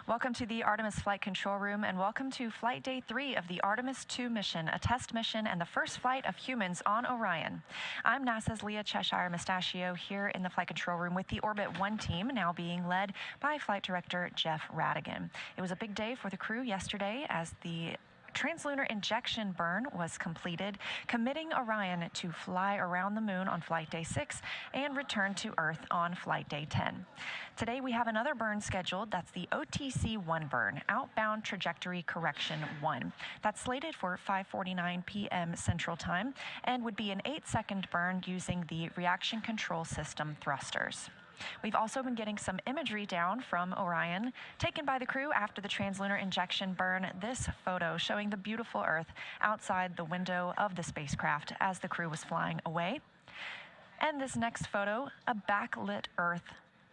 Welcome to the Artemis Flight Control Room, and welcome to Flight Day 3 of the Artemis 2 mission, a test mission and the first flight of humans on Orion. I'm NASA's Leah Cheshire Mustachio here in the Flight Control Room with the Orbit 1 team, now being led by Flight Director Jeff Radigan. It was a big day for the crew yesterday as the translunar injection burn was completed, committing Orion to fly around the moon on Flight Day 6 and return to Earth on Flight Day 10. Today we have another burn scheduled. That's the OTC-1 burn, Outbound Trajectory Correction 1. That's slated for 5:49 p.m. Central Time and would be an 8-second burn using the reaction control system thrusters. We've also been getting some imagery down from Orion, taken by the crew after the translunar injection burn. This photo showing the beautiful Earth outside the window of the spacecraft as the crew was flying away. And this next photo, a backlit Earth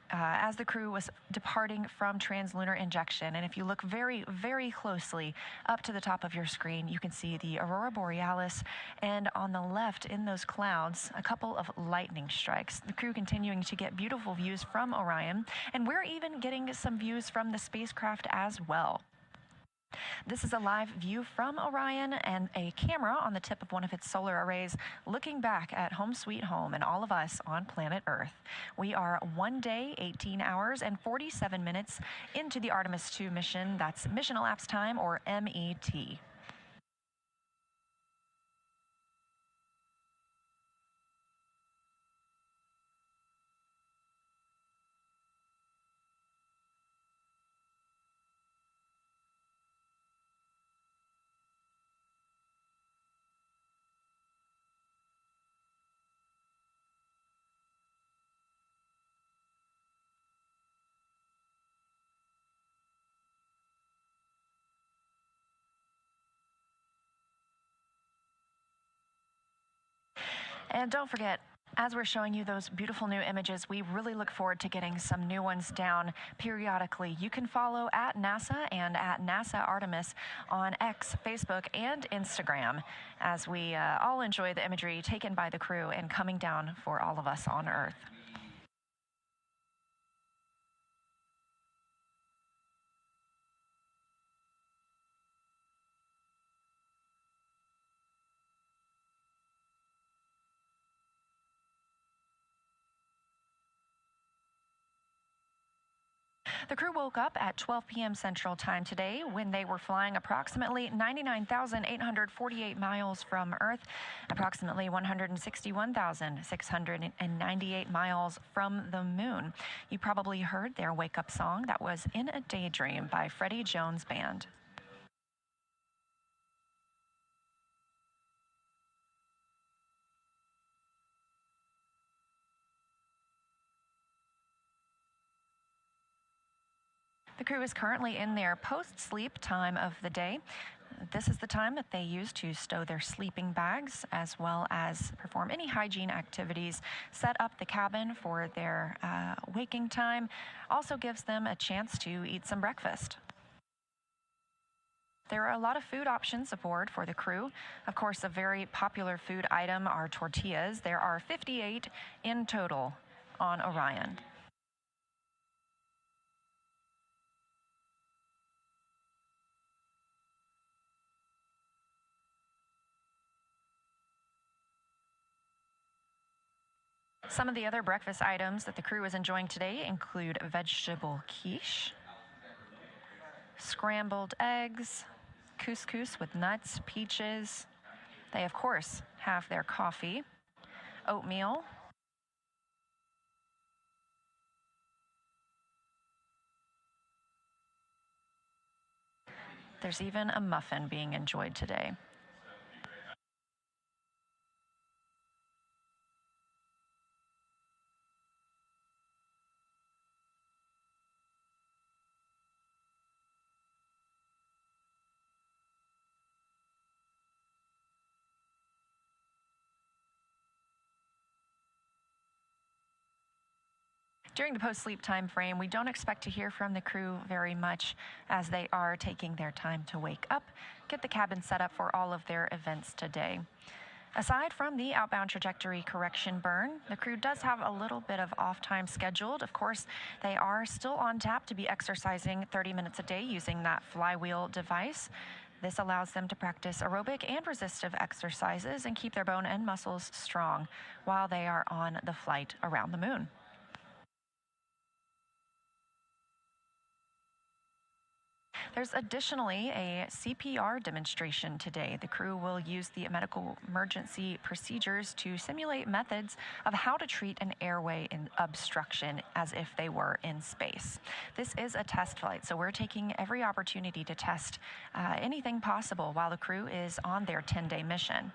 as the crew was departing from translunar injection. And if you look very, very closely up to the top of your screen, you can see the aurora borealis, and on the left in those clouds, a couple of lightning strikes. The crew continuing to get beautiful views from Orion, and we're even getting some views from the spacecraft as well. This is a live view from Orion and a camera on the tip of one of its solar arrays looking back at home sweet home and all of us on planet Earth. We are 1 day, 18 hours, and 47 minutes into the Artemis 2 mission. That's Mission Elapsed Time, or MET. And don't forget, as we're showing you those beautiful new images, we really look forward to getting some new ones down periodically. You can follow at NASA and at NASA Artemis on X, Facebook, and Instagram as we all enjoy the imagery taken by the crew and coming down for all of us on Earth. The crew woke up at 12 p.m. Central Time today when they were flying approximately 99,848 miles from Earth, approximately 161,698 miles from the moon. You probably heard their wake-up song. That was In a Daydream by Freddie Jones Band. The crew is currently in their post-sleep time of the day. This is the time that they use to stow their sleeping bags as well as perform any hygiene activities, set up the cabin for their waking time, also gives them a chance to eat some breakfast. There are a lot of food options aboard for the crew. Of course, a very popular food item are tortillas. There are 58 in total on Orion. Some of the other breakfast items that the crew is enjoying today include vegetable quiche, scrambled eggs, couscous with nuts, peaches. They, of course, have their coffee, oatmeal, there's even a muffin being enjoyed today. During the post-sleep time frame, we don't expect to hear from the crew very much as they are taking their time to wake up, get the cabin set up for all of their events today. Aside from the outbound trajectory correction burn, the crew does have a little bit of off time scheduled. Of course, they are still on tap to be exercising 30 minutes a day using that flywheel device. This allows them to practice aerobic and resistive exercises and keep their bone and muscles strong while they are on the flight around the moon. There's additionally a CPR demonstration today. The crew will use the medical emergency procedures to simulate methods of how to treat an airway obstruction as if they were in space. This is a test flight, so we're taking every opportunity to test anything possible while the crew is on their 10-day mission.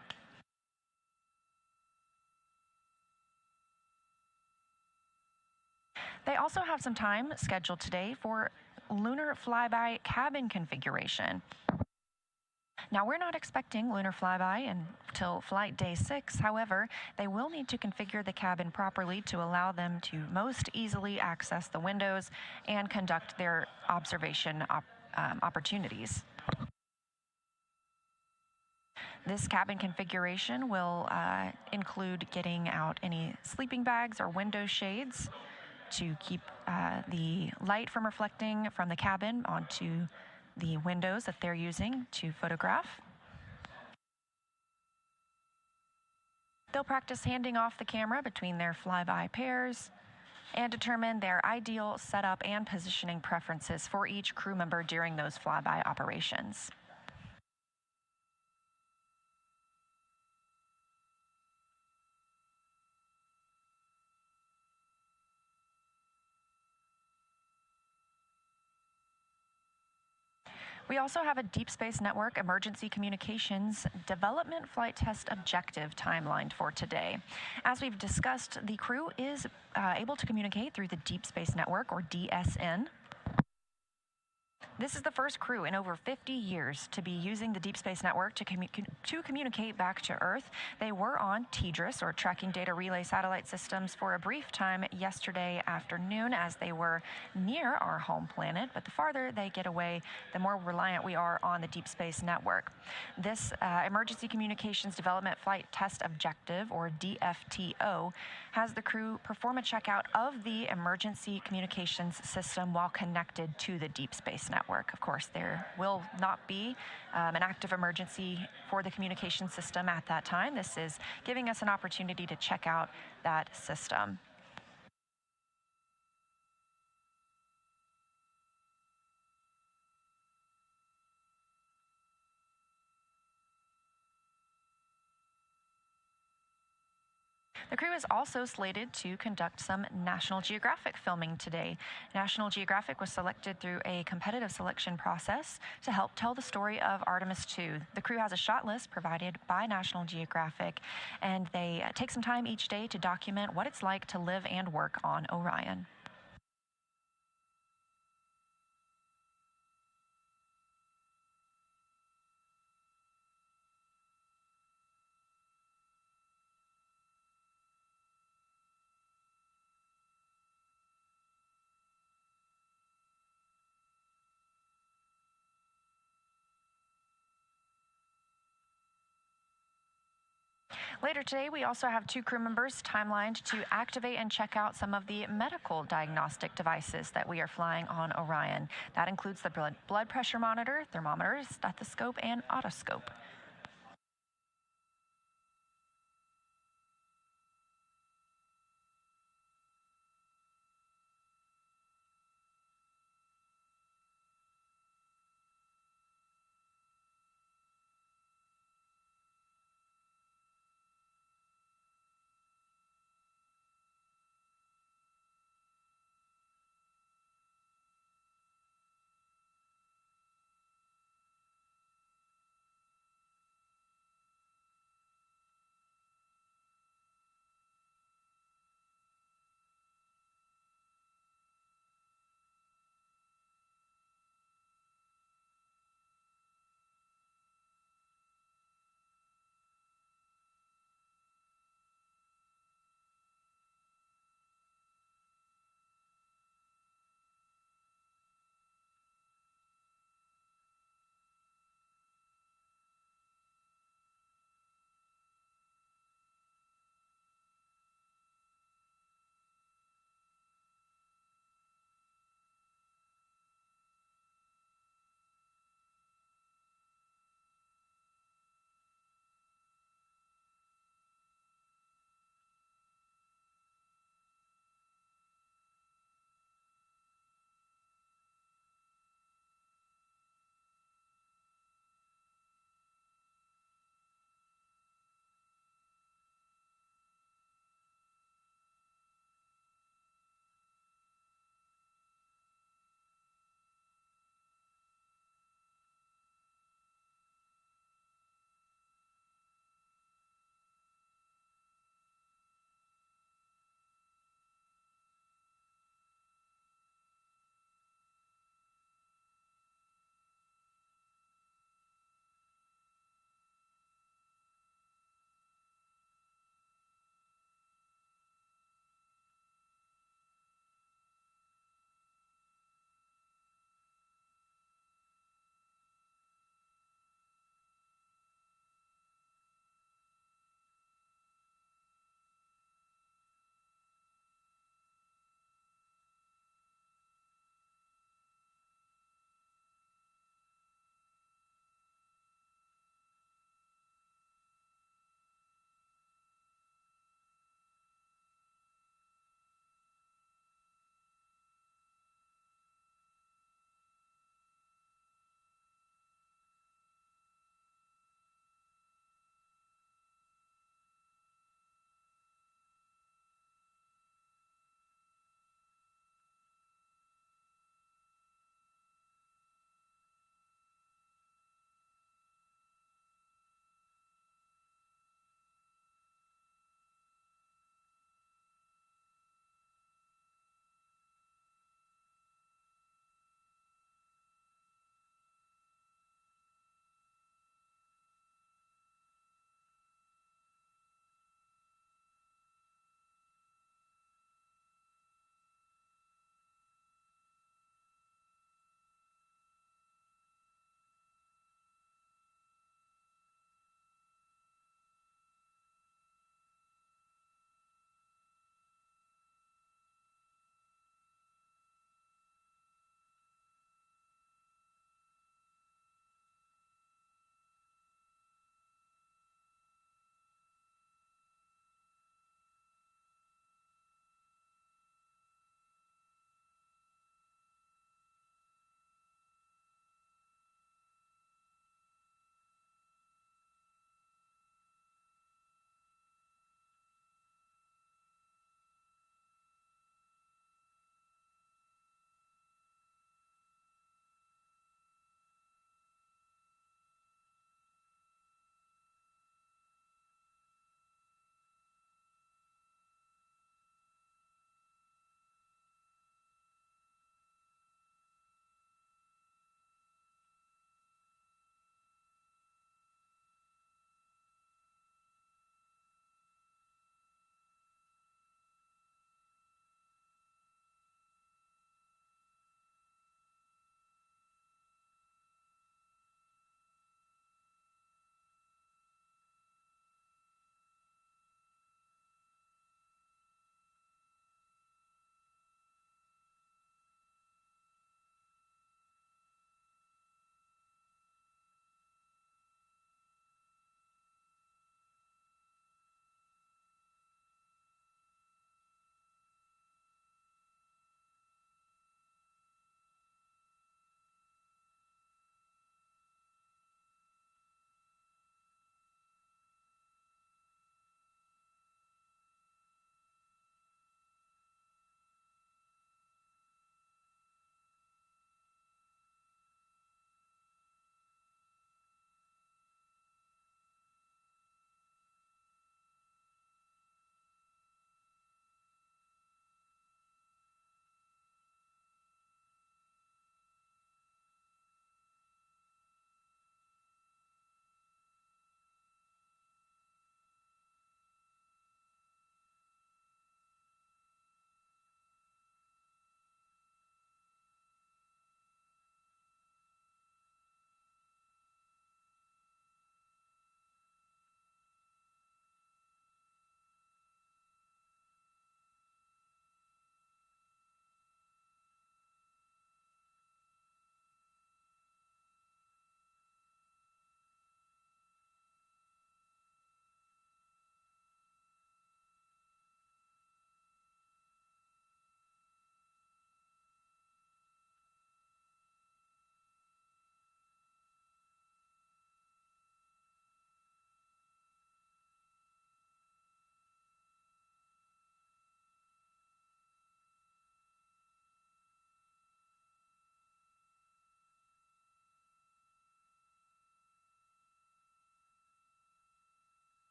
They also have some time scheduled today for lunar flyby cabin configuration. Now, we're not expecting lunar flyby until flight day 6. However, they will need to configure the cabin properly to allow them to most easily access the windows and conduct their observation opportunities. This cabin configuration will include getting out any sleeping bags or window shades to keep the light from reflecting from the cabin onto the windows that they're using to photograph. They'll practice handing off the camera between their flyby pairs and determine their ideal setup and positioning preferences for each crew member during those flyby operations. We also have a Deep Space Network Emergency Communications Development Flight Test Objective timeline for today. As we've discussed, the crew is able to communicate through the Deep Space Network, or DSN. This is the first crew in over 50 years to be using the Deep Space Network to communicate back to Earth. They were on TDRS, or Tracking Data Relay Satellite Systems, for a brief time yesterday afternoon as they were near our home planet. But the farther they get away, the more reliant we are on the Deep Space Network. This Emergency Communications Development Flight Test Objective, or DFTO, has the crew perform a checkout of the emergency communications system while connected to the Deep Space Network. Of course, there will not be an active emergency for the communication system at that time. This is giving us an opportunity to check out that system. The crew is also slated to conduct some National Geographic filming today. National Geographic was selected through a competitive selection process to help tell the story of Artemis 2. The crew has a shot list provided by National Geographic, and they take some time each day to document what it's like to live and work on Orion. Later today, we also have 2 crew members timelined to activate and check out some of the medical diagnostic devices that we are flying on Orion. That includes the blood pressure monitor, thermometer, stethoscope, and otoscope.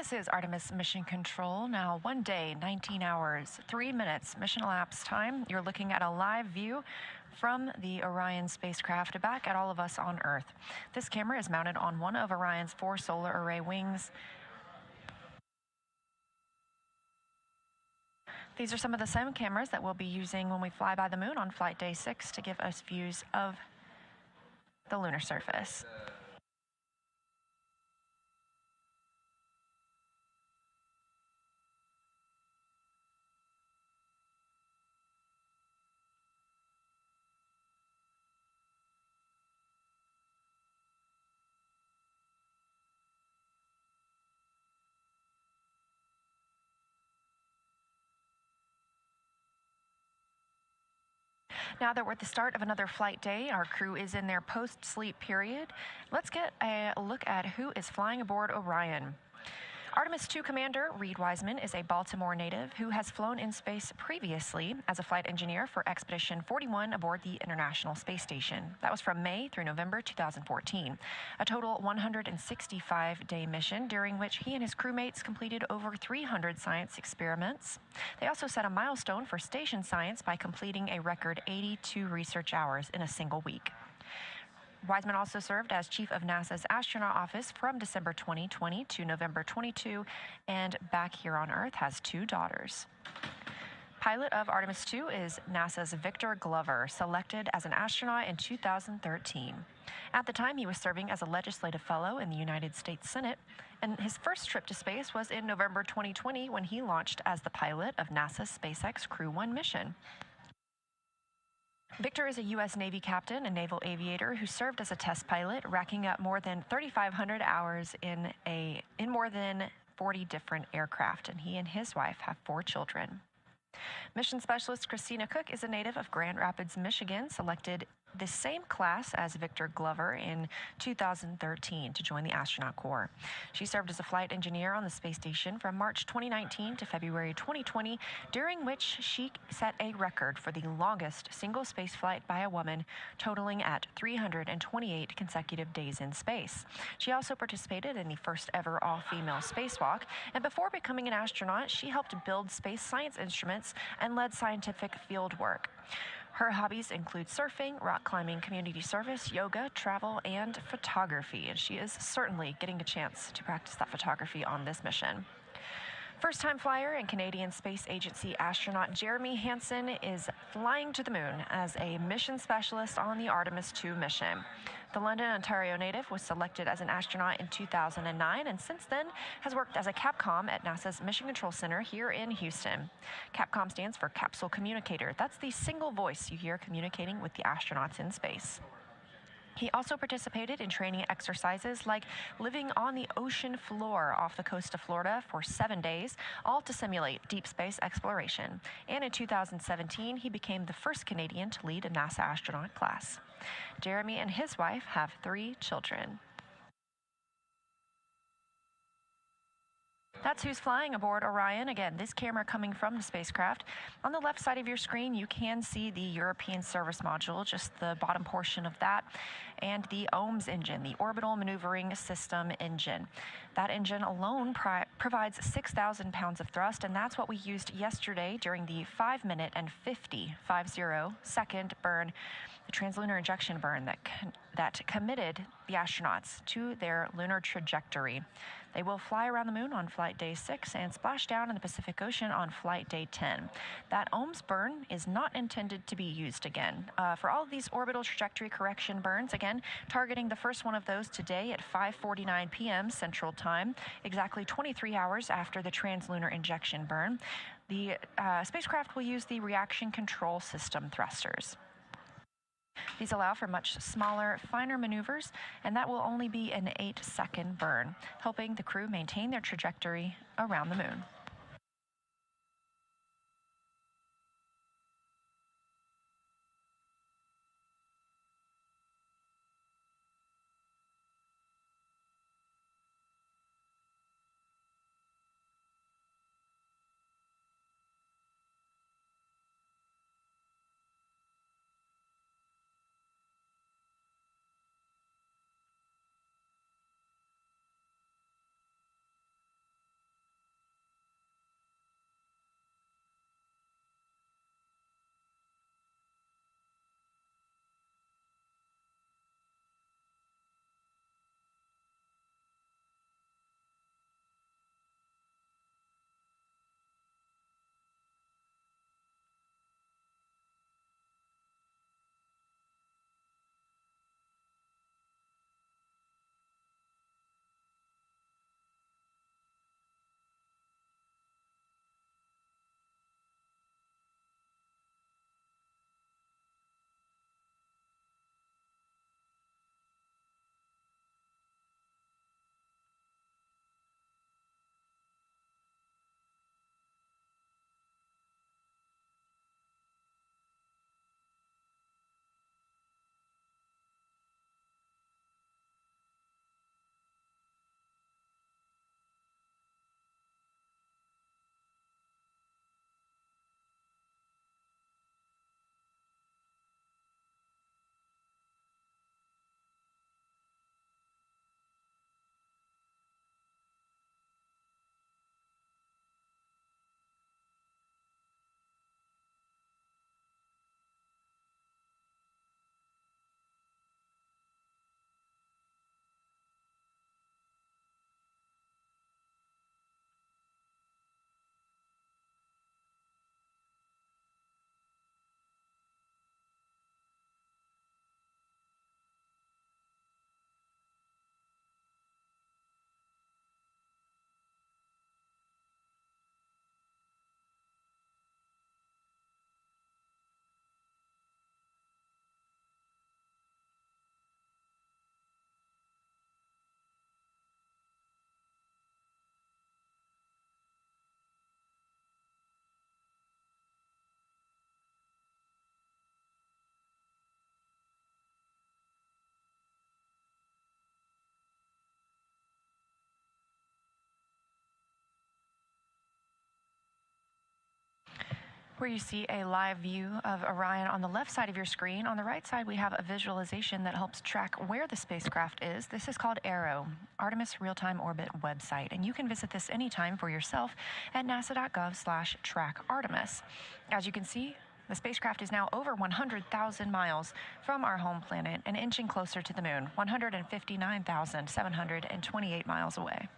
This is Artemis Mission Control. Now, 1 day, 19 hours, 3 minutes mission elapsed time. You're looking at a live view from the Orion spacecraft back at all of us on Earth. This camera is mounted on one of Orion's 4 solar array wings. These are some of the same cameras that we'll be using when we fly by the moon on flight day 6 to give us views of the lunar surface. Now that we're at the start of another flight day, our crew is in their post-sleep period. Let's get a look at who is flying aboard Orion. Artemis 2 Commander Reed Wiseman is a Baltimore native who has flown in space previously as a flight engineer for Expedition 41 aboard the International Space Station. That was from May through November 2014, a total 165-day mission during which he and his crewmates completed over 300 science experiments. They also set a milestone for station science by completing a record 82 research hours in a single week. Wiseman also served as chief of NASA's astronaut office from December 2020 to November 22, and back here on Earth has 2 daughters. Pilot of Artemis 2 is NASA's Victor Glover, selected as an astronaut in 2013. At the time, he was serving as a legislative fellow in the United States Senate, and his first trip to space was in November 2020 when he launched as the pilot of NASA's SpaceX Crew 1 mission. Victor is a U.S. Navy captain and naval aviator who served as a test pilot, racking up more than 3,500 hours in more than 40 different aircraft, and he and his wife have 4 children. Mission specialist Christina Cook is a native of Grand Rapids, Michigan, selected the same class as Victor Glover in 2013 to join the astronaut corps. She served as a flight engineer on the space station from March 2019 to February 2020, during which she set a record for the longest single space flight by a woman, totaling at 328 consecutive days in space. She also participated in the first ever all-female spacewalk, and before becoming an astronaut, she helped build space science instruments and led scientific field work. Her hobbies include surfing, rock climbing, community service, yoga, travel, and photography, and she is certainly getting a chance to practice that photography on this mission. First-time flyer and Canadian Space Agency astronaut Jeremy Hansen is flying to the moon as a mission specialist on the Artemis 2 mission. The London, Ontario native was selected as an astronaut in 2009 and since then has worked as a Capcom at NASA's Mission Control Center here in Houston. Capcom stands for Capsule Communicator. That's the single voice you hear communicating with the astronauts in space. He also participated in training exercises like living on the ocean floor off the coast of Florida for 7 days, all to simulate deep space exploration. And in 2017, he became the first Canadian to lead a NASA astronaut class. Jeremy and his wife have 3 children. That's who's flying aboard Orion. Again, this camera coming from the spacecraft. On the left side of your screen, you can see the European service module, just the bottom portion of that, and the OMS engine, the Orbital Maneuvering System engine. That engine alone provides 6,000 pounds of thrust, and that's what we used yesterday during the 5-minute and 50-second burn, the translunar injection burn that committed the astronauts to their lunar trajectory. They will fly around the moon on flight day 6 and splash down in the Pacific Ocean on flight day 10. That OMS burn is not intended to be used again. For all of these orbital trajectory correction burns, again, targeting the first one of those today at 5:49 p.m. Central Time, exactly 23 hours after the translunar injection burn, the spacecraft will use the reaction control system thrusters. These allow for much smaller, finer maneuvers, and that will only be an 8-second burn, helping the crew maintain their trajectory around the moon. where you see a live view of Orion on the left side of your screen. On the right side, we have a visualization that helps track where the spacecraft is. This is called ARROW, Artemis Real-Time Orbit website, and you can visit this anytime for yourself at nasa.gov/track-Artemis. As you can see, the spacecraft is now over 100,000 miles from our home planet and inching closer to the moon, 159,728 miles away.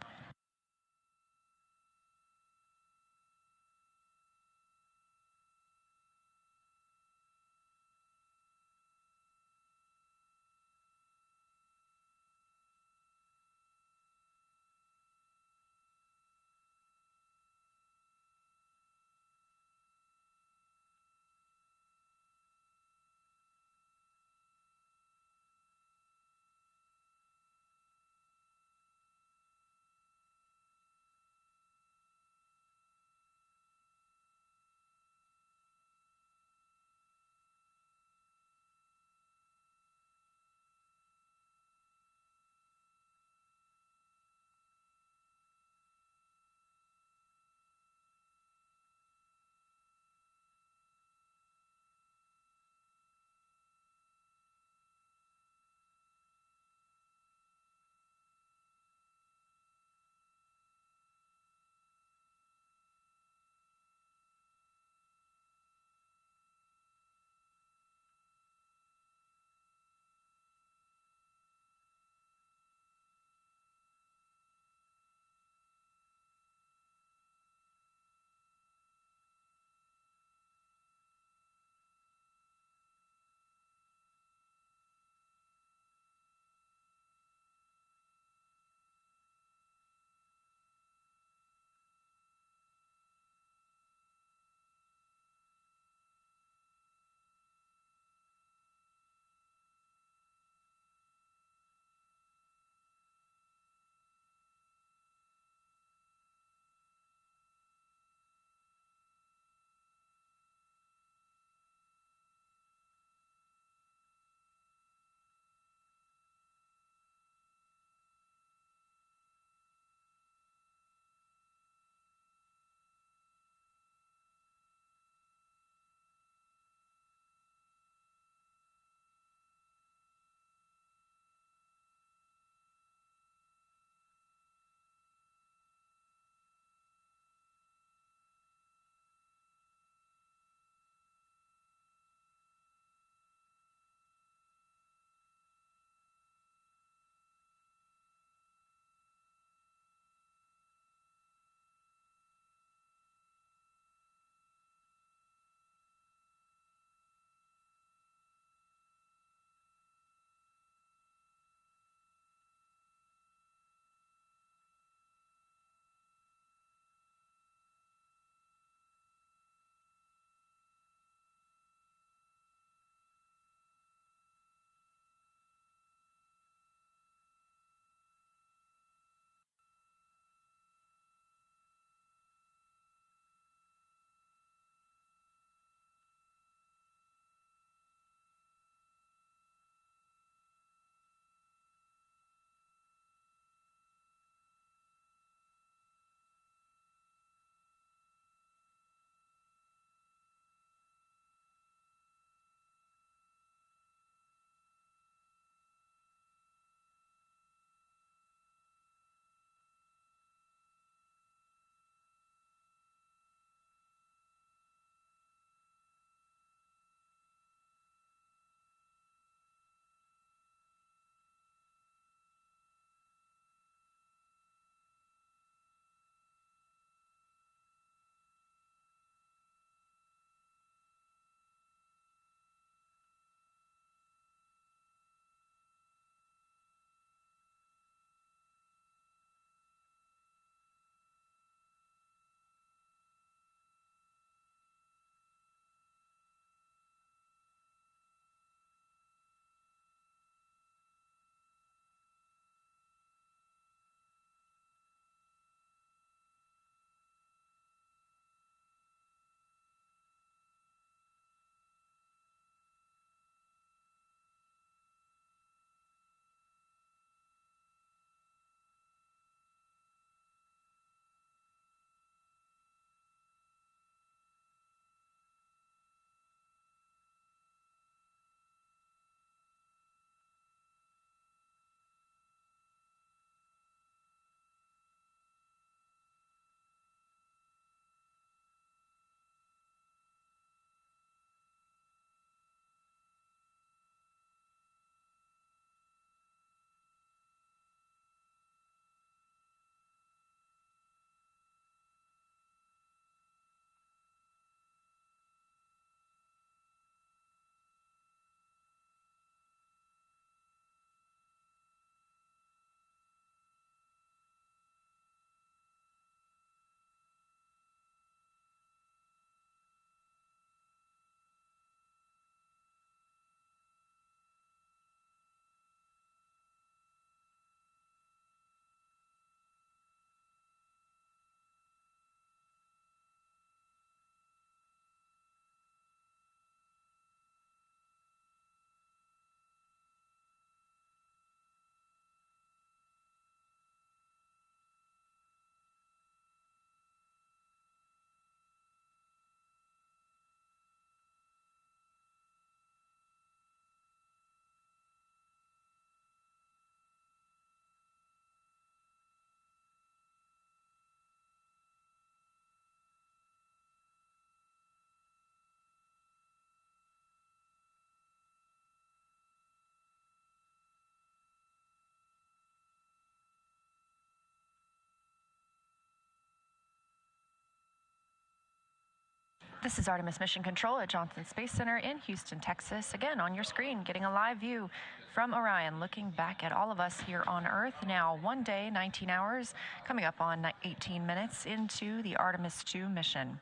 This is Artemis Mission Control at Johnson Space Center in Houston, Texas. Again, on your screen, getting a live view from Orion, looking back at all of us here on Earth. Now, 1 day, 19 hours, coming up on 18 minutes into the Artemis 2 mission.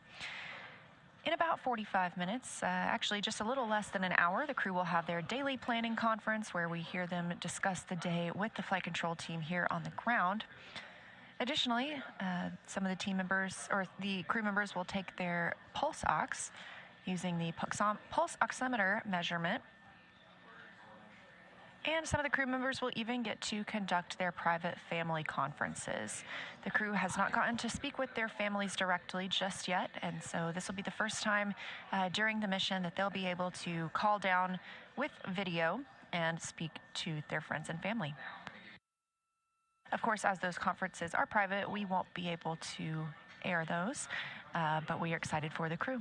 In about 45 minutes, actually just a little less than an hour, the crew will have their daily planning conference where we hear them discuss the day with the flight control team here on the ground. Additionally, some of the team members or the crew members will take their pulse ox using the pulse oximeter measurement. And some of the crew members will even get to conduct their private family conferences. The crew has not gotten to speak with their families directly just yet, and so this will be the first time during the mission that they'll be able to call down with video and speak to their friends and family. Of course, as those conferences are private, we won't be able to air those, but we are excited for the crew.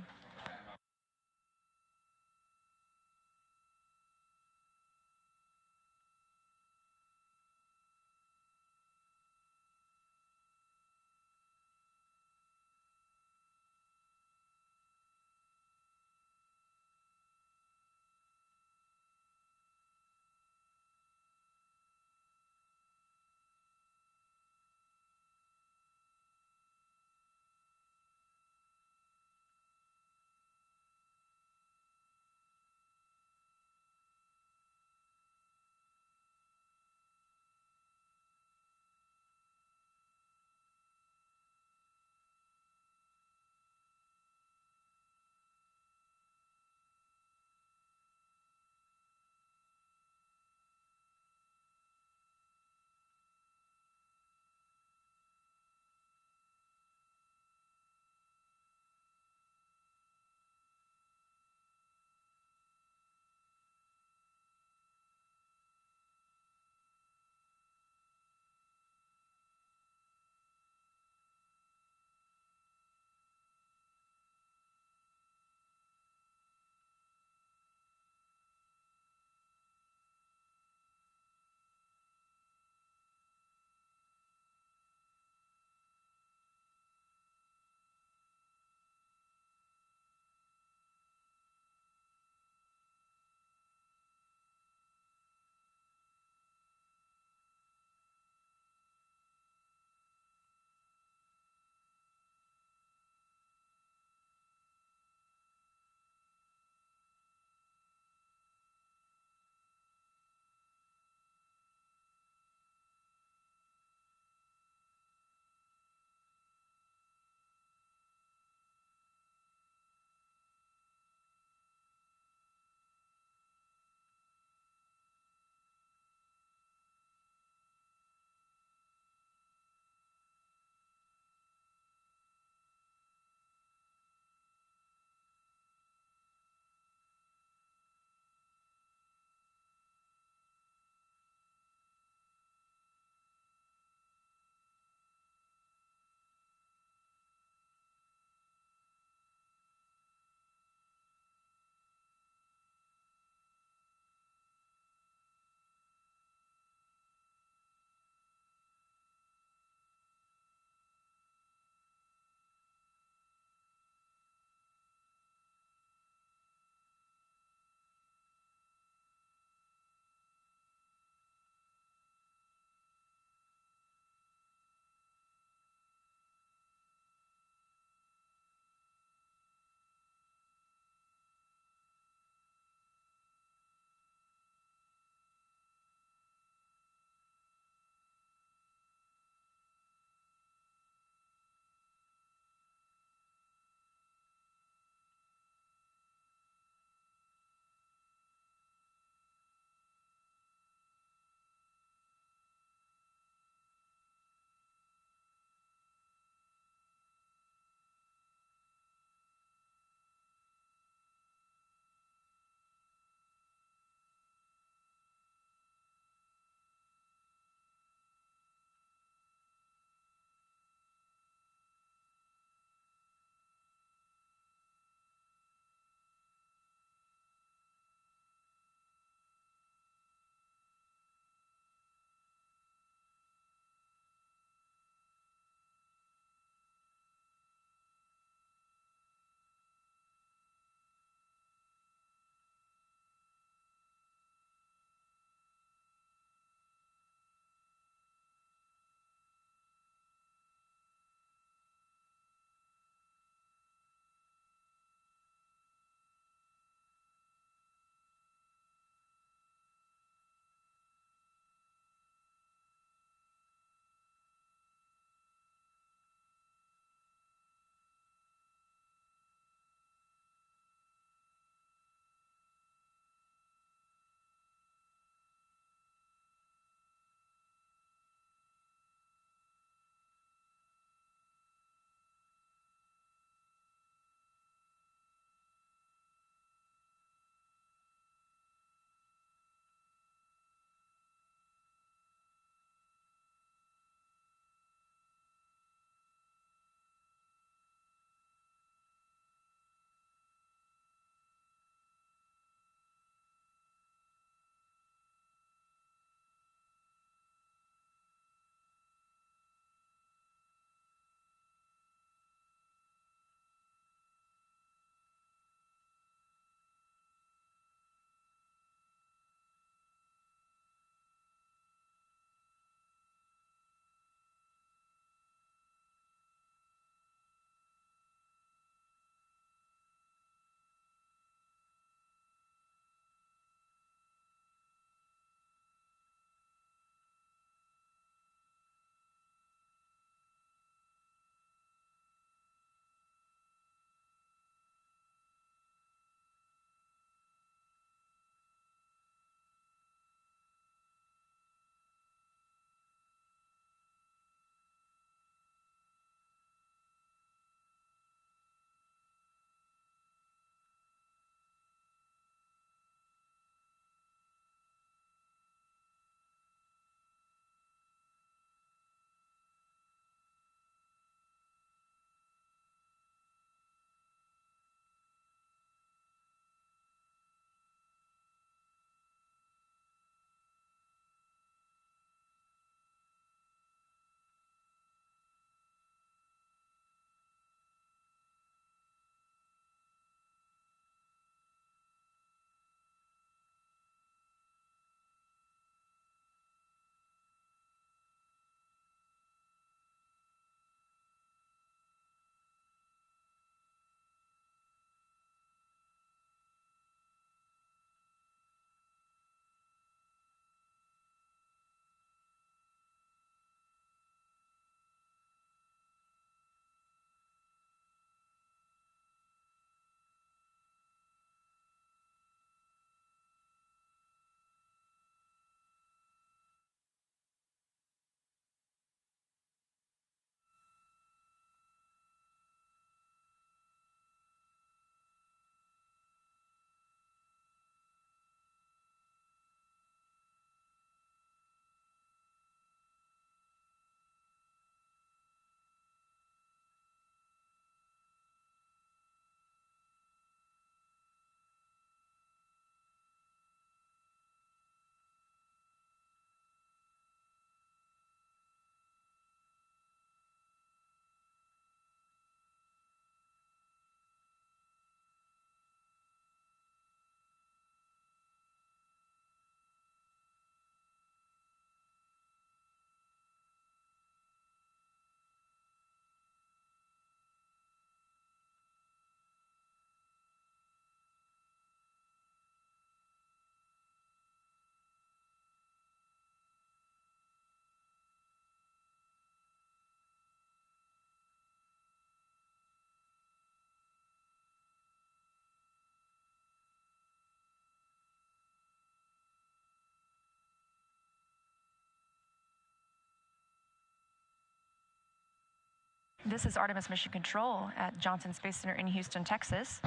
This is Artemis Mission Control at Johnson Space Center in Houston, Texas.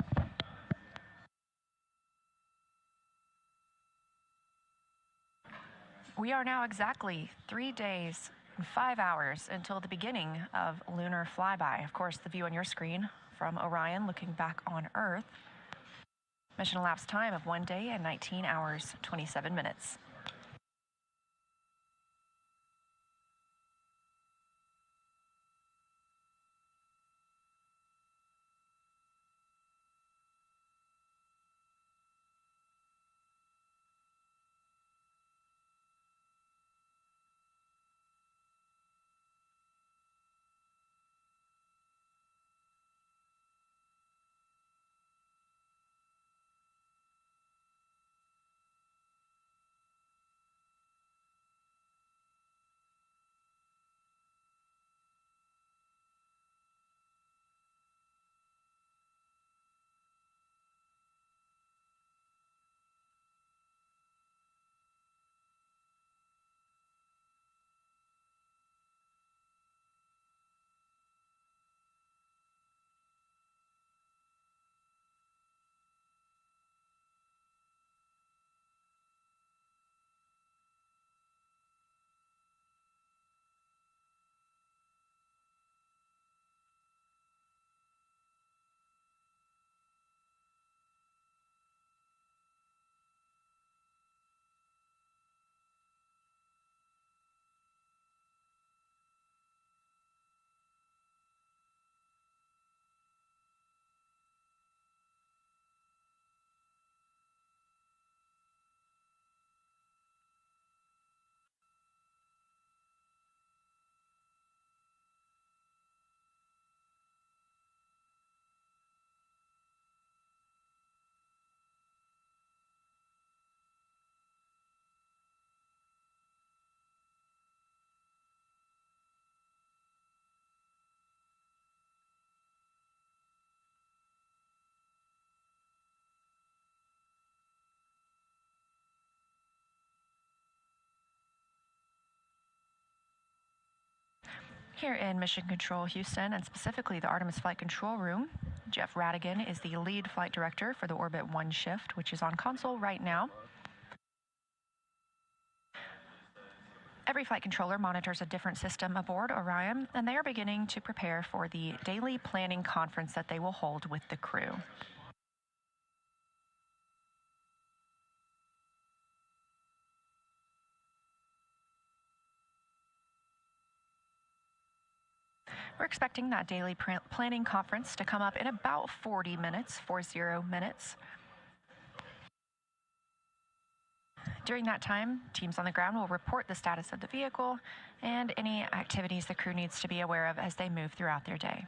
We are now exactly 3 days and 5 hours until the beginning of lunar flyby. Of course, the view on your screen from Orion looking back on Earth. Mission elapsed time of 1 day and 19 hours, 27 minutes. Here in Mission Control Houston, and specifically the Artemis Flight Control Room, Jeff Radigan is the lead flight director for the Orbit 1 shift, which is on console right now. Every flight controller monitors a different system aboard Orion, and they are beginning to prepare for the daily planning conference that they will hold with the crew. We're expecting that daily planning conference to come up in about 40 minutes. During that time, teams on the ground will report the status of the vehicle and any activities the crew needs to be aware of as they move throughout their day.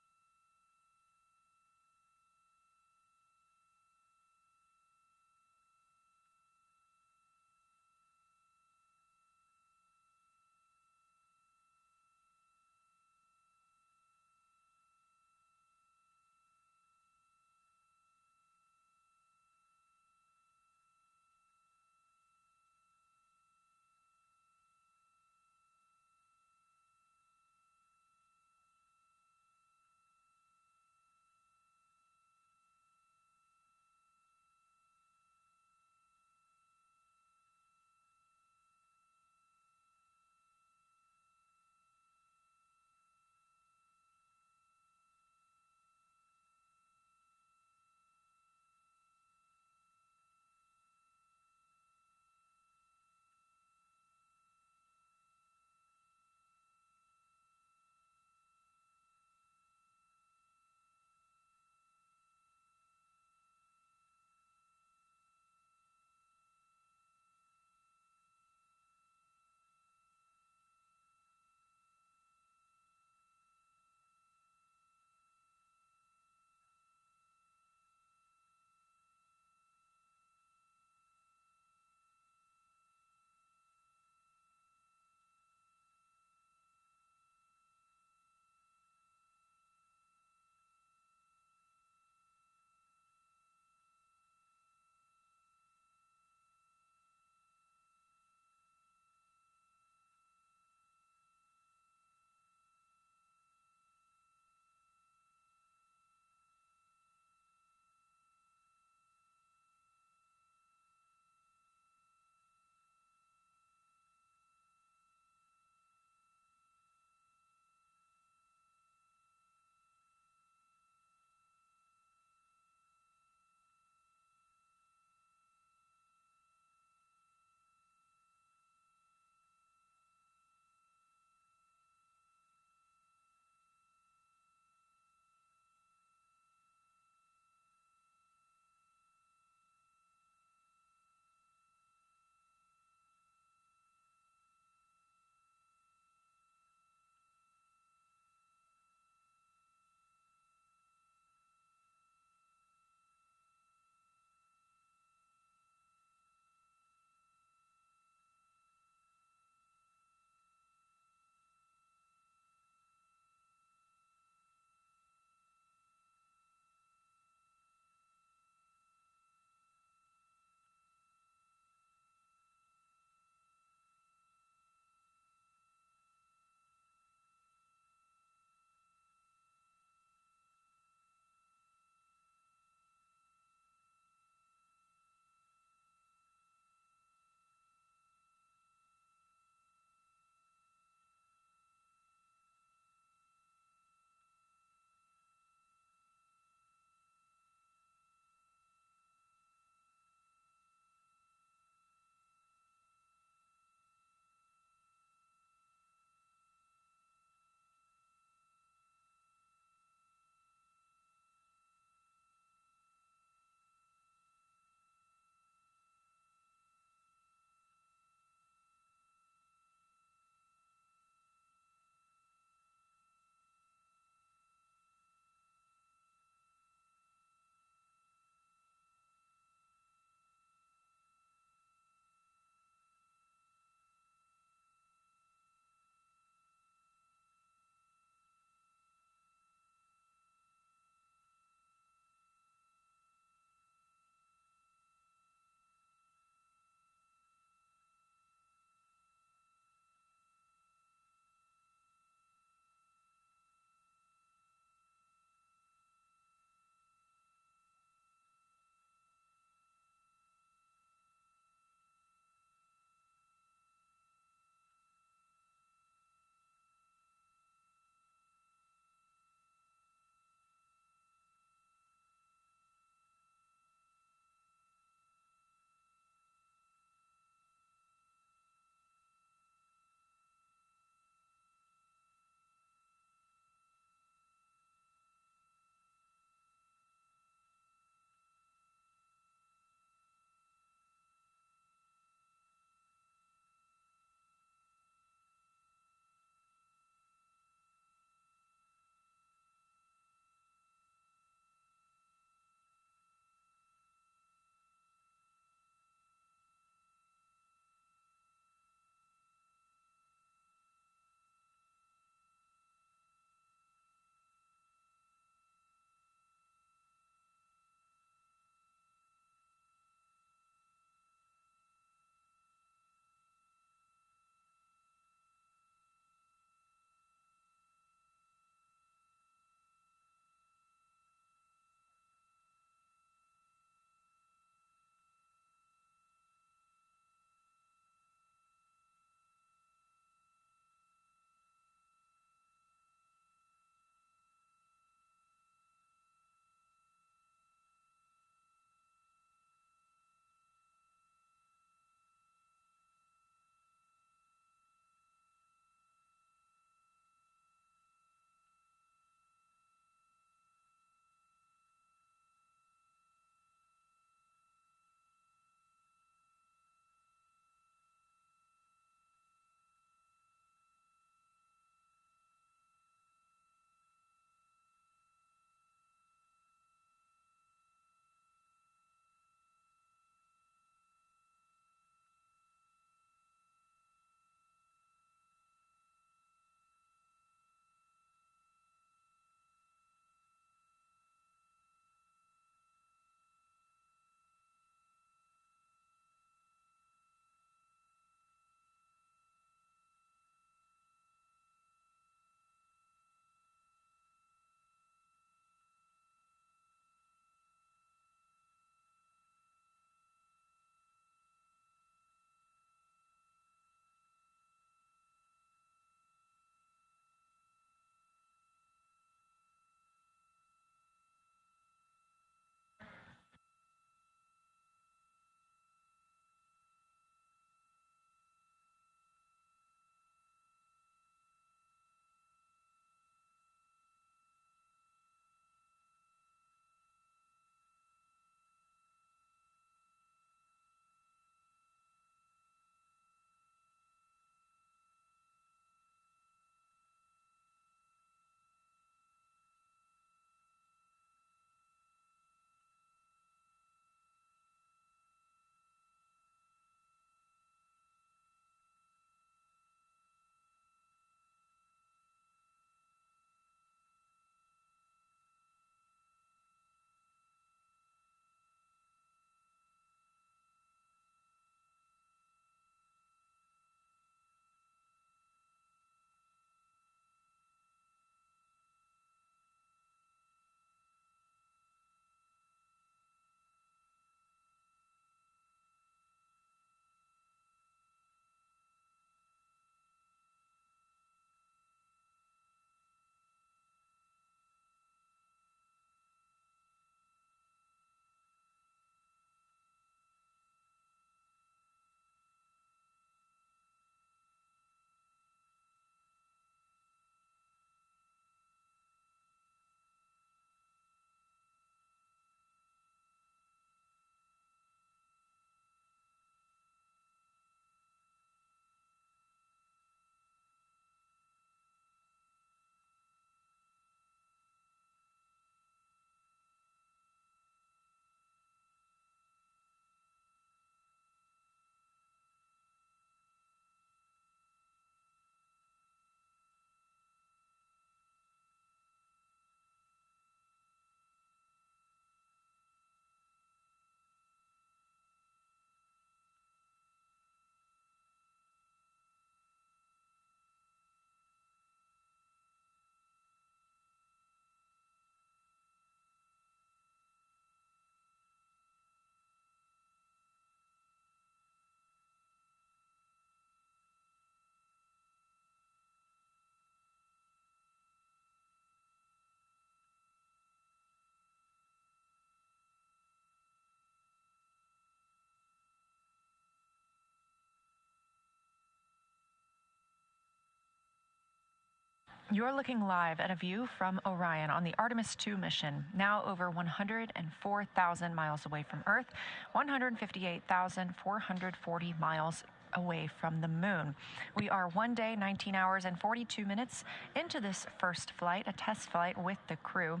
You're looking live at a view from Orion on the Artemis 2 mission, now over 104,000 miles away from Earth, 158,440 miles away from the moon. We are 1 day, 19 hours, and 42 minutes into this first flight, a test flight with the crew.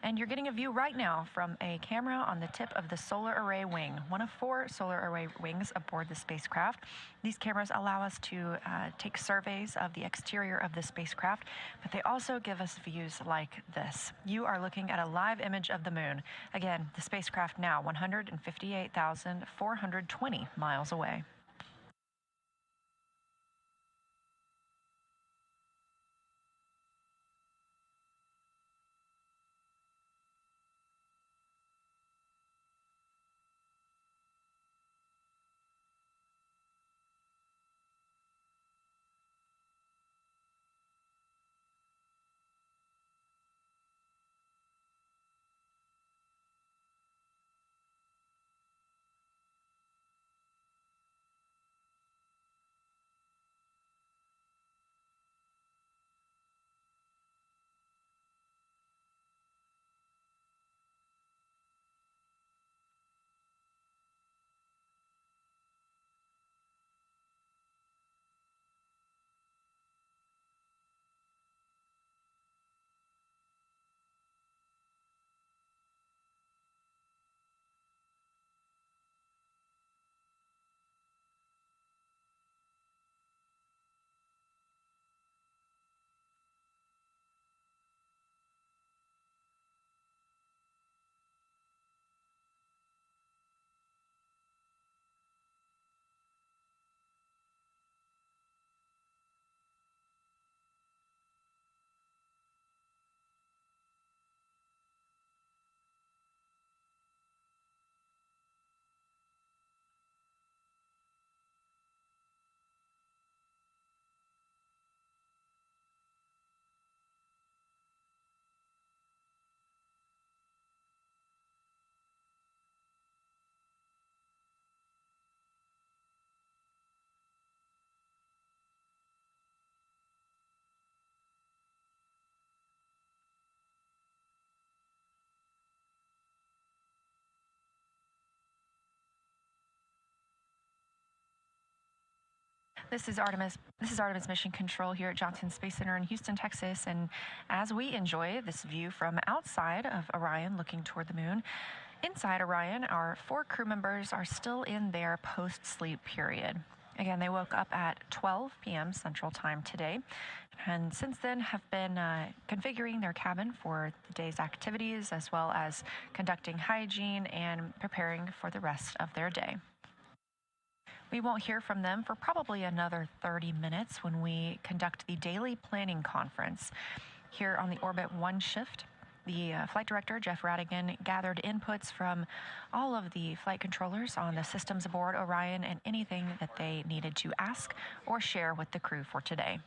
And you're getting a view right now from a camera on the tip of the solar array wing, one of 4 solar array wings aboard the spacecraft. These cameras allow us to take surveys of the exterior of the spacecraft, but they also give us views like this. You are looking at a live image of the moon. Again, the spacecraft now 158,420 miles away. This is Artemis. This is Artemis Mission Control here at Johnson Space Center in Houston, Texas. And as we enjoy this view from outside of Orion, looking toward the moon, inside Orion, our 4 crew members are still in their post-sleep period. Again, they woke up at 12 p.m. Central Time today, and since then have been configuring their cabin for the day's activities, as well as conducting hygiene and preparing for the rest of their day. We won't hear from them for probably another 30 minutes when we conduct the daily planning conference. Here on the Orbit 1 shift, the flight director, Jeff Radigan, gathered inputs from all of the flight controllers on the systems aboard Orion and anything that they needed to ask or share with the crew for today.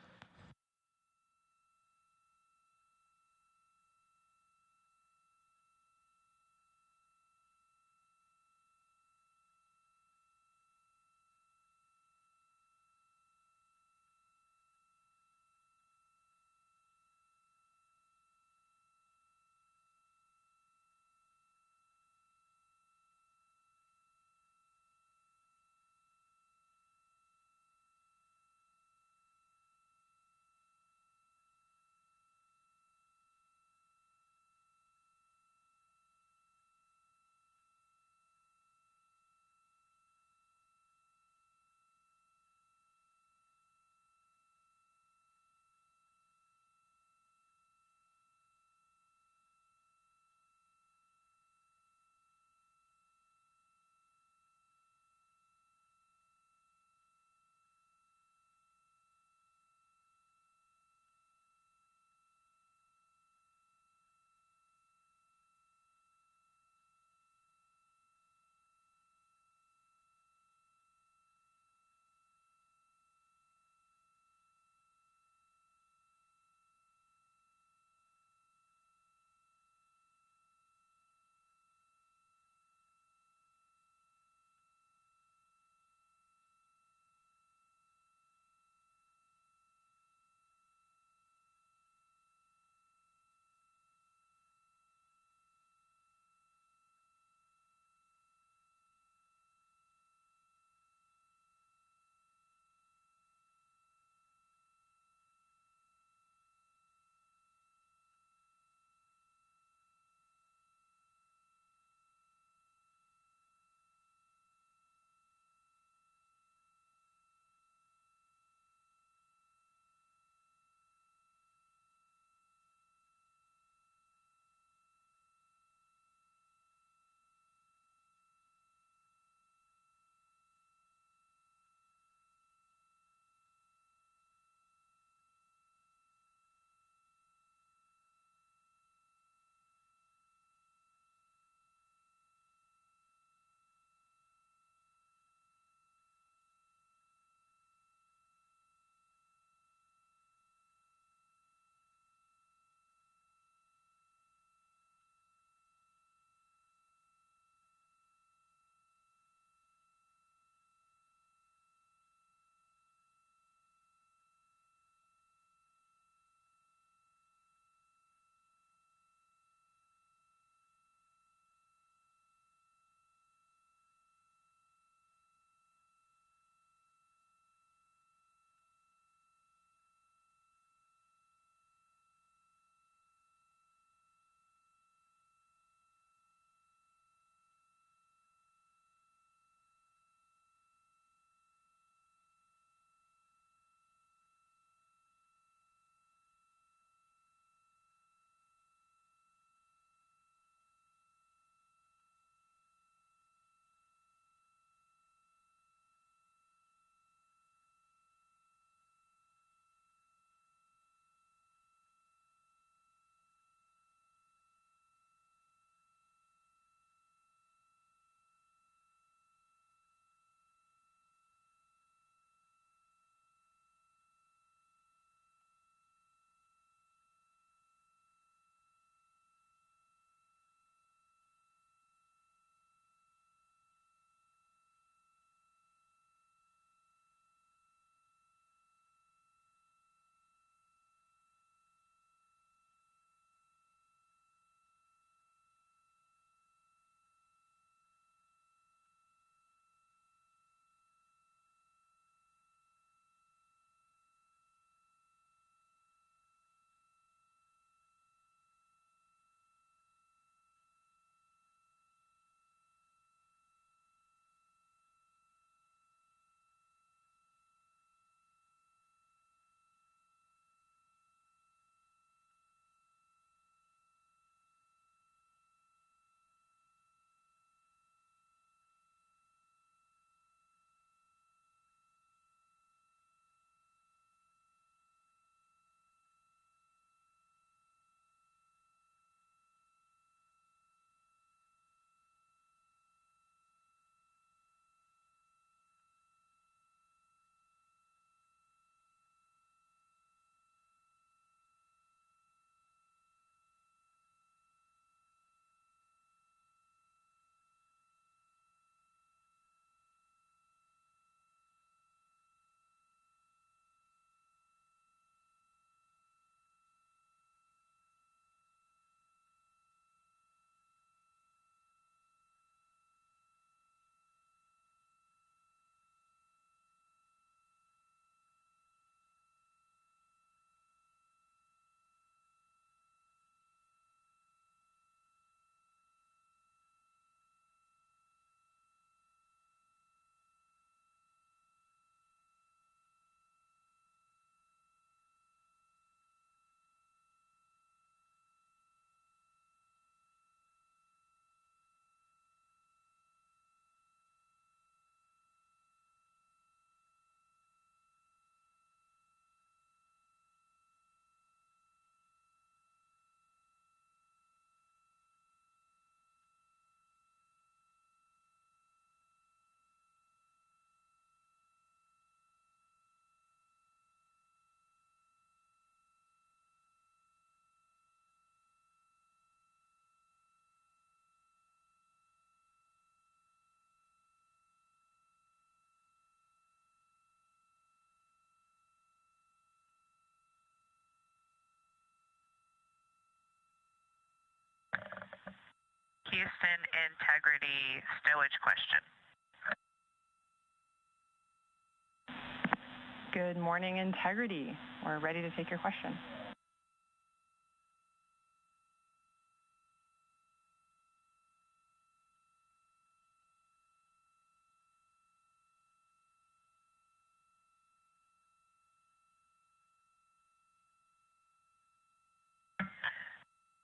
Houston integrity stowage question. Good morning, integrity. We're ready to take your question.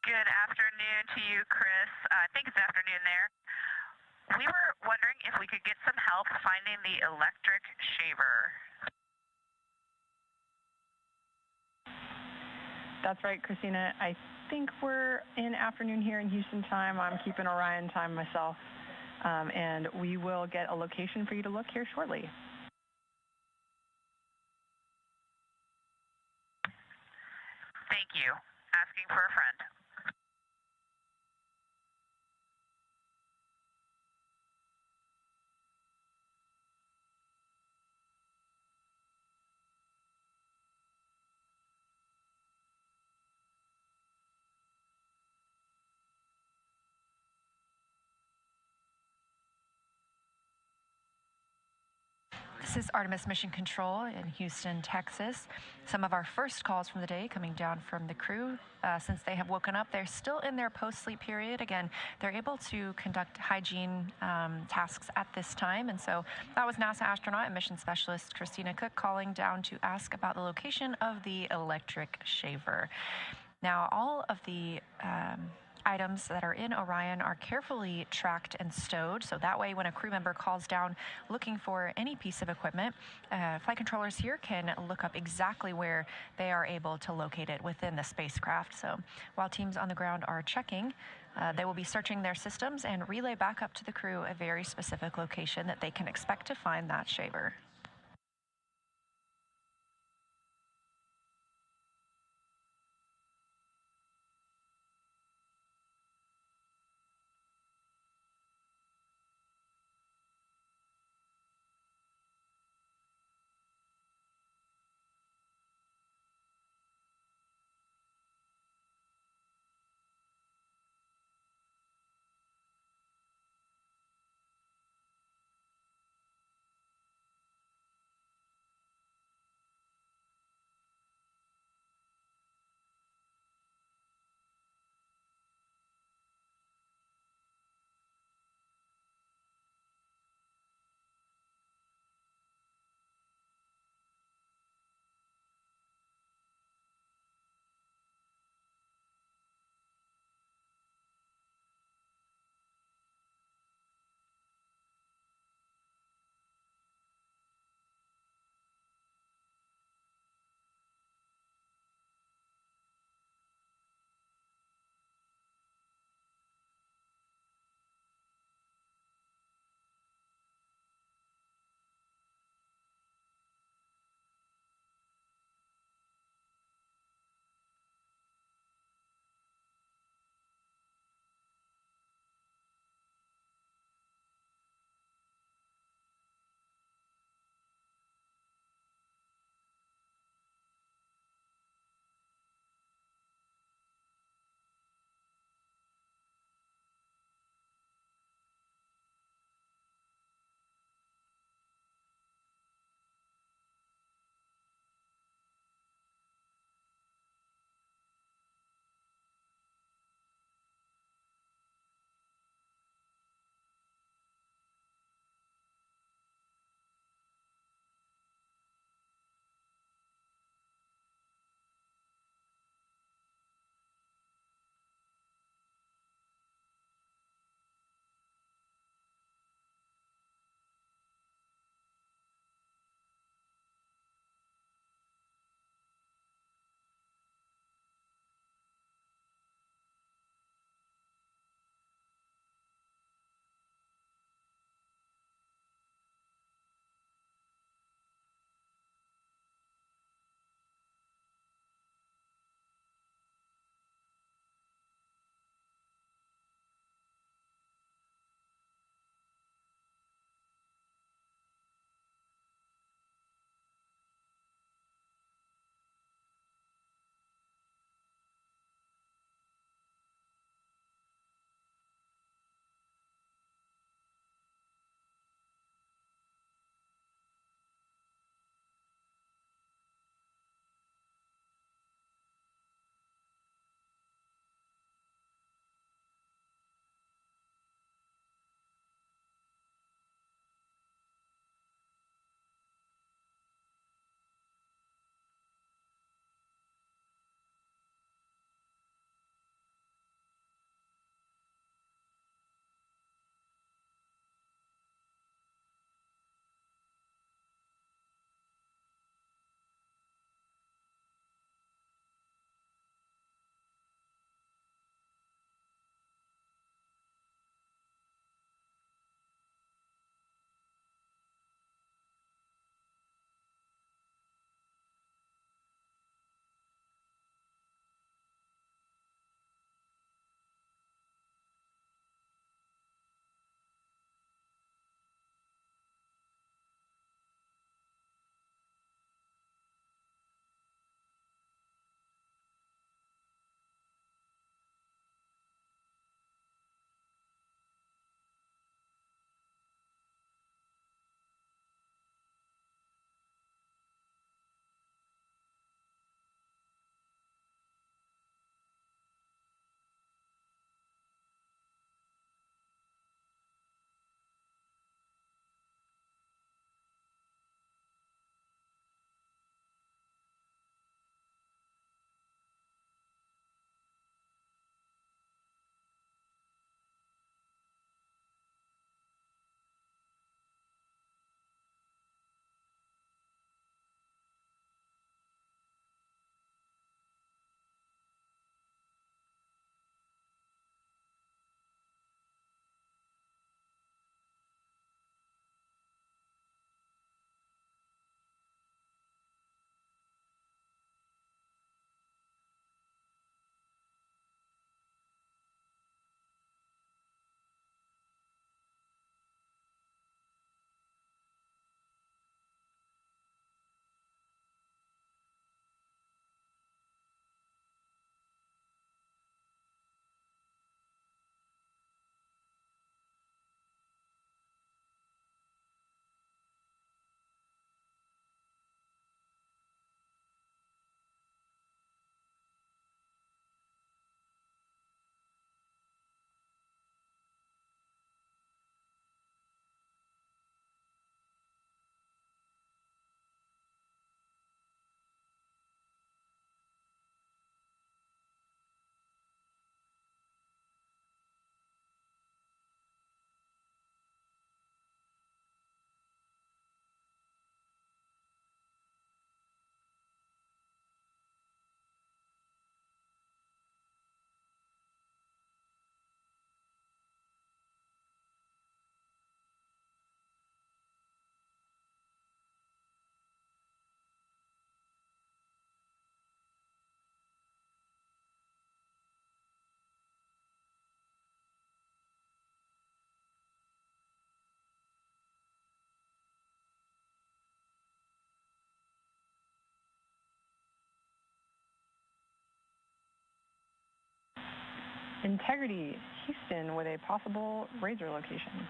Good afternoon to you, Chris. I think it's afternoon there. We were wondering if we could get some help finding the electric shaver. That's right, Christina. I think we're in afternoon here in Houston time. I'm keeping Orion time myself. And we will get a location for you to look here shortly. Thank you. Asking for a friend. This is Artemis Mission Control in Houston, Texas. Some of our first calls from the day coming down from the crew. Since they have woken up, they're still in their post-sleep period. Again, they're able to conduct hygiene tasks at this time. And so that was NASA astronaut and mission specialist Christina Cook calling down to ask about the location of the electric shaver. Now, all of the items that are in Orion are carefully tracked and stowed, so that way when a crew member calls down looking for any piece of equipment, flight controllers here can look up exactly where they are able to locate it within the spacecraft. So while teams on the ground are checking, they will be searching their systems and relay back up to the crew a very specific location that they can expect to find that shaver. Integrity, Houston, with a possible Razor location.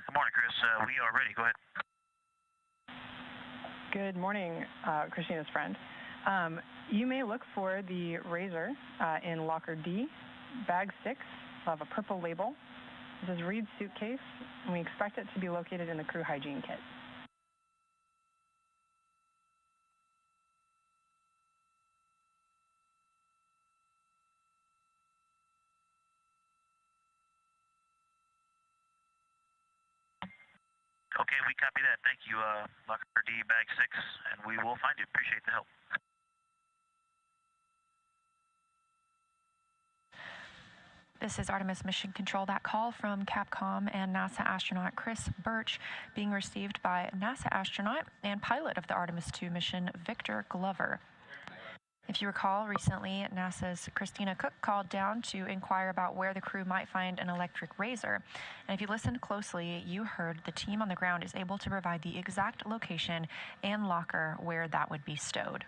Good morning, Chris. We are ready. Go ahead. Good morning, Christina's friend. You may look for the Razor in locker D, bag 6. We'll have a purple label. This is Reed's suitcase, and we expect it to be located in the crew hygiene kit. Okay, we copy that. Thank you, locker D, bag 6, and we will find you. Appreciate the help. This is Artemis Mission Control. That call from Capcom and NASA astronaut Chris Birch being received by NASA astronaut and pilot of the Artemis 2 mission, Victor Glover. If you recall, recently NASA's Christina Cook called down to inquire about where the crew might find an electric razor. And if you listened closely, you heard the team on the ground is able to provide the exact location and locker where that would be stowed.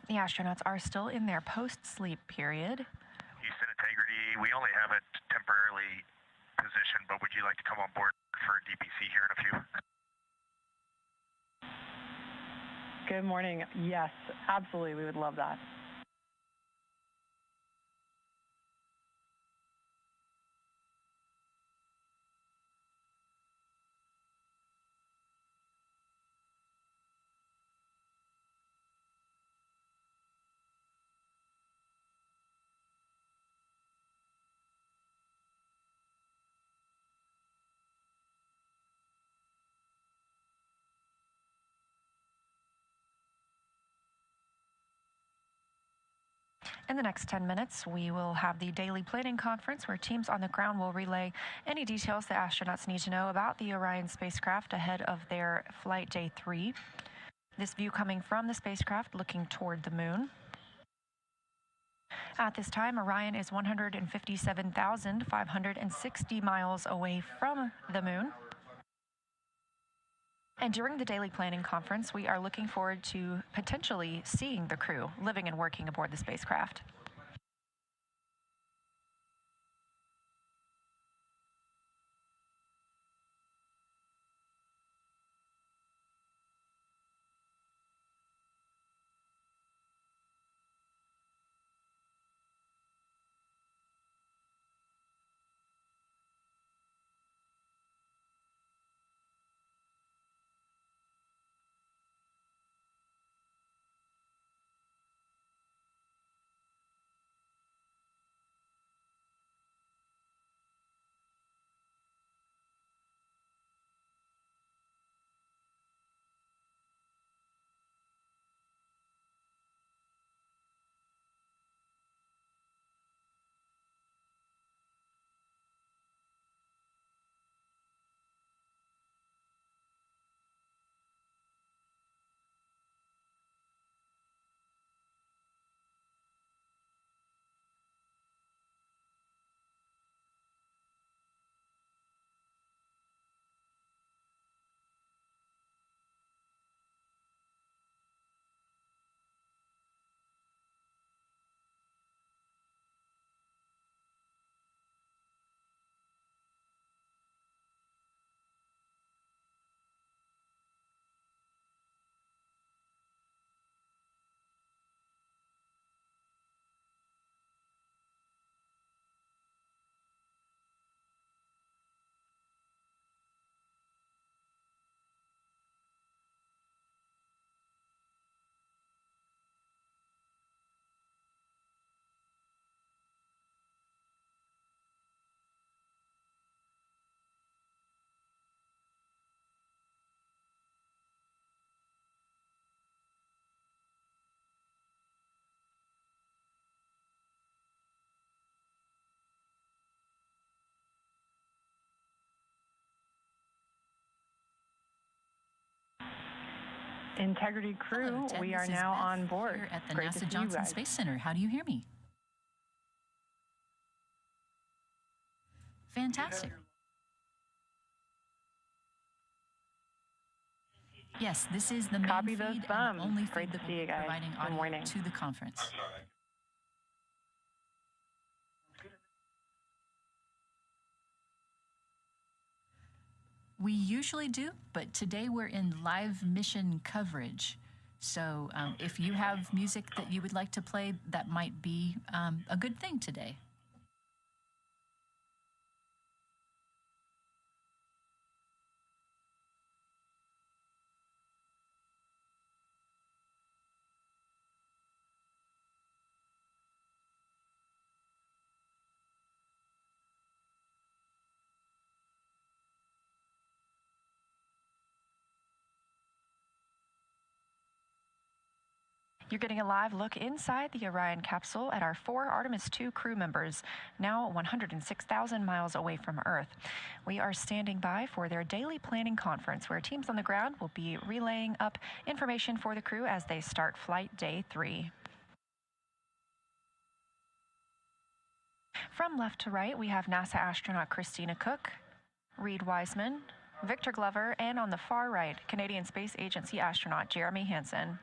The astronauts are still in their post-sleep period. Houston Integrity, we only have it temporarily positioned, but would you like to come on board for DPC here in a few? Good morning. Yes, absolutely. We would love that. In the next 10 minutes, we will have the daily planning conference where teams on the ground will relay any details the astronauts need to know about the Orion spacecraft ahead of their flight day 3. This view coming from the spacecraft looking toward the moon. At this time, Orion is 157,560 miles away from the moon. And during the daily planning conference, we are looking forward to potentially seeing the crew living and working aboard the spacecraft. Integrity crew, Hello, Ted. we This are is now Beth on board. here at the Great to NASA see you Johnson guys. Space Center. How do you hear me? Fantastic. Yes, this is the main Copy those feed and thumbs. the only Great feed to that see will you be guys. providing Good audio morning. to the conference. We usually do, but today we're in live mission coverage. So if you have music that you would like to play, that might be a good thing today. You're getting a live look inside the Orion capsule at our 4 Artemis 2 crew members, now 106,000 miles away from Earth. We are standing by for their daily planning conference, where teams on the ground will be relaying up information for the crew as they start flight day 3. From left to right, we have NASA astronaut Christina Cook, Reed Wiseman, Victor Glover, and on the far right, Canadian Space Agency astronaut Jeremy Hansen.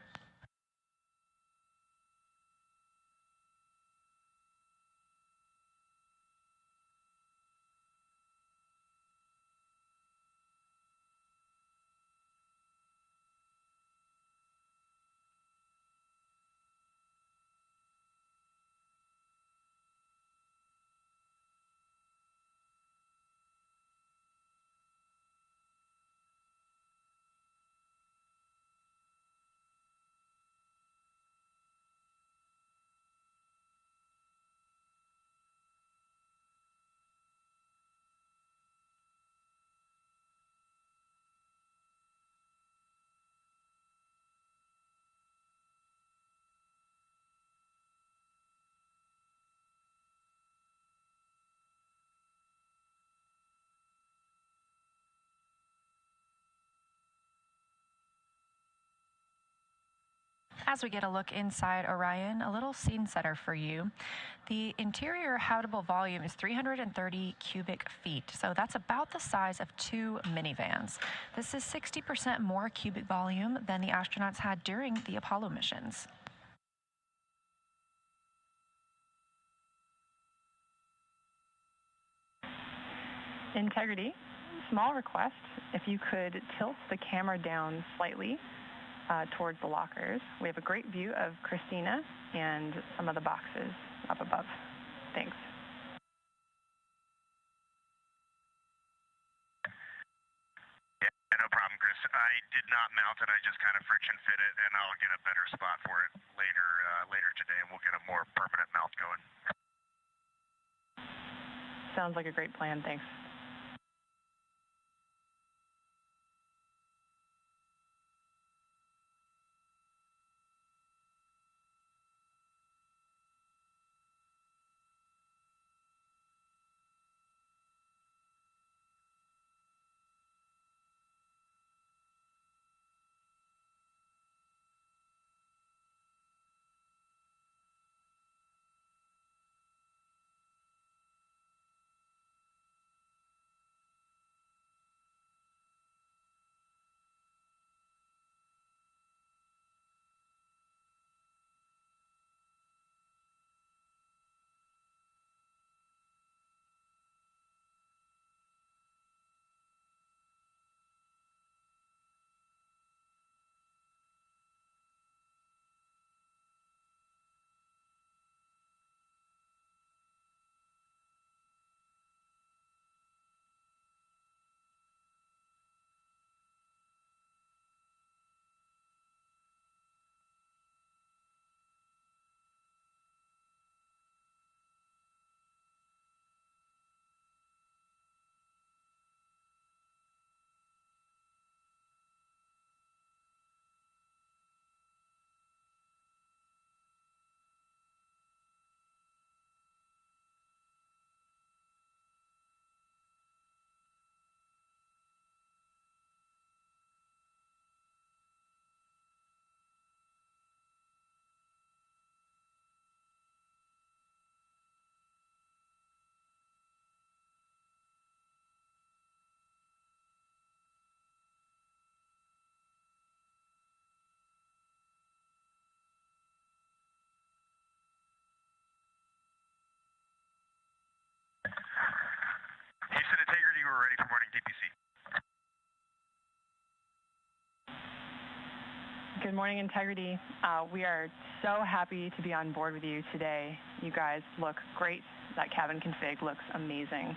As we get a look inside Orion, a little scene setter for you. The interior habitable volume is 330 cubic feet, so that's about the size of 2 minivans. This is 60% more cubic volume than the astronauts had during the Apollo missions. Integrity, small request, if you could tilt the camera down slightly towards the lockers. We have a great view of Christina and some of the boxes up above. Thanks. Yeah, no problem, Chris. I did not mount it. I just kind of friction fit it, and I'll get a better spot for it later today, and we'll get a more permanent mount going. Sounds like a great plan. Thanks. Good morning, Integrity. We are so happy to be on board with you today. You guys look great. That cabin config looks amazing.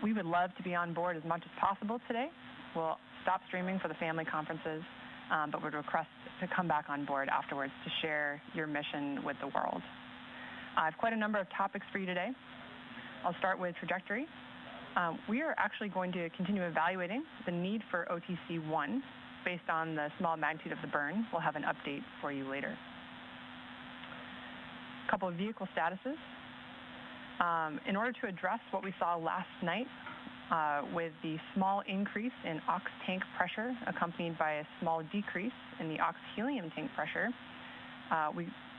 We would love to be on board as much as possible today. We'll stop streaming for the family conferences, but would request to come back on board afterwards to share your mission with the world. I have quite a number of topics for you today. I'll start with trajectory. We are actually going to continue evaluating the need for OTC-1 based on the small magnitude of the burn. We'll have an update for you later. A couple of vehicle statuses. In order to address what we saw last night with the small increase in ox tank pressure accompanied by a small decrease in the ox helium tank pressure,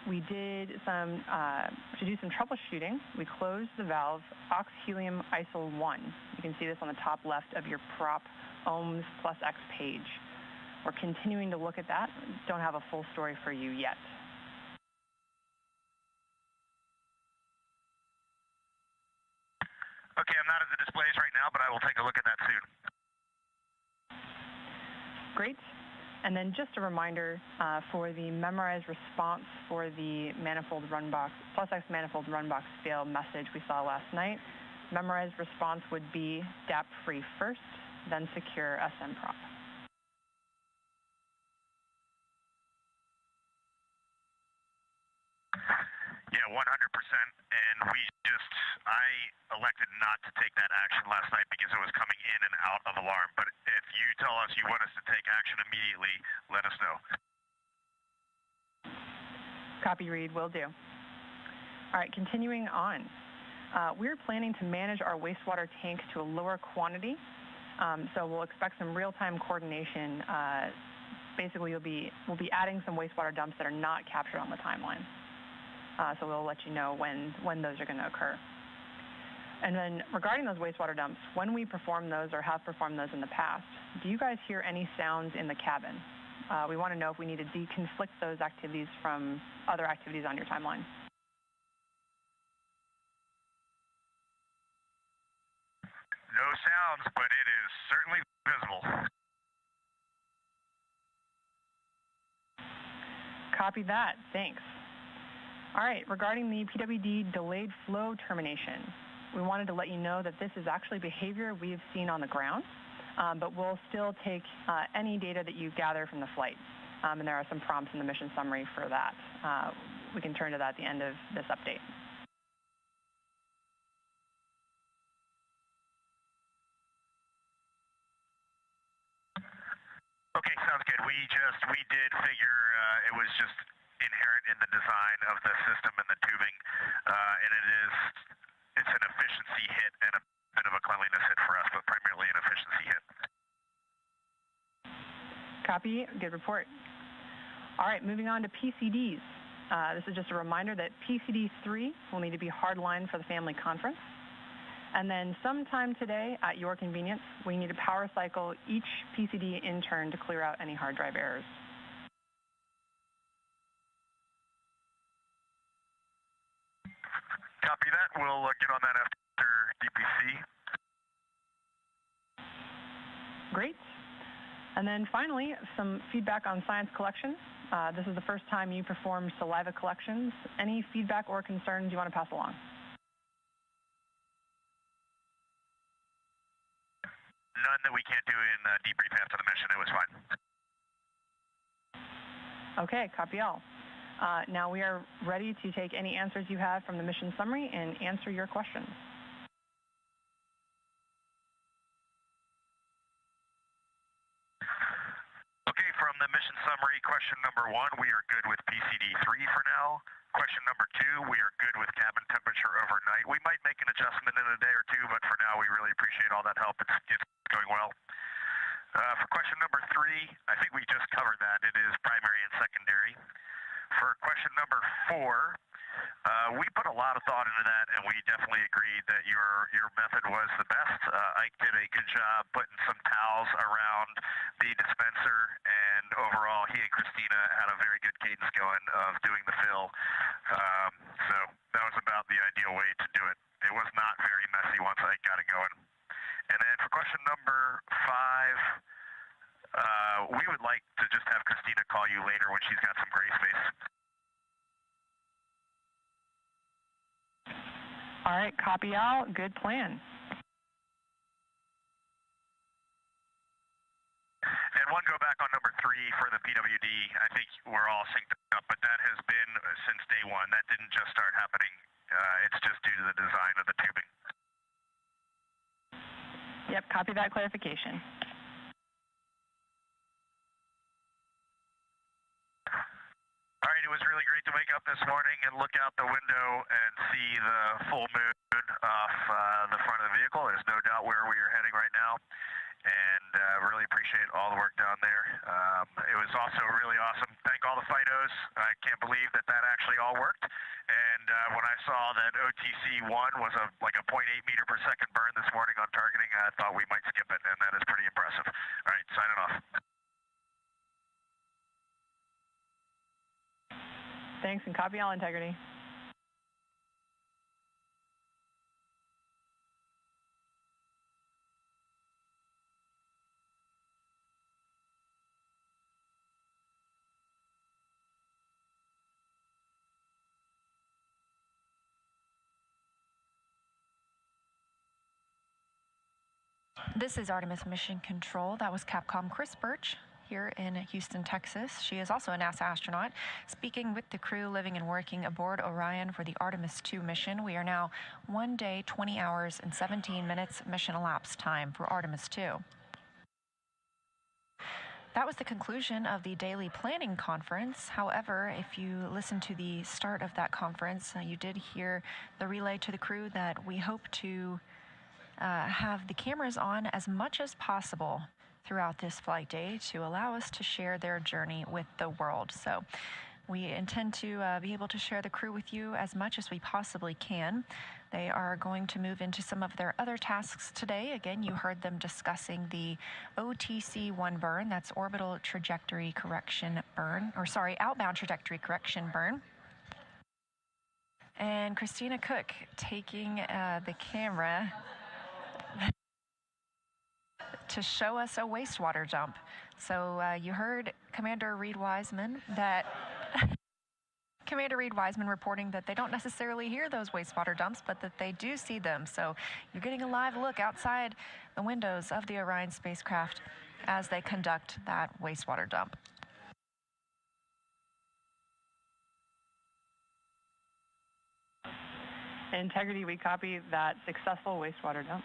we did to do some troubleshooting, we closed the valve ox helium ISO 1. You can see this on the top left of your prop ohms plus X page. We're continuing to look at that. Don't have a full story for you yet. Okay, I'm not at the displays right now, but I will take a look at that soon. Great. And then just a reminder for the memorized response for the manifold run box, plus X manifold run box fail message we saw last night. Memorized response would be DAP free first, then secure SM prop. Yeah, 100%. And I elected not to take that action last night because it was coming in and out of alarm. But if you tell us you want us to take action immediately, let us know. Copy, Reed, will do. All right, continuing on. We're planning to manage our wastewater tank to a lower quantity. So we'll expect some real-time coordination. Basically, we'll be adding some wastewater dumps that are not captured on the timeline. So we'll let you know when those are going to occur. And then regarding those wastewater dumps, when we perform those or have performed those in the past, do you guys hear any sounds in the cabin? We want to know if we need to deconflict those activities from other activities on your timeline. No sounds, but it is certainly visible. Copy that. Thanks. All right, regarding the PWD delayed flow termination, we wanted to let you know that this is actually behavior we've seen on the ground, but we'll still take any data that you gather from the flight. And there are some prompts in the mission summary for that. We can turn to that at the end of this update. Okay, sounds good. We did figure it was just inherent in the design of the system and the tubing, and it's an efficiency hit and a bit of a cleanliness hit for us, but primarily an efficiency hit. Copy, good report. All right, moving on to PCDs. This is just a reminder that PCD 3 will need to be hardlined for the family conference. And then sometime today, at your convenience, we need to power cycle each PCD in turn to clear out any hard drive errors. Copy that. We'll get on that after DPC. Great. And then finally, some feedback on science collection. This is the first time you performed saliva collections. Any feedback or concerns you want to pass along? None that we can't do in debrief after the mission. It was fine. Okay, copy all. Now we are ready to take any answers you have from the mission summary and answer your questions. Okay, from the mission summary, question number 1, we are good with PCD 3 for now. Question number 2, we are good with cabin temperature overnight. We might make an adjustment in a day or two, but for now we really appreciate all that help. It's going well. For question number 3, I think we just covered that. It is primary and secondary. For question number 4, we put a lot of thought into that, and we definitely agreed that your method was the best. Ike did a good job putting some towels around the dispenser, and overall, he and Christina had a very good cadence going of doing the fill. So that was about the ideal way to do it. It was not very messy once Ike got it going. And then for question number 5, we would like to just have Christina Christina call you later when she's got some gray space. All right, copy out. Good plan. And one go back on number 3 for the PWD. I think we're all synced up, but that has been since day one. That didn't just start happening. It's just due to the design of the tubing. Yep, copy that clarification. All right, it was really great to wake up this morning and look out the window and see the full moon off the front of the vehicle. There's no doubt where we are heading right now, and really appreciate all the work down there. It was also really awesome. Thank all the FIDOs. I can't believe that actually all worked. And when I saw that OTC-1 was like a 0.8 meter per second burn this morning on targeting, I thought we might skip it, and that is pretty impressive. All right, signing off. Thanks, and copy all integrity. This is Artemis Mission Control. That was Capcom Chris Birch here in Houston, Texas. She is also a NASA astronaut, speaking with the crew living and working aboard Orion for the Artemis 2 mission. We are now 1 day, 20 hours, and 17 minutes mission elapsed time for Artemis 2. That was the conclusion of the daily planning conference. However, if you listen to the start of that conference, you did hear the relay to the crew that we hope to have the cameras on as much as possible throughout this flight day to allow us to share their journey with the world. So we intend to be able to share the crew with you as much as we possibly can. They are going to move into some of their other tasks today. Again, you heard them discussing the OTC-1 burn, that's orbital trajectory correction burn, or sorry, outbound trajectory correction burn. And Christina Cook taking the camera to show us a wastewater dump. So you heard Commander Reed Wiseman reporting that they don't necessarily hear those wastewater dumps, but that they do see them. So you're getting a live look outside the windows of the Orion spacecraft as they conduct that wastewater dump. Integrity, we copy that successful wastewater dump.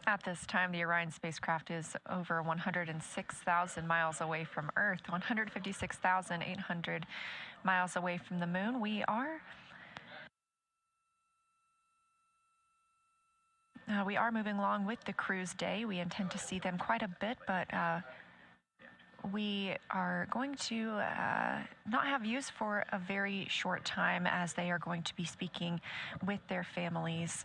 At this time, the Orion spacecraft is over 106,000 miles away from Earth, 156,800 miles away from the moon. We are moving along with the crew's day. We intend to see them quite a bit, but we are going to not have views for a very short time as they are going to be speaking with their families.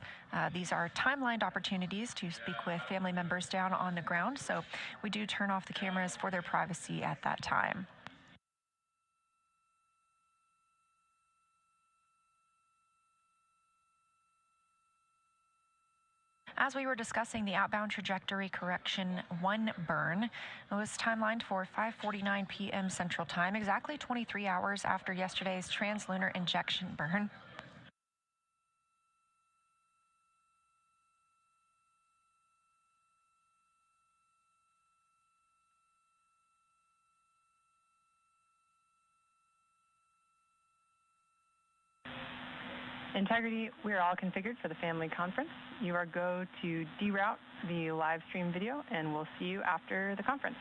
These are timelined opportunities to speak with family members down on the ground, so we do turn off the cameras for their privacy at that time. As we were discussing the outbound trajectory correction 1 burn, it was timelined for 5:49 p.m. Central Time, exactly 23 hours after yesterday's translunar injection burn. Integrity, we are all configured for the family conference. You are go to deroute the live stream video, and we'll see you after the conference.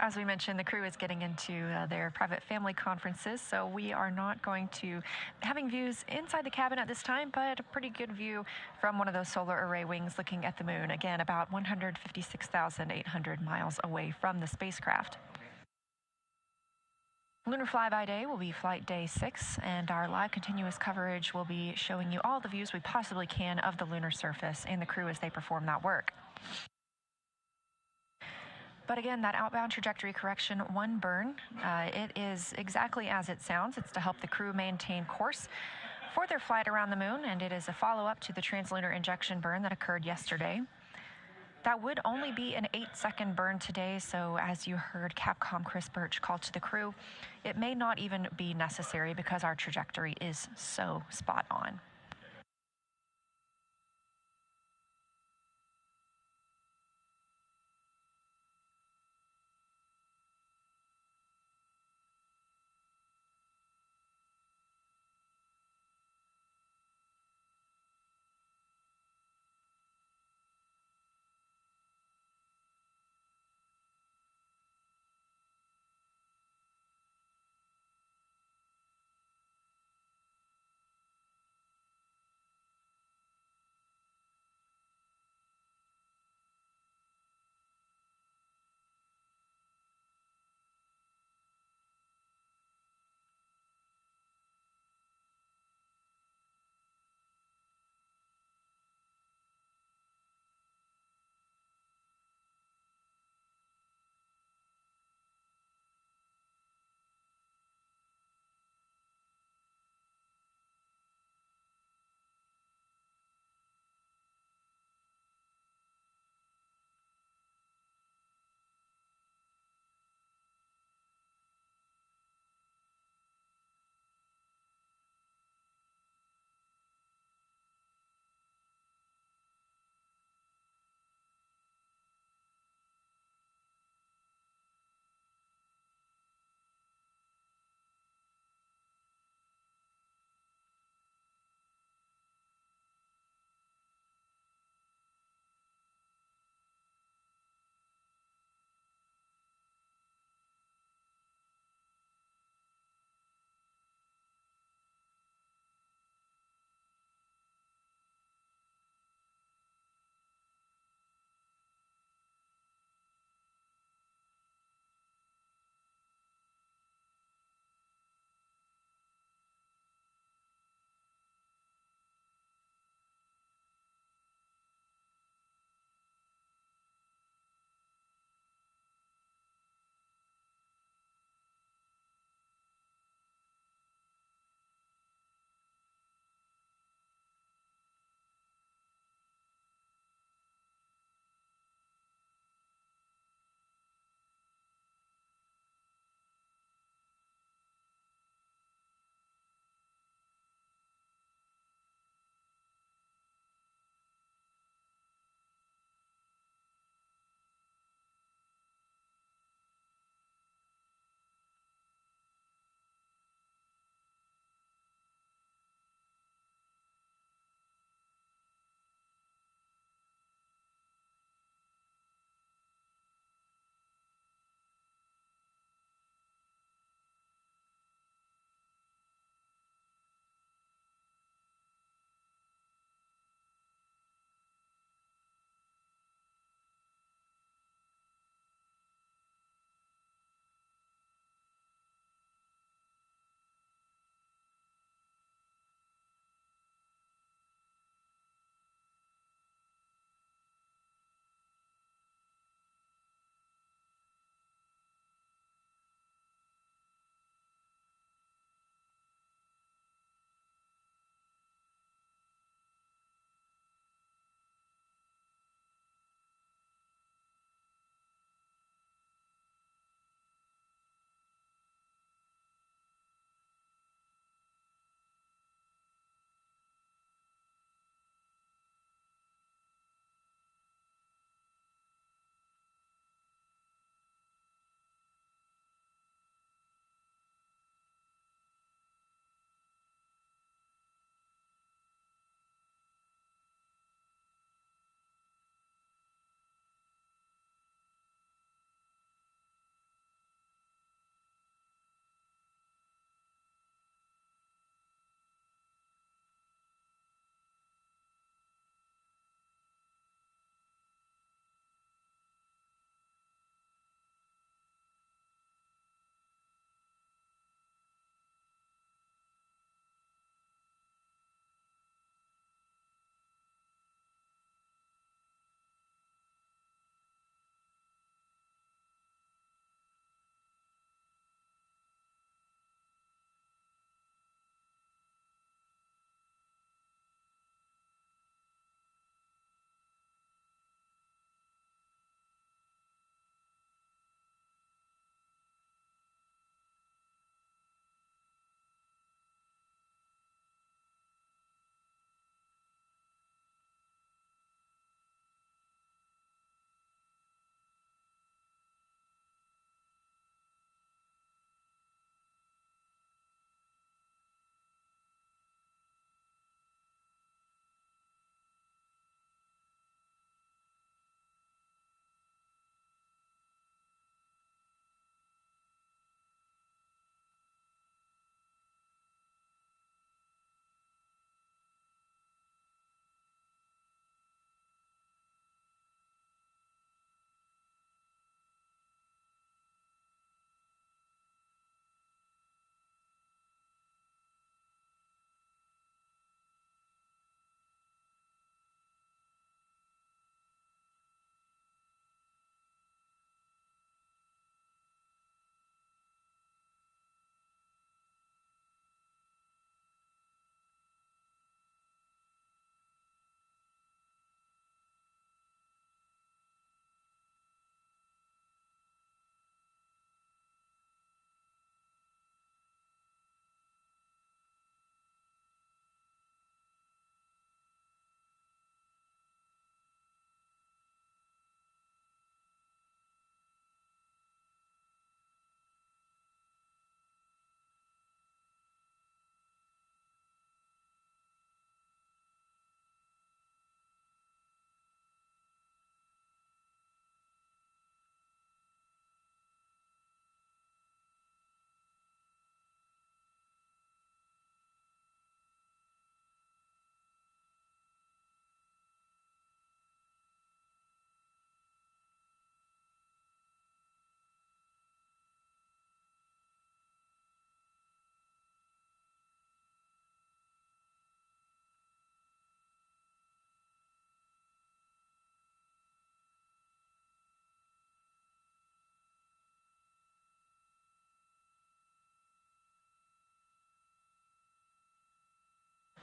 As we mentioned, the crew is getting into their private family conferences, so we are not going to having views inside the cabin at this time, but a pretty good view from one of those solar array wings looking at the moon, again, about 156,800 miles away from the spacecraft. Lunar Flyby Day will be Flight Day 6, and our live continuous coverage will be showing you all the views we possibly can of the lunar surface and the crew as they perform that work. But again, that outbound trajectory correction 1 burn, it is exactly as it sounds. It's to help the crew maintain course for their flight around the moon, and it is a follow-up to the translunar injection burn that occurred yesterday. That would only be an 8-second burn today, so as you heard Capcom Chris Birch call to the crew, it may not even be necessary because our trajectory is so spot on.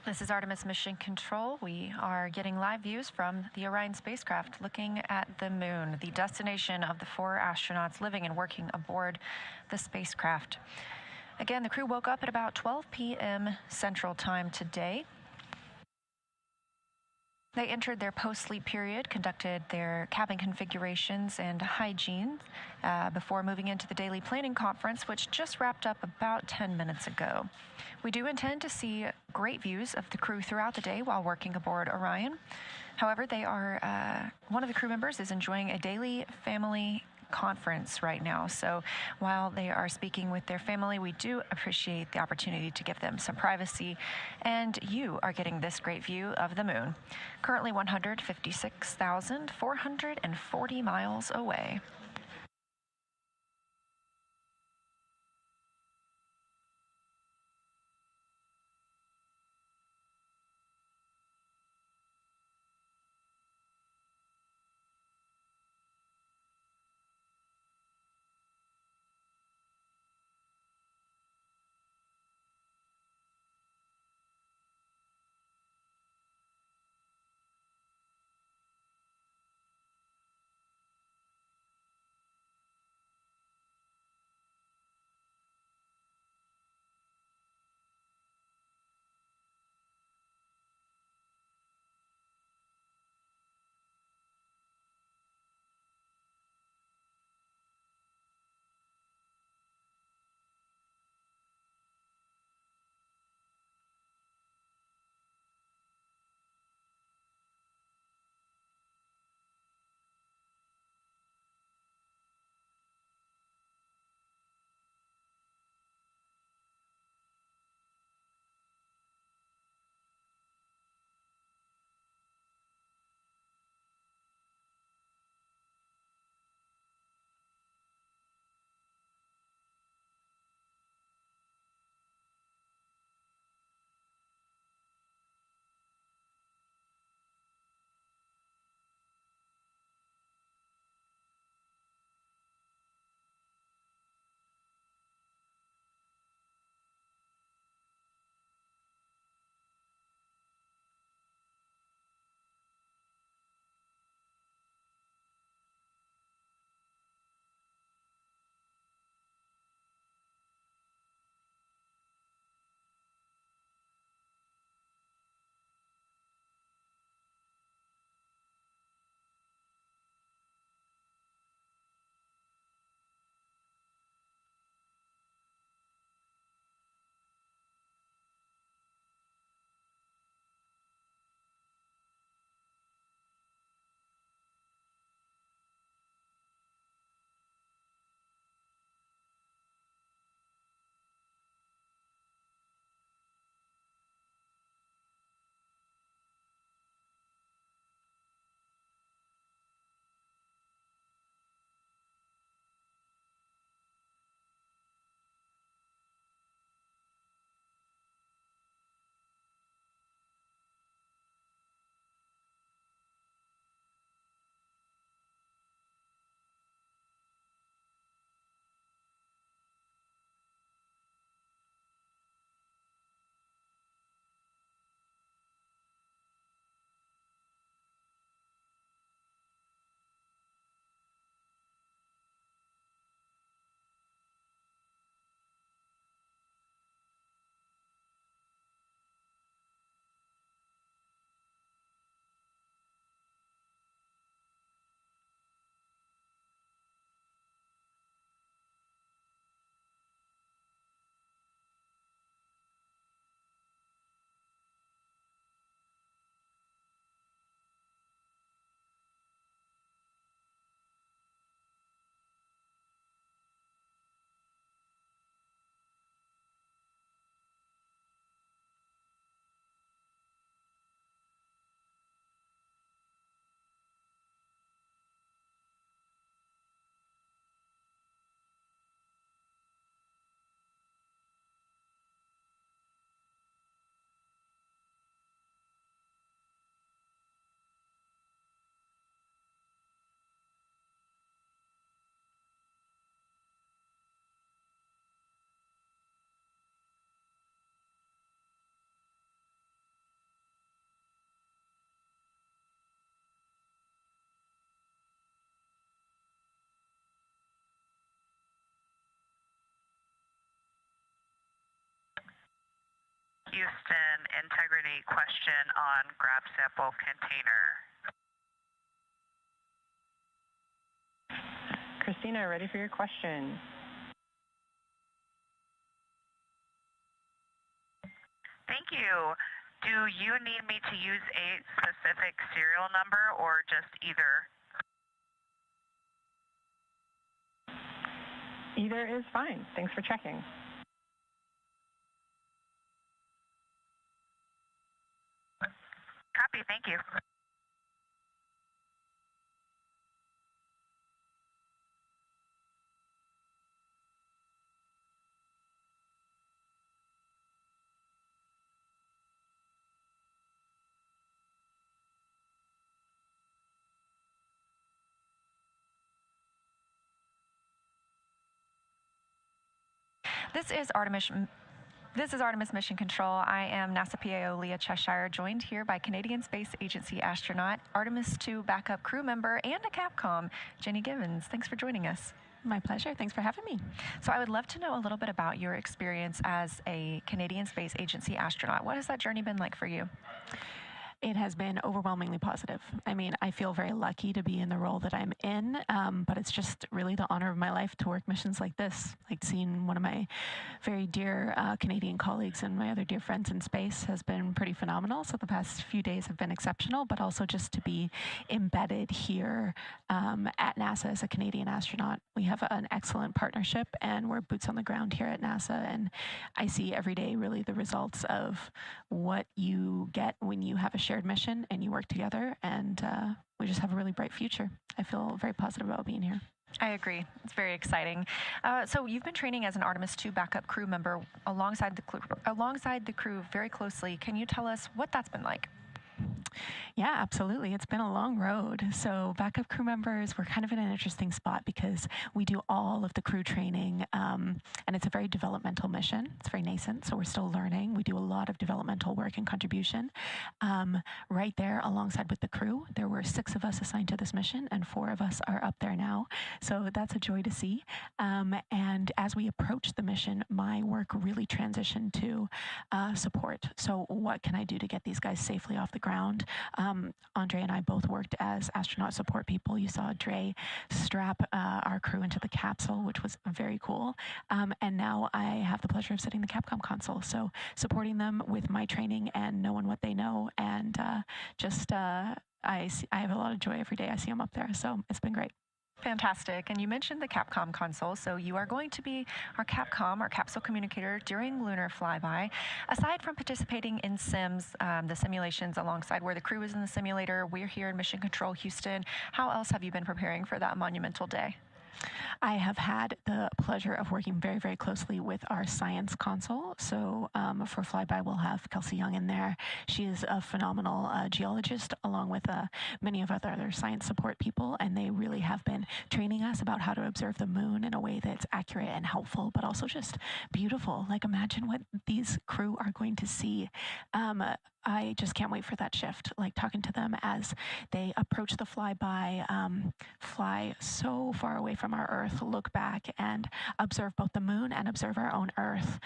This is Artemis Mission Control. We are getting live views from the Orion spacecraft looking at the moon, the destination of the 4 astronauts living and working aboard the spacecraft. Again, the crew woke up at about 12 p.m. Central Time today. They entered their post-sleep period, conducted their cabin configurations and hygiene before moving into the daily planning conference, which just wrapped up about 10 minutes ago. We do intend to see great views of the crew throughout the day while working aboard Orion. However, one of the crew members is enjoying a daily family conference right now. So while they are speaking with their family, we do appreciate the opportunity to give them some privacy. And you are getting this great view of the moon, currently 156,440 miles away. Houston integrity question on grab sample container. Christina, ready for your question. Thank you. Do you need me to use a specific serial number or just either? Either is fine. Thanks for checking. Copy, thank you. This is Artemis Mission Control. I am NASA PAO Leah Cheshire, joined here by Canadian Space Agency astronaut, Artemis 2 backup crew member, and a Capcom, Jenny Givens. Thanks for joining us. My pleasure. Thanks for having me. So I would love to know a little bit about your experience as a Canadian Space Agency astronaut. What has that journey been like for you? It has been overwhelmingly positive. I mean, I feel very lucky to be in the role that I'm in, but it's just really the honor of my life to work missions like this. Like seeing one of my very dear Canadian colleagues and my other dear friends in space has been pretty phenomenal. So the past few days have been exceptional, but also just to be embedded here at NASA as a Canadian astronaut. We have an excellent partnership and we're boots on the ground here at NASA. And I see every day really the results of what you get when you have a shared mission and you work together, and we just have a really bright future. I feel very positive about being here. I agree. It's very exciting. So you've been training as an Artemis 2 backup crew member alongside the crew very closely. Can you tell us what that's been like? Yeah, absolutely. It's been a long road. So backup crew members, we're kind of in an interesting spot because we do all of the crew training, and it's a very developmental mission. It's very nascent, so we're still learning. We do a lot of developmental work and contribution. Right there alongside with the crew, there were 6 of us assigned to this mission, and 4 of us are up there now. So that's a joy to see. And as we approach the mission, my work really transitioned to support. So what can I do to get these guys safely off the ground? Andre and I both worked as astronaut support people. You saw Dre strap our crew into the capsule, which was very cool. And now I have the pleasure of sitting the Capcom console. So supporting them with my training and knowing what they know. And I have a lot of joy every day I see them up there. So it's been great. Fantastic. And you mentioned the Capcom console, so you are going to be our Capcom, our capsule communicator, during lunar flyby. Aside from participating in sims, the simulations alongside where the crew is in the simulator, we're here in Mission Control Houston. How else have you been preparing for that monumental day? I have had the pleasure of working very, very closely with our science console. So for Flyby, we'll have Kelsey Young in there. She is a phenomenal geologist, along with many of our other science support people, and they really have been training us about how to observe the moon in a way that's accurate and helpful, but also just beautiful. Like, imagine what these crew are going to see. I just can't wait for that shift, like talking to them as they approach the flyby, fly so far away from our Earth, look back and observe both the moon and observe our own Earth.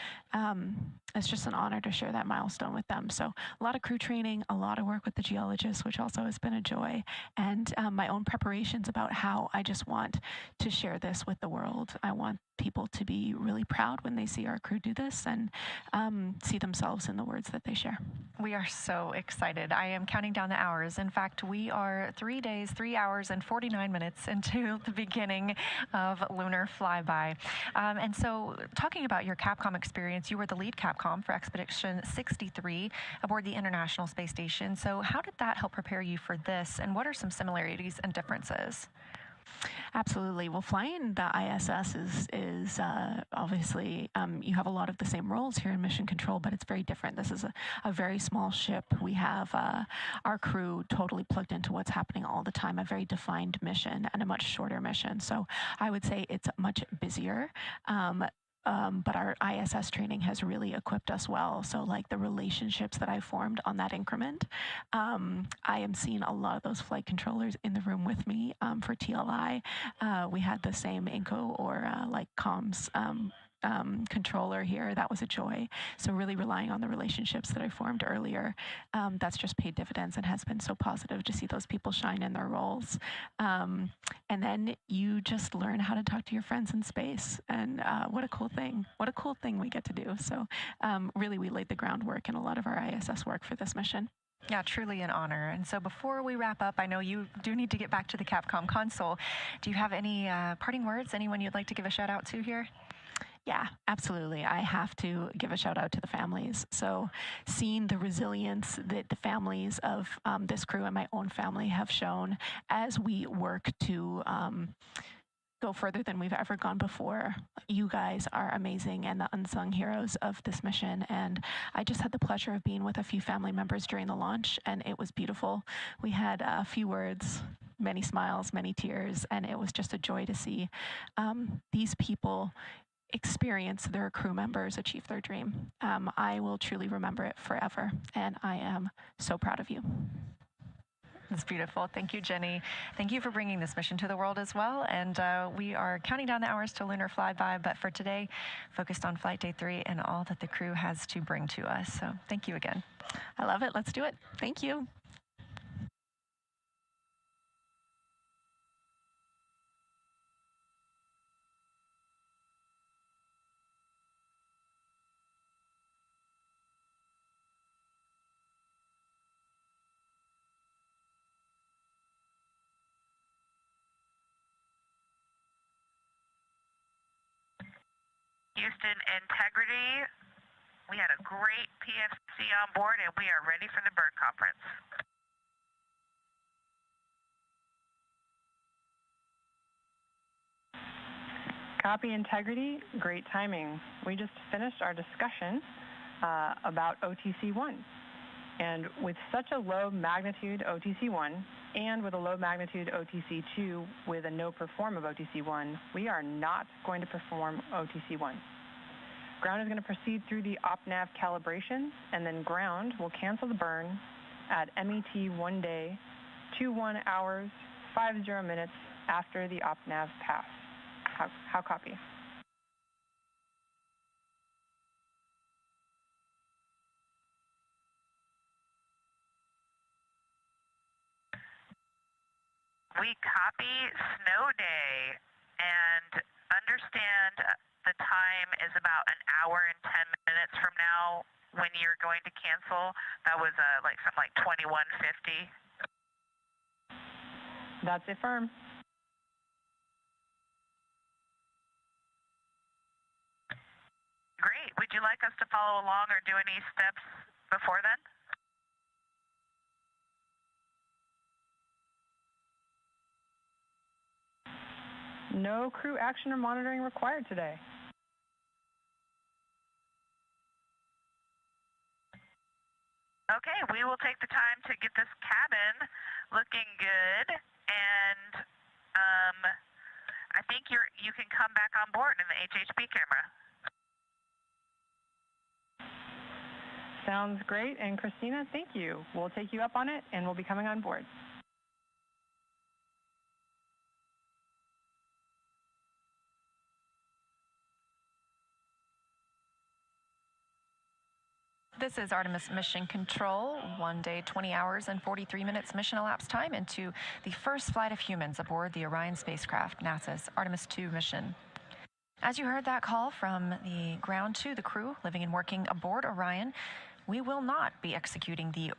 It's just an honor to share that milestone with them. So a lot of crew training, a lot of work with the geologists, which also has been a joy, and my own preparations about how I just want to share this with the world. I want people to be really proud when they see our crew do this and see themselves in the words that they share. We are so excited. I am counting down the hours. In fact, we are 3 days, 3 hours, and 49 minutes into the beginning of lunar flyby. And so talking about your Capcom experience, you were the lead Capcom for Expedition 63 aboard the International Space Station. So how did that help prepare you for this, and what are some similarities and differences? Absolutely. Well, flying the ISS is obviously, you have a lot of the same roles here in Mission Control, but it's very different. This is a very small ship. We have our crew totally plugged into what's happening all the time, a very defined mission and a much shorter mission. So I would say it's much busier. But our ISS training has really equipped us well. So like the relationships that I formed on that increment, I am seeing a lot of those flight controllers in the room with me for TLI. We had the same INCO or like comms controller here, that was a joy. So really relying on the relationships that I formed earlier, that's just paid dividends and has been so positive to see those people shine in their roles. And then you just learn how to talk to your friends in space. And what a cool thing. What a cool thing we get to do. So really, we laid the groundwork in a lot of our ISS work for this mission. Yeah, truly an honor. And so before we wrap up, I know you do need to get back to the Capcom console. Do you have any parting words? Anyone you'd like to give a shout out to here? Yeah, absolutely. I have to give a shout out to the families. So seeing the resilience that the families of this crew and my own family have shown as we work to go further than we've ever gone before. You guys are amazing and the unsung heroes of this mission. And I just had the pleasure of being with a few family members during the launch, and it was beautiful. We had a few words, many smiles, many tears, and it was just a joy to see these people experience their crew members achieve their dream. I will truly remember it forever, and I am so proud of you. It's beautiful. Thank you, Jenny. Thank you for bringing this mission to the world as well. And we are counting down the hours to lunar flyby, but for today, focused on Flight Day 3 and all that the crew has to bring to us. So thank you again. I love it. Let's do it. Thank you. Houston Integrity, we had a great PFC on board, and we are ready for the burn conference. Copy, Integrity. Great timing. We just finished our discussion about OTC-1. And with such a low magnitude OTC-1 and with a low magnitude OTC-2 with a no perform of OTC-1, we are not going to perform OTC-1. Ground is going to proceed through the OpNav calibration, and then ground will cancel the burn at MET 1 day, 21 hours, 50 minutes after the OpNav pass. How copy? We copy snow day, and understand the time is about an hour and 10 minutes from now when you're going to cancel. That was something like 21:50. That's it, firm. Great. Would you like us to follow along or do any steps before then? No crew action or monitoring required today. Okay, we will take the time to get this cabin looking good, and I think you can come back on board in the HHP camera. Sounds great. And Christina, thank you. We'll take you up on it, and we'll be coming on board. This is Artemis Mission Control, 1 day, 20 hours, and 43 minutes mission elapsed time into the first flight of humans aboard the Orion spacecraft, NASA's Artemis 2 mission. As you heard that call from the ground to the crew living and working aboard Orion, we will not be executing the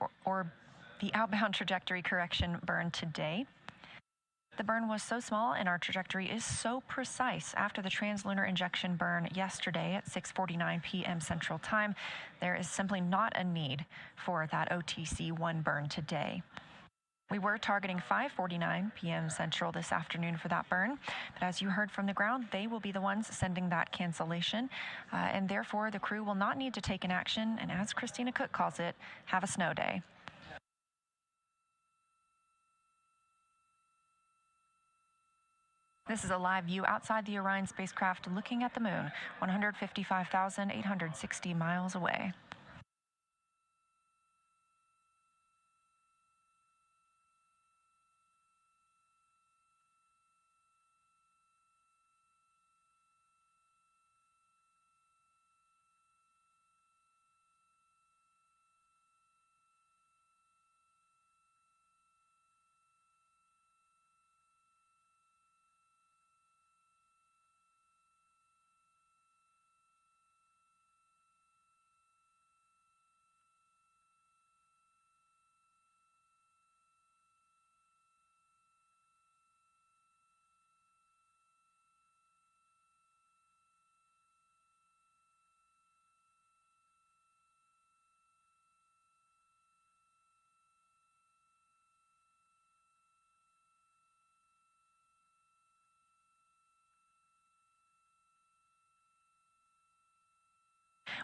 outbound trajectory correction burn today. The burn was so small and our trajectory is so precise after the translunar injection burn yesterday at 6:49 p.m. Central Time, there is simply not a need for that OTC-1 burn today. We were targeting 5:49 p.m. Central this afternoon for that burn, but as you heard from the ground, they will be the ones sending that cancellation, and therefore the crew will not need to take an action, and as Christina Cook calls it, have a snow day. This is a live view outside the Orion spacecraft looking at the moon, 155,860 miles away.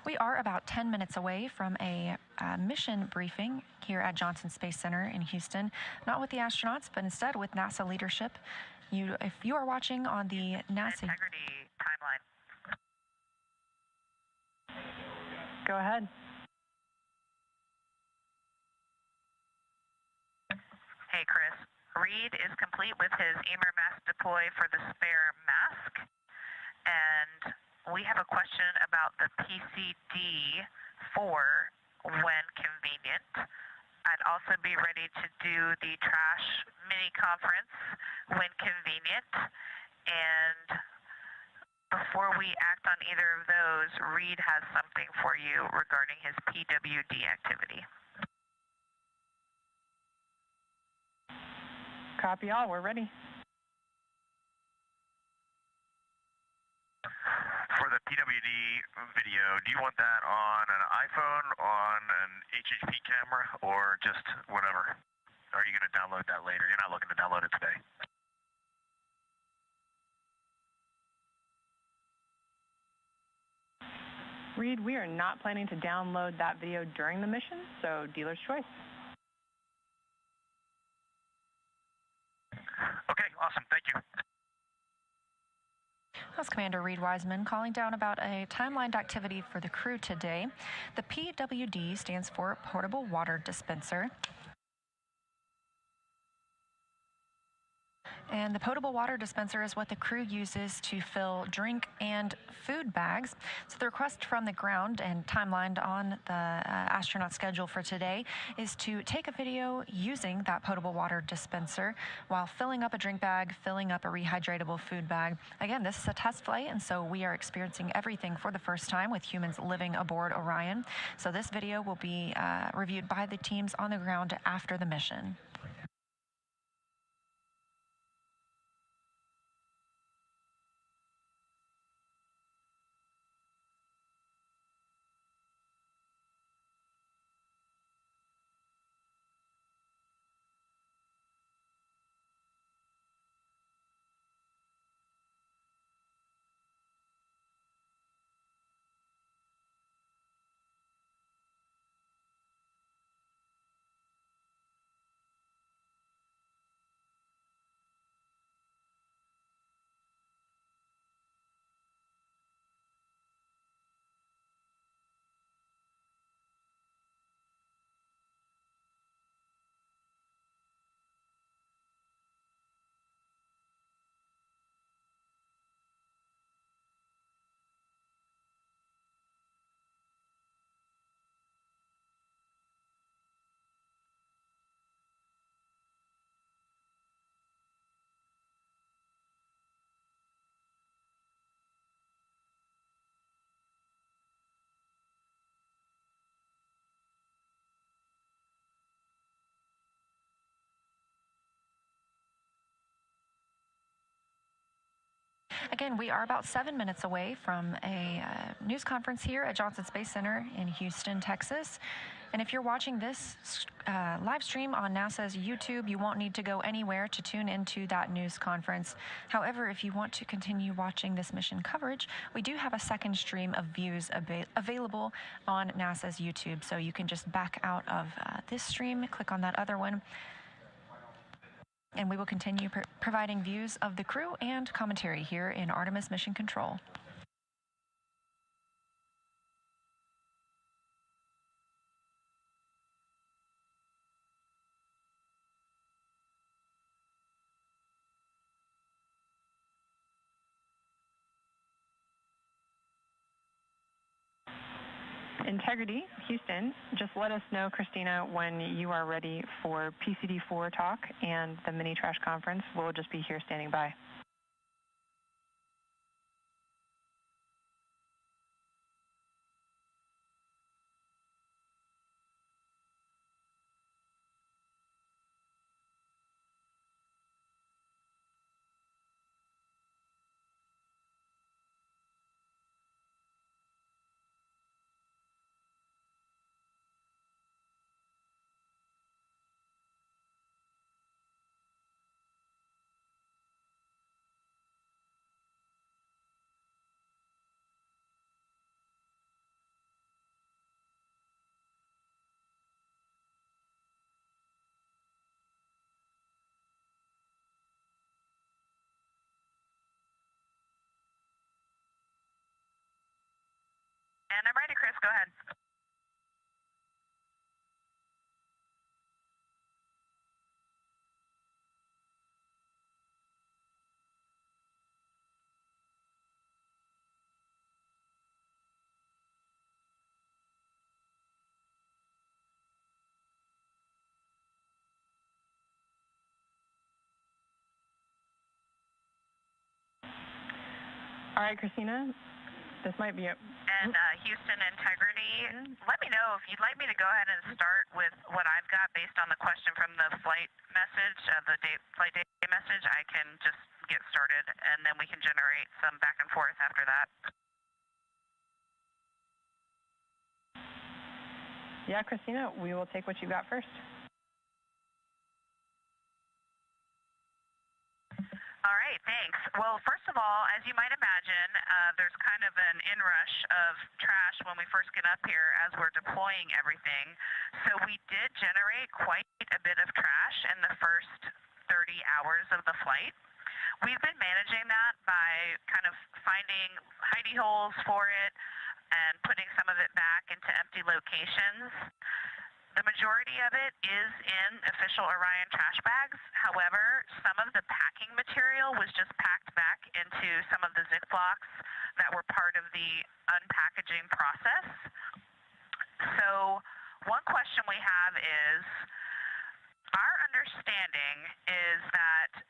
We are about 10 minutes away from a mission briefing here at Johnson Space Center in Houston, not with the astronauts, but instead with NASA leadership. If you are watching on the NASA integrity timeline. Go ahead. Hey, Chris. Reed is complete with his EMER mask deploy for the spare mask. And we have a question about the PCD-4 when convenient. I'd also be ready to do the trash mini conference when convenient. And before we act on either of those, Reed has something for you regarding his PWD activity. Copy all. We're ready. For the PWD video, do you want that on an iPhone, on an HHP camera, or just whatever? Are you going to download that later? You're not looking to download it today? Reed, we are not planning to download that video during the mission, so dealer's choice. Okay, awesome. Thank you. That was Commander Reed Wiseman calling down about a timelined activity for the crew today. The PWD stands for Portable Water Dispenser. And the potable water dispenser is what the crew uses to fill drink and food bags. So the request from the ground and timelined on the astronaut schedule for today is to take a video using that potable water dispenser while filling up a drink bag, filling up a rehydratable food bag. Again, this is a test flight, and so we are experiencing everything for the first time with humans living aboard Orion. So this video will be reviewed by the teams on the ground after the mission. Again, we are about 7 minutes away from a news conference here at Johnson Space Center in Houston, Texas. And if you're watching this live stream on NASA's YouTube, you won't need to go anywhere to tune into that news conference. However, if you want to continue watching this mission coverage, we do have a second stream of views available on NASA's YouTube. So you can just back out of this stream, click on that other one, and we will continue providing views of the crew and commentary here in Artemis Mission Control. Integrity, Houston, just let us know, Christina, when you are ready for PCD-4 talk and the mini trash conference. We'll just be here standing by. And I'm ready, Chris. Go ahead. All right, Christina, this might be it. And Houston Integrity, let me know if you'd like me to go ahead and start with what I've got based on the question from the flight message, flight day message. I can just get started, and then we can generate some back and forth after that. Yeah, Christina, we will take what you got first. All right, thanks. Well, first of all, as you might imagine, there's kind of an inrush of trash when we first get up here as we're deploying everything. So we did generate quite a bit of trash in the first 30 hours of the flight. We've been managing that by kind of finding hidey holes for it and putting some of it back into empty locations. The majority of it is in official Orion trash bags. However, some of the packing material was just packed back into some of the Ziplocs that were part of the unpackaging process. So one question we have is, our understanding is that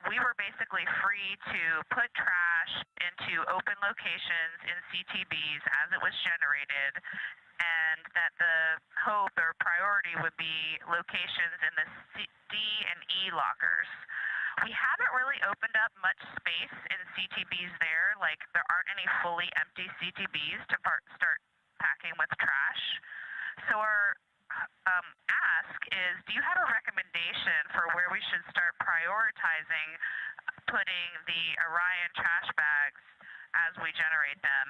we were basically free to put trash into open locations in CTBs as it was generated, and that the hope or priority would be locations in the D and E lockers. We haven't really opened up much space in CTBs there, like there aren't any fully empty CTBs to start packing with trash. So our ask is, do you have a recommendation for where we should start prioritizing putting the Orion trash bags as we generate them,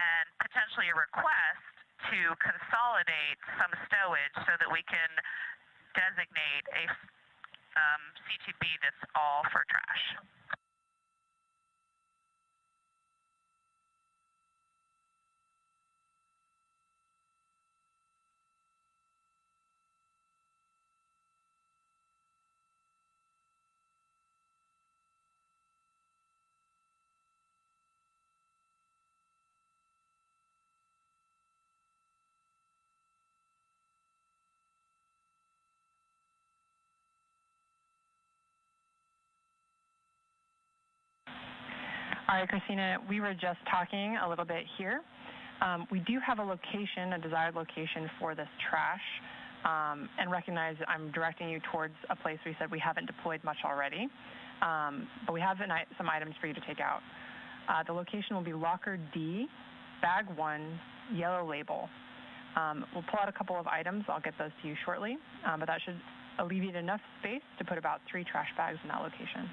and potentially a request to consolidate some stowage so that we can designate a CTB that's all for trash? All right, Christina, we were just talking a little bit here. We do have a location, a desired location for this trash, and recognize I'm directing you towards a place we said we haven't deployed much already, but we have some items for you to take out. The location will be Locker D, Bag 1, Yellow Label. We'll pull out a couple of items. I'll get those to you shortly, but that should alleviate enough space to put about 3 trash bags in that location.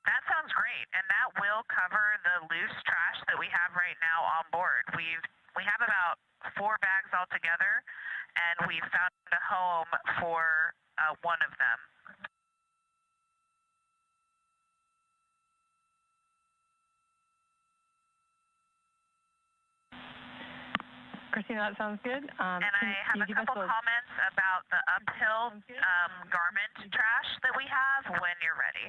That sounds great, and that will cover the loose trash that we have right now on board. We have about 4 bags altogether, and we found a home for one of them. Christina, that sounds good. And I have a couple comments about the uphill garment trash that we have when you're ready.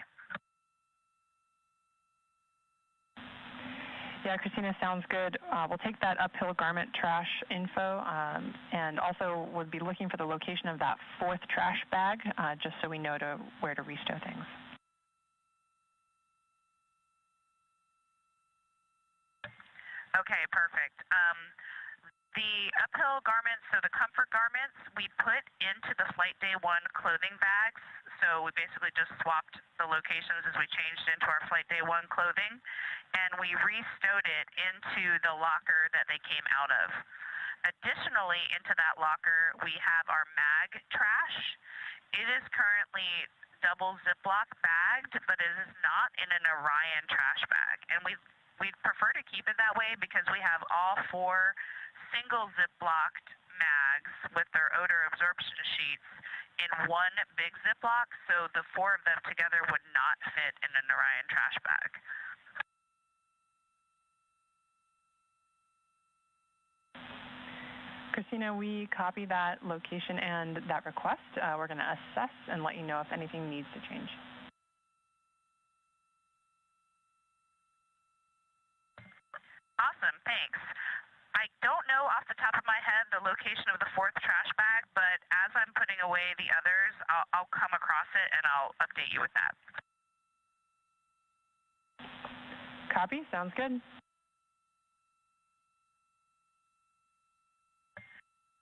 Yeah, Christina, sounds good. We'll take that uphill garment trash info, and also would be looking for the location of that 4th trash bag, just so we know where to restow things. Okay, perfect. The uphill garments, so the comfort garments, we put into the Flight Day 1 clothing bags. So we basically just swapped the locations as we changed into our Flight Day 1 clothing, and we restowed it into the locker that they came out of. Additionally, into that locker, we have our mag trash. It is currently double Ziploc bagged, but it is not in an Orion trash bag. And we'd prefer to keep it that way because we have all 4 single Ziplocked mags with their odor absorbing absorption sheets in one big Ziploc, so the 4 of them together would not fit in an Orion trash bag. Christina, we copy that location and that request. We're going to assess and let you know if anything needs to change. Awesome, thanks. I don't know off the top of my head the location of the 4th trash bag, but as I'm putting away the others, I'll come across it and I'll update you with that. Copy, sounds good.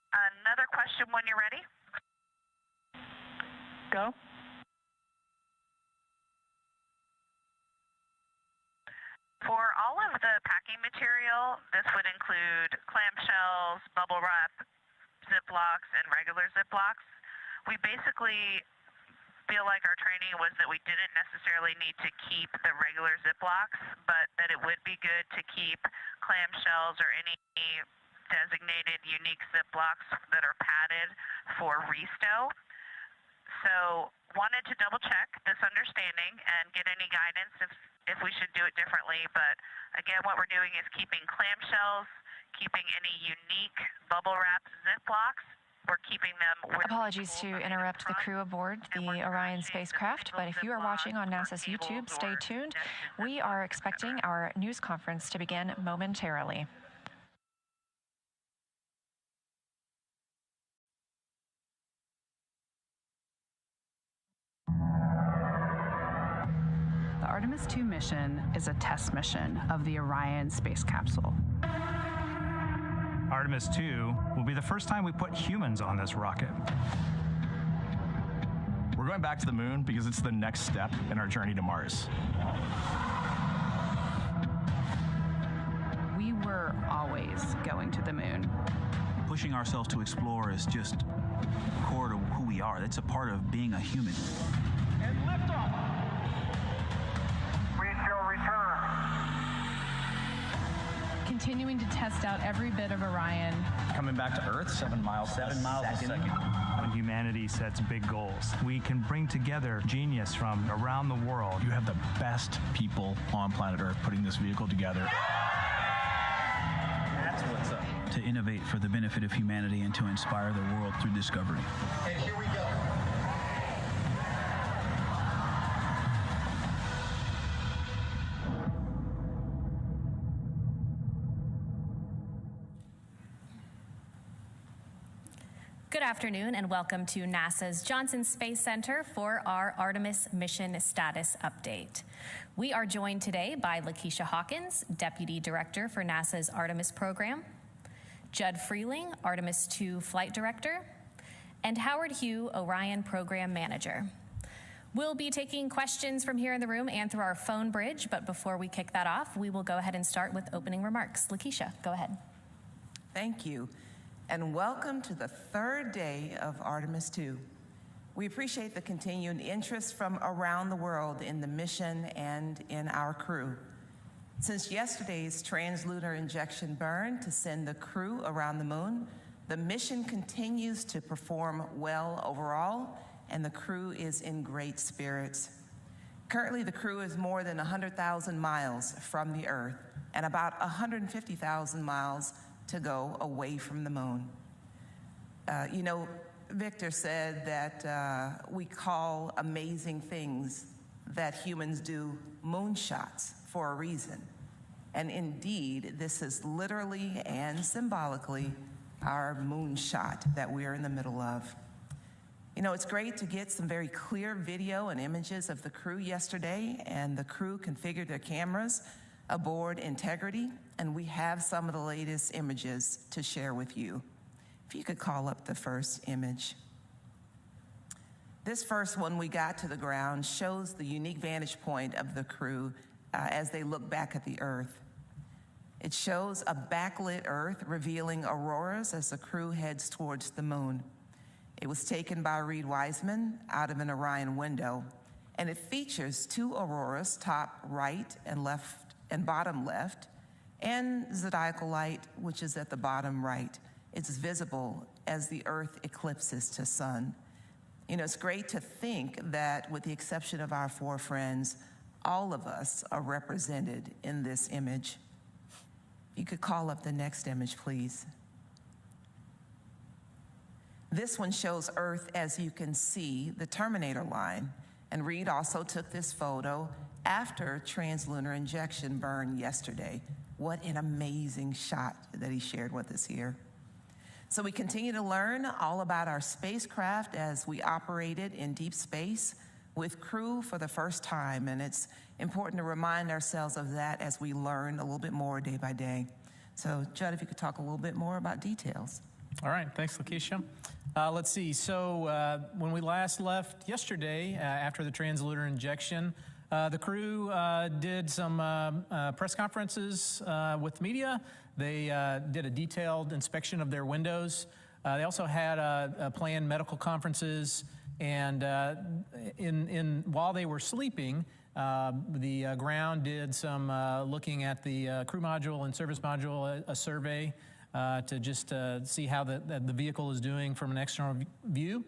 Another question when you're ready. Go. For all of the packing material, this would include clamshells, bubble wrap, Ziplocs, and regular Ziplocs. We basically feel like our training was that we didn't necessarily need to keep the regular Ziplocs, but that it would be good to keep clamshells or any designated unique Ziplocs that are padded for restow. So wanted to double check this understanding and get any guidance if we should do it differently. But again, what we're doing is keeping clamshells, keeping any unique bubble wrap Ziplocs. We're keeping them with Apologies to interrupt the crew aboard the Orion spacecraft, but if you are watching on NASA's YouTube, stay tuned. We are expecting our news conference to begin momentarily. The Artemis 2 mission is a test mission of the Orion space capsule. Artemis 2 will be the first time we put humans on this rocket. We're going back to the moon because it's the next step in our journey to Mars. We were always going to the moon. Pushing ourselves to explore is just core to who we are. That's a part of being a human. And liftoff. We shall return. Continuing to test out every bit of Orion. Coming back to Earth, 7 miles a second. When humanity sets big goals, we can bring together genius from around the world. You have the best people on planet Earth putting this vehicle together. That's what's up. To innovate for the benefit of humanity and to inspire the world through discovery. And here we go. Good afternoon and welcome to NASA's Johnson Space Center for our Artemis mission status update. We are joined today by Lakeisha Hawkins, Deputy Director for NASA's Artemis program, Judd Freeling, Artemis 2 Flight Director, and Howard Hugh, Orion Program Manager. We'll be taking questions from here in the room and through our phone bridge, but before we kick that off, we will go ahead and start with opening remarks. Lakeisha, go ahead. Thank you, and welcome to the 3rd day of Artemis 2. We appreciate the continued interest from around the world in the mission and in our crew. Since yesterday's translunar injection burn to send the crew around the moon, the mission continues to perform well overall, and the crew is in great spirits. Currently, the crew is more than 100,000 miles from the Earth and about 150,000 miles to go away from the moon. Victor said that we call amazing things that humans do moonshots for a reason. And indeed, this is literally and symbolically our moonshot that we're in the middle of. It's great to get some very clear video and images of the crew yesterday, and the crew configured their cameras aboard Integrity, and we have some of the latest images to share with you. If you could call up the first image. This first one we got to the ground shows the unique vantage point of the crew as they look back at the Earth. It shows a backlit Earth revealing auroras as the crew heads towards the moon. It was taken by Reed Wiseman out of an Orion window, and it features 2 auroras, top right and left and bottom left, and zodiacal light, which is at the bottom right. It's visible as the Earth eclipses to sun. You know, it's great to think that with the exception of our four friends, all of us are represented in this image. You could call up the next image, please. This one shows Earth as you can see, the Terminator line. And Reed also took this photo after translunar injection burn yesterday. What an amazing shot that he shared with us here. So we continue to learn all about our spacecraft as we operated in deep space with crew for the first time. And it's important to remind ourselves of that as we learn a little bit more day by day. So Judd, if you could talk a little bit more about details. All right, thanks, Lakeisha. Let's see, so when we last left yesterday after the translunar injection, the crew did some press conferences with media. They did a detailed inspection of their windows. They also had planned medical conferences, and while they were sleeping, the ground did some looking at the crew module and service module, a survey to just see how the vehicle is doing from an external view.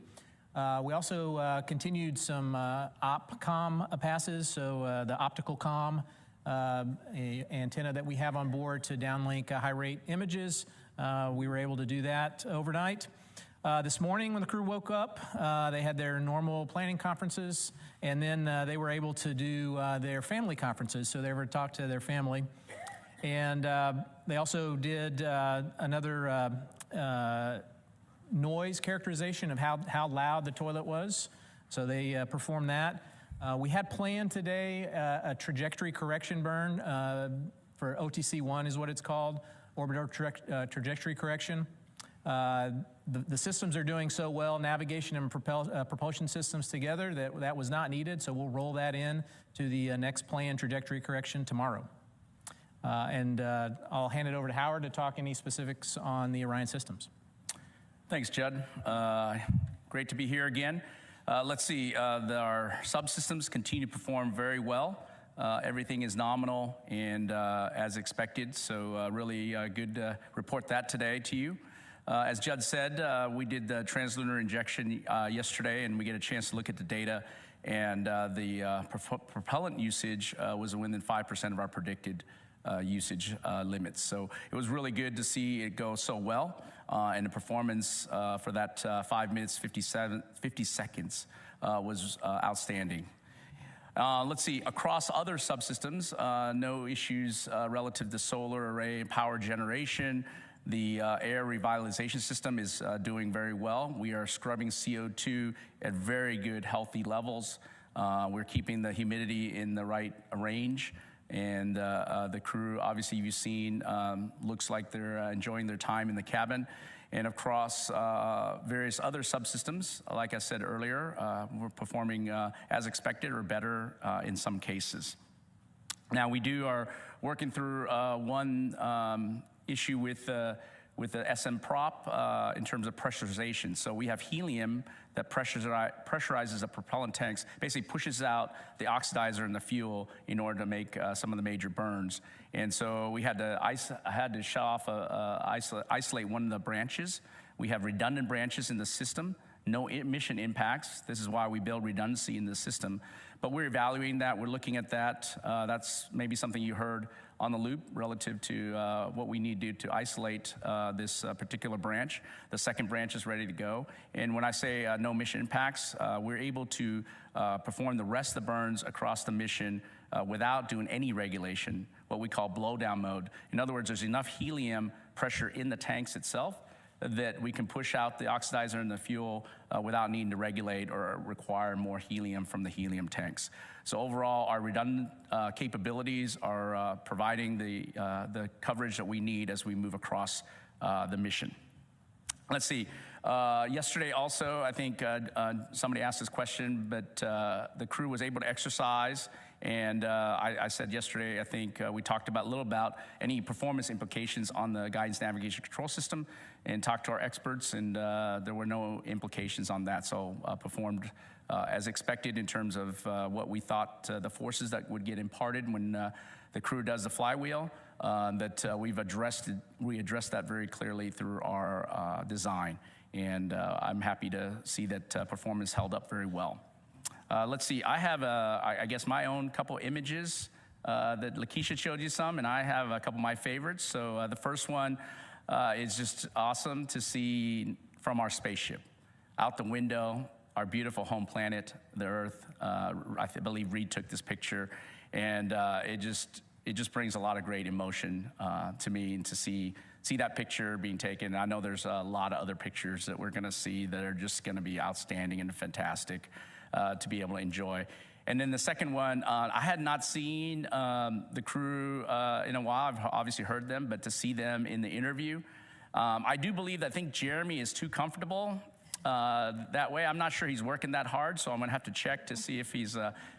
We also continued some OpComm passes, so the optical comm antenna that we have on board to downlink high-rate images. We were able to do that overnight. This morning when the crew woke up, they had their normal planning conferences, and then they were able to do their family conferences, so they were to talk to their family. And they also did another noise characterization of how loud the toilet was. So they performed that. We had planned today a trajectory correction burn for OTC-1 is what it's called, orbital trajectory correction. The systems are doing so well, navigation and propulsion systems together, that was not needed. So we'll roll that in to the next planned trajectory correction tomorrow. And I'll hand it over to Howard to talk any specifics on the Orion systems. Thanks, Judd. Great to be here again. Let's see, our subsystems continue to perform very well. Everything is nominal and as expected, so really good to report that today to you. As Judd said, we did the translunar injection yesterday, and we get a chance to look at the data, and the propellant usage was within 5% of our predicted usage limits. So it was really good to see it go so well, and the performance for that 5 minutes, 50 seconds was outstanding. Let's see, across other subsystems, no issues relative to solar array and power generation. The air revitalization system is doing very well. We are scrubbing CO2 at very good, healthy levels. We're keeping the humidity in the right range. And the crew, obviously you've seen, looks like they're enjoying their time in the cabin. And across various other subsystems, like I said earlier, we're performing as expected or better in some cases. Now we are working through one issue with the SM prop in terms of pressurization. So we have helium that pressurizes the propellant tanks, basically pushes out the oxidizer and the fuel in order to make some of the major burns. And so we had to shut off, isolate one of the branches. We have redundant branches in the system, no emission impacts. This is why we build redundancy in the system. But we're evaluating that, we're looking at that. That's maybe something you heard on the loop relative to what we need to do to isolate this particular branch. The second branch is ready to go. And when I say no mission impacts, we're able to perform the rest of the burns across the mission without doing any regulation, what we call blowdown mode. In other words, there's enough helium pressure in the tanks itself that we can push out the oxidizer and the fuel without needing to regulate or require more helium from the helium tanks. So overall, our redundant capabilities are providing the coverage that we need as we move across the mission. Let's see, yesterday also, I think somebody asked this question, but the crew was able to exercise. And I said yesterday, I think we talked a little about any performance implications on the guidance navigation control system and talked to our experts, and there were no implications on that. So performed as expected in terms of what we thought the forces that would get imparted when the crew does the flywheel. that we addressed that very clearly through our design. And I'm happy to see that performance held up very well. Let's see, I have, I guess, my own couple images that Lakeisha showed you some, and I have a couple of my favorites. So the first one is just awesome to see from our spaceship. Out the window, our beautiful home planet, the Earth. I believe Reed took this picture, and it just brings a lot of great emotion to me, and to see that picture being taken. I know there's a lot of other pictures that we're gonna see that are just gonna be outstanding and fantastic to be able to enjoy. And then the second one, I had not seen the crew in a while. I've obviously heard them, but to see them in the interview, I do believe that I think Jeremy is too comfortable that way. I'm not sure he's working that hard, so I'm gonna have to check to see if he's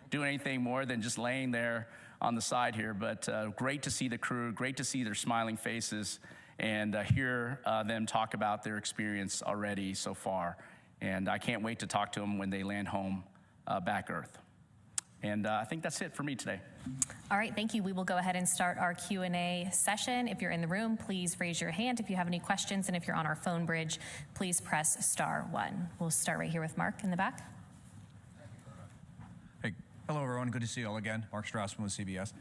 doing anything more than just laying there on the side here. But great to see the crew, great to see their smiling faces, and hear them talk about their experience already so far. And I can't wait to talk to them when they land home back Earth. And I think that's it for me today. All right, thank you. We will go ahead and start our Q&A session. If you're in the room, please raise your hand if you have any questions. And if you're on our phone bridge, please press *1. We'll start right here with Mark in the back. Hey, hello everyone. Good to see you all again. Mark Strassman with CBS.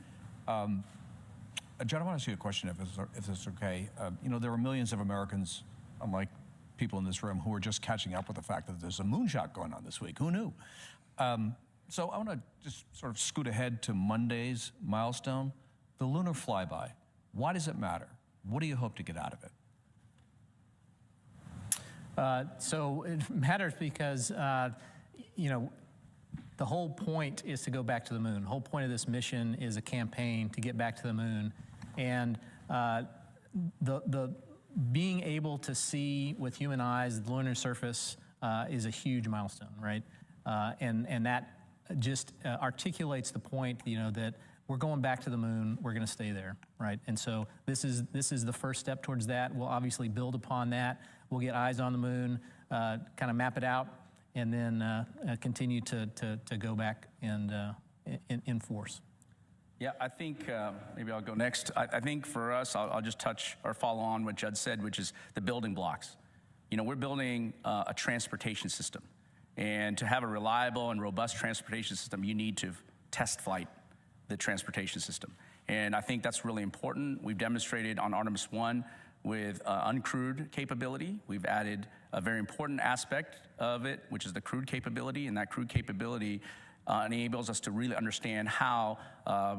John, I want to ask you a question, if it's okay. You know, there are millions of Americans, unlike people in this room, who are just catching up with the fact that there's a moonshot going on this week. Who knew? So I want to just sort of scoot ahead to Monday's milestone, the lunar flyby. Why does it matter? What do you hope to get out of it? So it matters because, you know, the whole point is to go back to the moon. The whole point of this mission is a campaign to get back to the moon. And the being able to see with human eyes the lunar surface is a huge milestone, right? And that just articulates the point, you know, that we're going back to the moon, we're going to stay there, right? And so this is the first step towards that. We'll obviously build upon that. We'll get eyes on the moon, kind of map it out, and then continue to go back and in force. Yeah, I think maybe I'll go next. I think for us, I'll just touch or follow on what Judd said, which is the building blocks. You know, we're building a transportation system. And to have a reliable and robust transportation system, you need to test flight the transportation system. And I think that's really important. We've demonstrated on Artemis 1 with uncrewed capability. We've added a very important aspect of it, which is the crewed capability. And that crewed capability enables us to really understand how,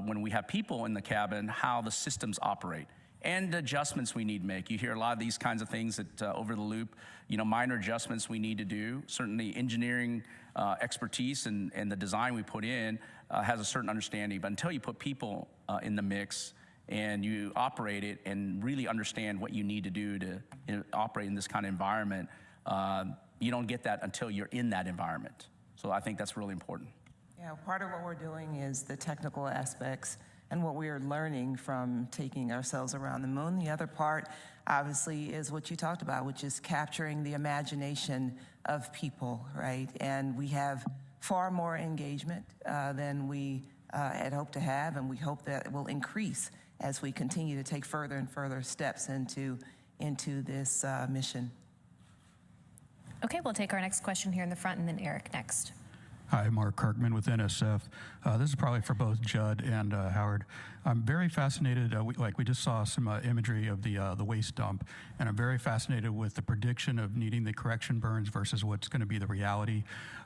when we have people in the cabin, how the systems operate and the adjustments we need to make. You hear a lot of these kinds of things that over the loop, you know, minor adjustments we need to do. Certainly engineering expertise and the design we put in has a certain understanding, but until you put people in the mix and you operate it and really understand what you need to do to operate in this kind of environment, you don't get that until you're in that environment. So I think that's really important. Yeah, part of what we're doing is the technical aspects and what we are learning from taking ourselves around the moon. The other part, obviously, is what you talked about, which is capturing the imagination of people, right? And we have far more engagement than we had hoped to have, and we hope that it will increase as we continue to take further and further steps into this mission. Okay, we'll take our next question here in the front, and then Eric next. Hi, Mark Kirkman with NSF. This is probably for both Judd and Howard. I'm very fascinated, we just saw some imagery of the waste dump, and I'm very fascinated with the prediction of needing the correction burns versus what's going to be the reality.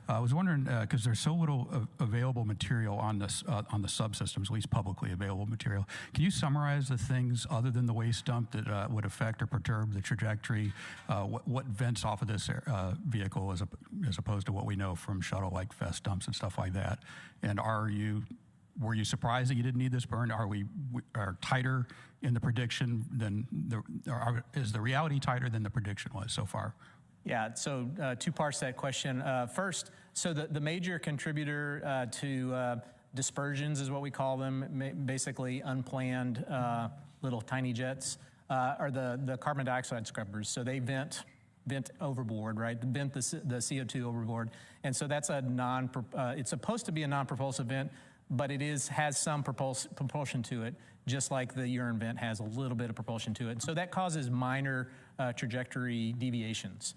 I was wondering, because there's so little available material on this on the subsystems, at least publicly available material. Can you summarize the things other than the waste dump that would affect or perturb the trajectory? What vents off of this vehicle as opposed to what we know from shuttle like Fest dumps and stuff like that? And were you surprised that you didn't need this burn? Are we tighter in the prediction than is the reality tighter than the prediction was so far? Yeah, so two parts to that question. First, so the major contributor to dispersions is what we call them, basically unplanned little tiny jets, are the carbon dioxide scrubbers. So they vent overboard, right? Vent the CO2 overboard. And so that's it's supposed to be a non-propulsive vent, but it has some propulsion to it. just like the urine vent has a little bit of propulsion to it. And so that causes minor trajectory deviations.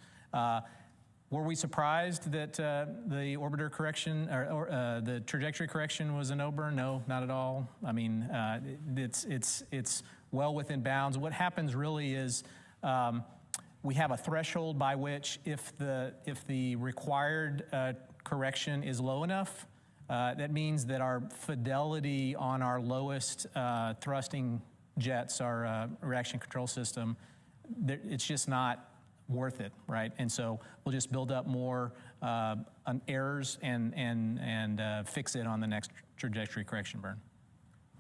Were we surprised that the orbiter correction or the trajectory correction was a no-burn? No, not at all. I mean, it's well within bounds. What happens really is we have a threshold by which if the required correction is low enough, that means that our fidelity on our lowest thrusting jets, our reaction control system, it's just not worth it, right? And so we'll just build up more errors and fix it on the next trajectory correction burn.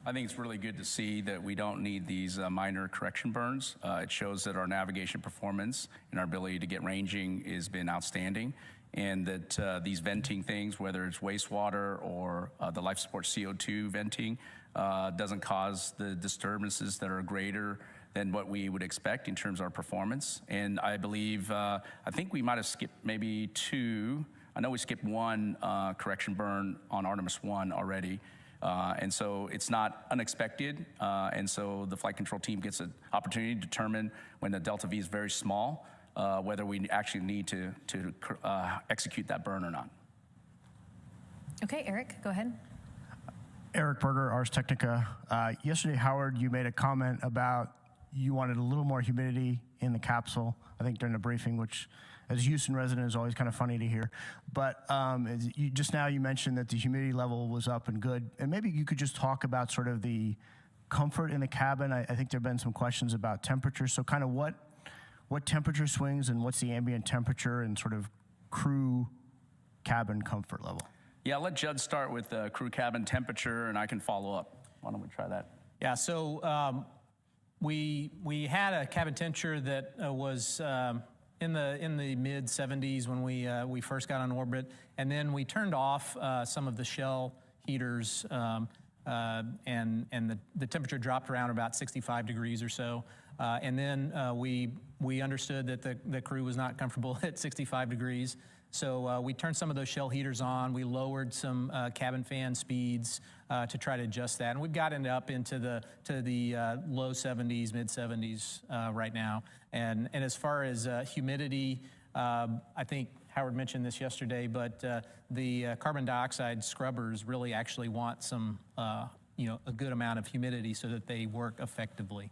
I think it's really good to see that we don't need these minor correction burns. It shows that our navigation performance and our ability to get ranging has been outstanding, and that these venting things, whether it's wastewater or the life support CO2 venting, doesn't cause the disturbances that are greater than what we would expect in terms of our performance. And I believe, I think we might have skipped maybe two. I know we skipped one correction burn on Artemis 1 already. And so it's not unexpected. And so the flight control team gets an opportunity to determine when the delta V is very small, whether we actually need to execute that burn or not. Okay, Eric, go ahead. Eric Berger, Ars Technica. Yesterday, Howard, you made a comment about you wanted a little more humidity in the capsule, I think during the briefing, which as a Houston resident is always kind of funny to hear. But just now you mentioned that the humidity level was up and good. And maybe you could just talk about sort of the comfort in the cabin. I think there have been some questions about temperature. So kind of what temperature swings and what's the ambient temperature and sort of crew cabin comfort level? Yeah, I'll let Judd start with the crew cabin temperature, and I can follow up. Why don't we try that? Yeah, so we had a cabin temperature that was in the mid 70s when we first got on orbit, and then we turned off some of the shell heaters, and the temperature dropped around about 65 degrees or so, and then we understood that the crew was not comfortable at 65 degrees. So we turned some of those shell heaters on. We lowered some cabin fan speeds to try to adjust that, and we've gotten it up into the low 70s, mid 70s right now. And as far as humidity, I think Howard mentioned this yesterday, but the carbon dioxide scrubbers really actually want some a good amount of humidity so that they work effectively.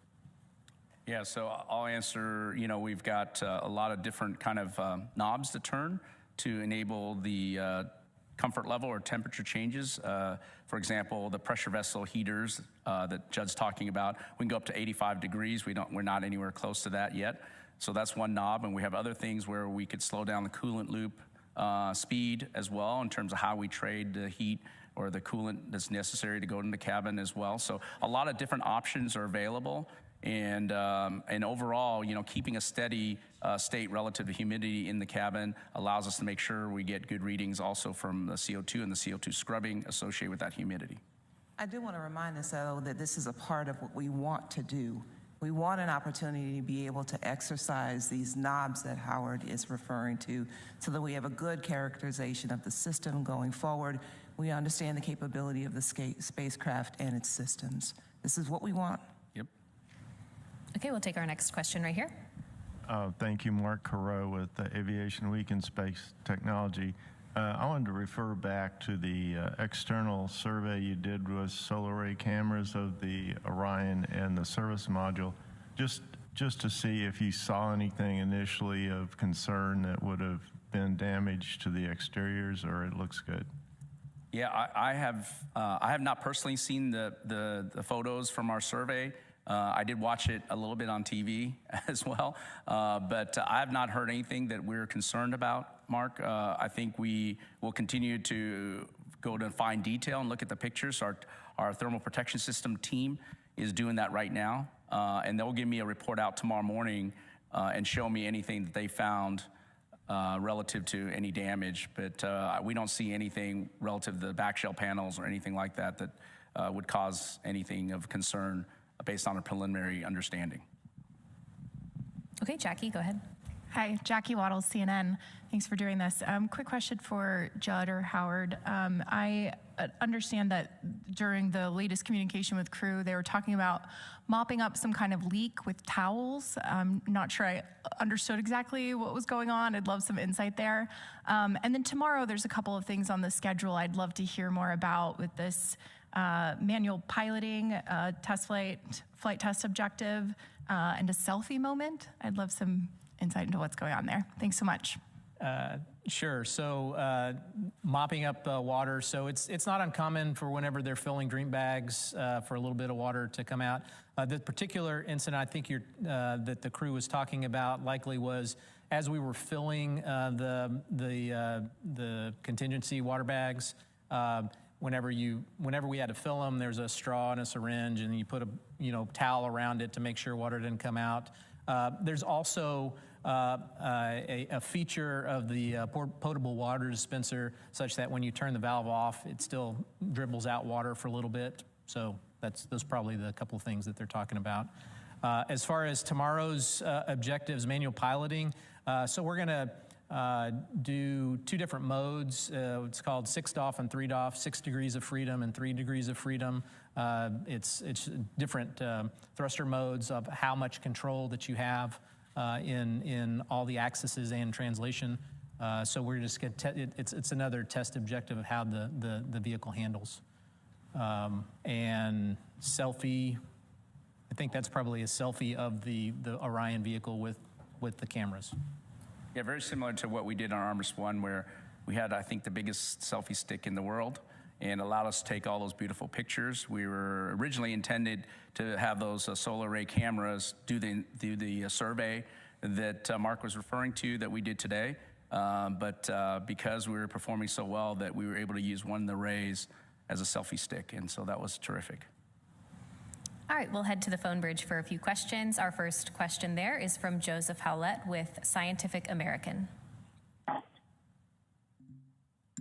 Yeah, so I'll answer. We've got a lot of different kind of knobs to turn to enable the comfort level or temperature changes. For example, the pressure vessel heaters that Judd's talking about, we can go up to 85 degrees. We're not anywhere close to that yet. So that's one knob, and we have other things where we could slow down the coolant loop speed as well in terms of how we trade the heat or the coolant that's necessary to go in the cabin as well. So a lot of different options are available. And overall, keeping a steady state relative to humidity in the cabin allows us to make sure we get good readings also from the CO2 and the CO2 scrubbing associated with that humidity. I do want to remind us, though, that this is a part of what we want to do. We want an opportunity to be able to exercise these knobs that Howard is referring to so that we have a good characterization of the system going forward. We understand the capability of the spacecraft and its systems. This is what we want. Okay, we'll take our next question right here. Thank you, Mark Carreau with Aviation Week in Space Technology. I wanted to refer back to the external survey you did with solar array cameras of the Orion and the service module, just to see if you saw anything initially of concern that would have been damage to the exteriors, or it looks good. Yeah, I have not personally seen the photos from our survey. I did watch it a little bit on TV as well, but I have not heard anything that we're concerned about, Mark. I think we will continue to go to fine detail and look at the pictures. Our thermal protection system team is doing that right now, and they'll give me a report out tomorrow morning and show me anything that they found relative to any damage. But we don't see anything relative to the back shell panels or anything like that that would cause anything of concern based on a preliminary understanding. Okay, Jackie, go ahead. Hi, Jackie Waddles, CNN. Thanks for doing this. Quick question for Judd or Howard. I understand that during the latest communication with crew, they were talking about mopping up some kind of leak with towels. I'm not sure I understood exactly what was going on. I'd love some insight there. And then tomorrow, there's a couple of things on the schedule I'd love to hear more about with this manual piloting, test flight test objective, and a selfie moment. I'd love some insight into what's going on there. Thanks so much. Sure. So mopping up water. So it's not uncommon for whenever they're filling drink bags for a little bit of water to come out. The particular incident I think that the crew was talking about likely was as we were filling the contingency water bags. Whenever we had to fill them, there's a straw and a syringe, and you put a towel around it to make sure water didn't come out. There's also a feature of the potable water dispenser such that when you turn the valve off, it still dribbles out water for a little bit. So those are probably the couple of things that they're talking about. As far as tomorrow's objectives, manual piloting, so we're going to do 2 different modes. It's called 6 DOF and 3 DOF, 6 degrees of freedom and 3 degrees of freedom. It's different thruster modes of how much control that you have in all the axes and translation. So we're just going to, it's another test objective of how the vehicle handles. And selfie, I think that's probably a selfie of the Orion vehicle with the cameras. Yeah, very similar to what we did on Artemis 1, where we had, I think, the biggest selfie stick in the world and allowed us to take all those beautiful pictures. We were originally intended to have those solar array cameras do the survey that Mark was referring to that we did today. But because we were performing so well that we were able to use one of the arrays as a selfie stick, and so that was terrific. All right, we'll head to the phone bridge for a few questions. Our first question there is from Joseph Howlett with Scientific American.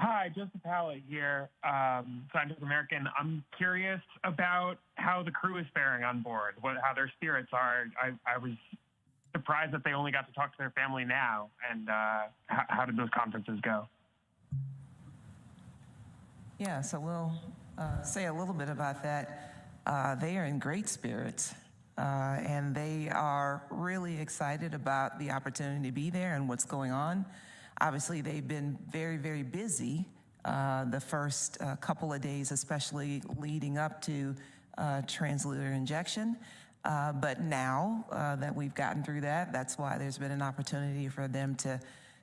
Hi, Joseph Howlett here, Scientific American. I'm curious about how the crew is faring on board, how their spirits are. I was surprised that they only got to talk to their family now, and how did those conferences go? Yeah, so we'll say a little bit about that. They are in great spirits, and they are really excited about the opportunity to be there and what's going on. Obviously, they've been very, very busy the first couple of days, especially leading up to translunar injection. But now that we've gotten through that, that's why there's been an opportunity for them to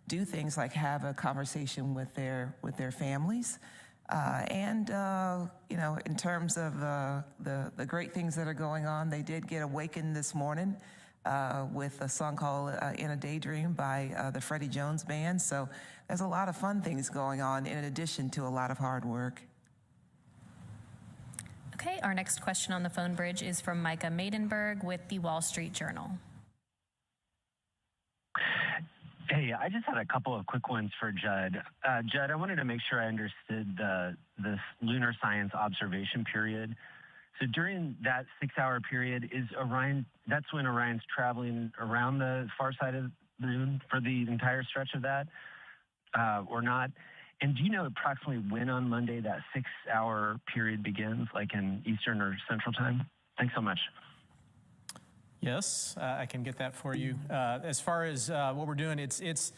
do things like have a conversation with their families. And in terms of the great things that are going on, they did get awakened this morning with a song called In a Daydream by the Freddie Jones Band. So there's a lot of fun things going on in addition to a lot of hard work. Okay, our next question on the phone bridge is from Micah Maidenberg with the Wall Street Journal. Hey, I just had a couple of quick ones for Judd. Judd, I wanted to make sure I understood this lunar science observation period. So during that 6-hour period, that's when Orion's traveling around the far side of the moon for the entire stretch of that, or not? And do you know approximately when on Monday that 6-hour period begins, like in Eastern or Central Time? Thanks so much. Yes, I can get that for you. As far as what we're doing, it's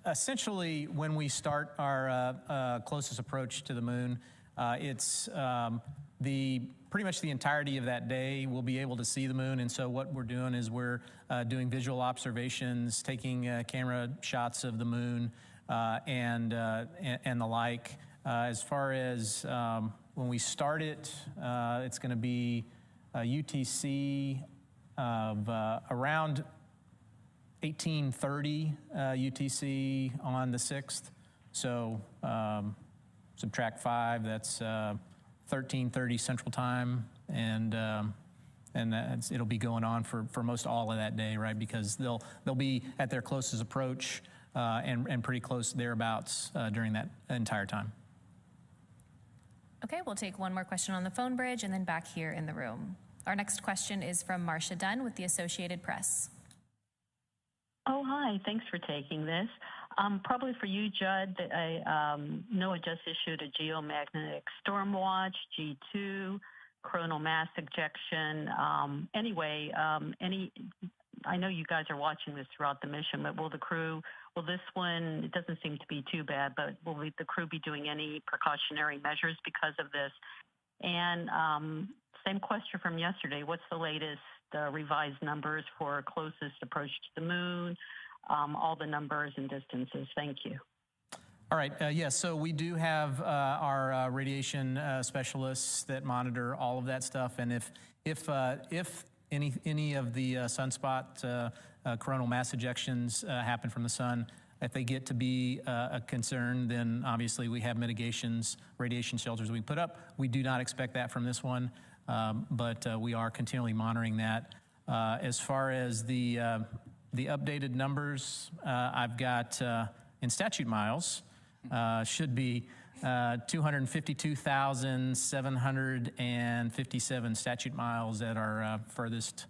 essentially when we start our closest approach to the moon. It's pretty much the entirety of that day we'll be able to see the moon. And so what we're doing is we're doing visual observations, taking camera shots of the moon and the like. As far as when we start it, it's going to be UTC of around 1830 UTC on the 6th. So subtract 5, that's 1330 Central Time, and it'll be going on for most all of that day, right? Because they'll be at their closest approach and pretty close thereabouts during that entire time. Okay, we'll take one more question on the phone bridge and then back here in the room. Our next question is from Marcia Dunn with the Associated Press. Oh, hi. Thanks for taking this. Probably for you, Judd. NOAA just issued a geomagnetic storm watch, G2, coronal mass ejection. I know you guys are watching this throughout the mission, but will this one, it doesn't seem to be too bad, but will the crew be doing any precautionary measures because of this? And same question from yesterday. What's the latest revised numbers for closest approach to the moon? All the numbers and distances. Thank you. All right. Yes. So we do have our radiation specialists that monitor all of that stuff, and if any of the sunspot coronal mass ejections happen from the sun, if they get to be a concern, then obviously we have mitigations, radiation shelters we put up. We do not expect that from this one, but we are continually monitoring that. As far as the updated numbers, I've got in statute miles, should be 252,757 statute miles at our furthest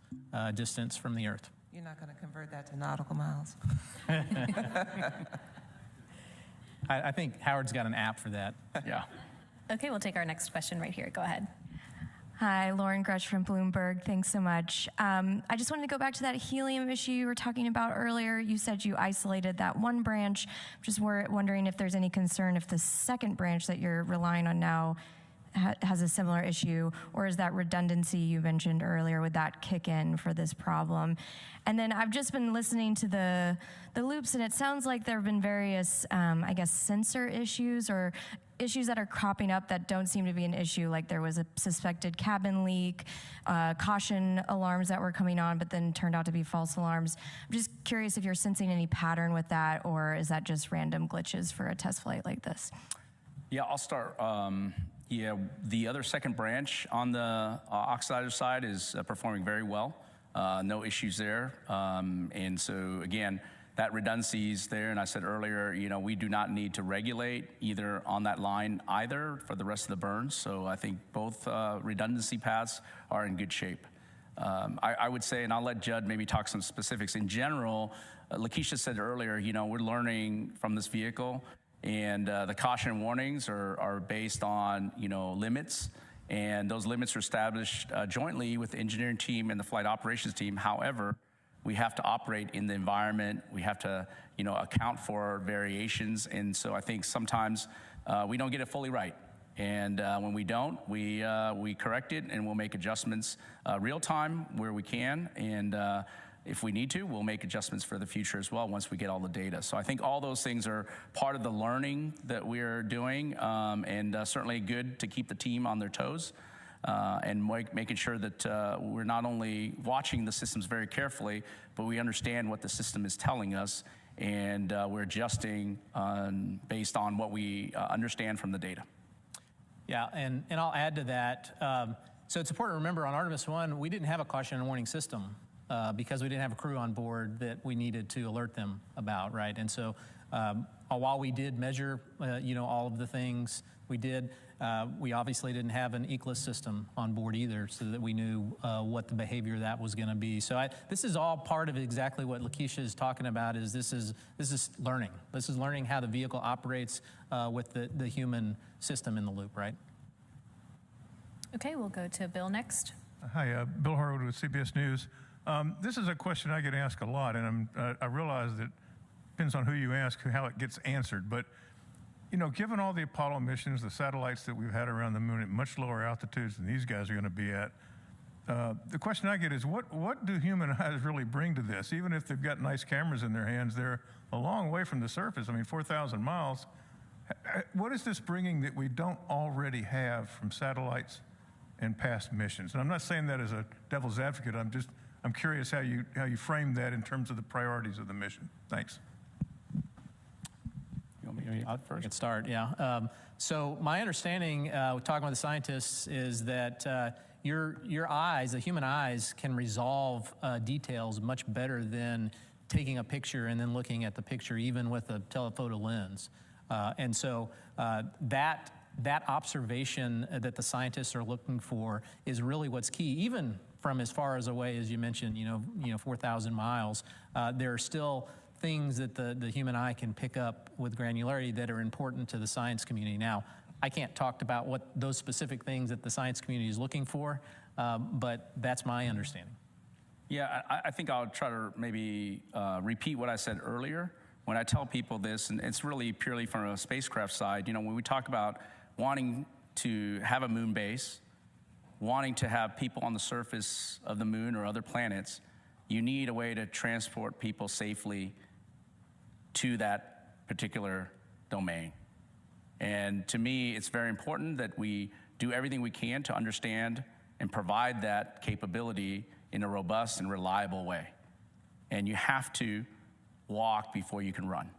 distance from the Earth. You're not going to convert that to nautical miles? I think Howard's got an app for that. Yeah. Okay, we'll take our next question right here. Go ahead. Hi, Lauren Grush from Bloomberg. Thanks so much. I just wanted to go back to that helium issue you were talking about earlier. You said you isolated that one branch. Just wondering if there's any concern if the second branch that you're relying on now has a similar issue, or is that redundancy you mentioned earlier, would that kick in for this problem? And then I've just been listening to the loops, and it sounds like there have been various, sensor issues or issues that are cropping up that don't seem to be an issue, like there was a suspected cabin leak, caution alarms that were coming on, but then turned out to be false alarms. I'm just curious if you're sensing any pattern with that, or is that just random glitches for a test flight like this? Yeah, I'll start. The other second branch on the oxidizer side is performing very well. No issues there. And so, again, that redundancy is there. And I said earlier, we do not need to regulate either on that line either for the rest of the burns. So I think both redundancy paths are in good shape. I would say, and I'll let Judd maybe talk some specifics. In general, Lakeisha said earlier, we're learning from this vehicle. And the caution warnings are based on, limits. And those limits are established jointly with the engineering team and the flight operations team. However, we have to operate in the environment. We have to, account for variations. And so I think sometimes we don't get it fully right. And when we don't, we correct it, and we'll make adjustments real time where we can. And if we need to, we'll make adjustments for the future as well once we get all the data. So I think all those things are part of the learning that we're doing, and certainly good to keep the team on their toes and making sure that we're not only watching the systems very carefully, but we understand what the system is telling us, and we're adjusting based on what we understand from the data. Yeah, and I'll add to that. So it's important to remember on Artemis 1, we didn't have a caution and warning system. Because we didn't have a crew on board that we needed to alert them about, right? And so while we did measure, all of the things we did, we obviously didn't have an ECLIS system on board either, so that we knew what the behavior of that was going to be. So this is all part of exactly what Lakeisha is talking about. This is learning. This is learning how the vehicle operates with the human system in the loop, right? Okay, we'll go to Bill next. Hi, Bill Harwood with CBS News. This is a question I get asked a lot, and I realize that it depends on who you ask how it gets answered. But, given all the Apollo missions, the satellites that we've had around the moon at much lower altitudes than these guys are going to be at, the question I get is, what do human eyes really bring to this? Even if they've got nice cameras in their hands, they're a long way from the surface. 4,000 miles. What is this bringing that we don't already have from satellites and past missions? And I'm not saying that as a devil's advocate. I'm curious how you frame that in terms of the priorities of the mission. Thanks. You want me to first? I can start, yeah. So my understanding, talking with the scientists, is that your eyes, the human eyes, can resolve details much better than taking a picture and then looking at the picture, even with a telephoto lens. And so that observation that the scientists are looking for is really what's key, even from as far as away as you mentioned, 4,000 miles. There are still things that the human eye can pick up with granularity that are important to the science community. Now, I can't talk about what those specific things that the science community is looking for, but that's my understanding. Yeah, I think I'll try to maybe repeat what I said earlier. When I tell people this, and it's really purely from a spacecraft side, you know, when we talk about wanting to have a moon base, wanting to have people on the surface of the moon or other planets, you need a way to transport people safely to that particular domain. And to me, it's very important that we do everything we can to understand and provide that capability in a robust and reliable way. And you have to walk before you can run.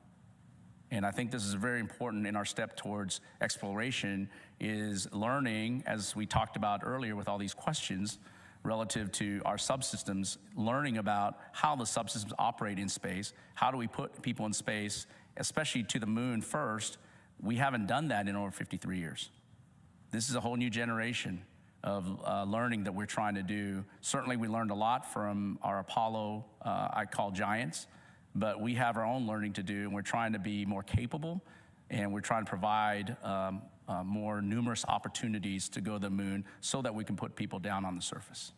And I think this is very important in our step towards exploration, is learning, as we talked about earlier with all these questions relative to our subsystems, learning about how the subsystems operate in space. How do we put people in space, especially to the moon first? We haven't done that in over 53 years. This is a whole new generation of learning that we're trying to do. Certainly we learned a lot from our Apollo, I call giants, but we have our own learning to do, and we're trying to be more capable, and we're trying to provide more numerous opportunities to go to the moon so that we can put people down on the surface.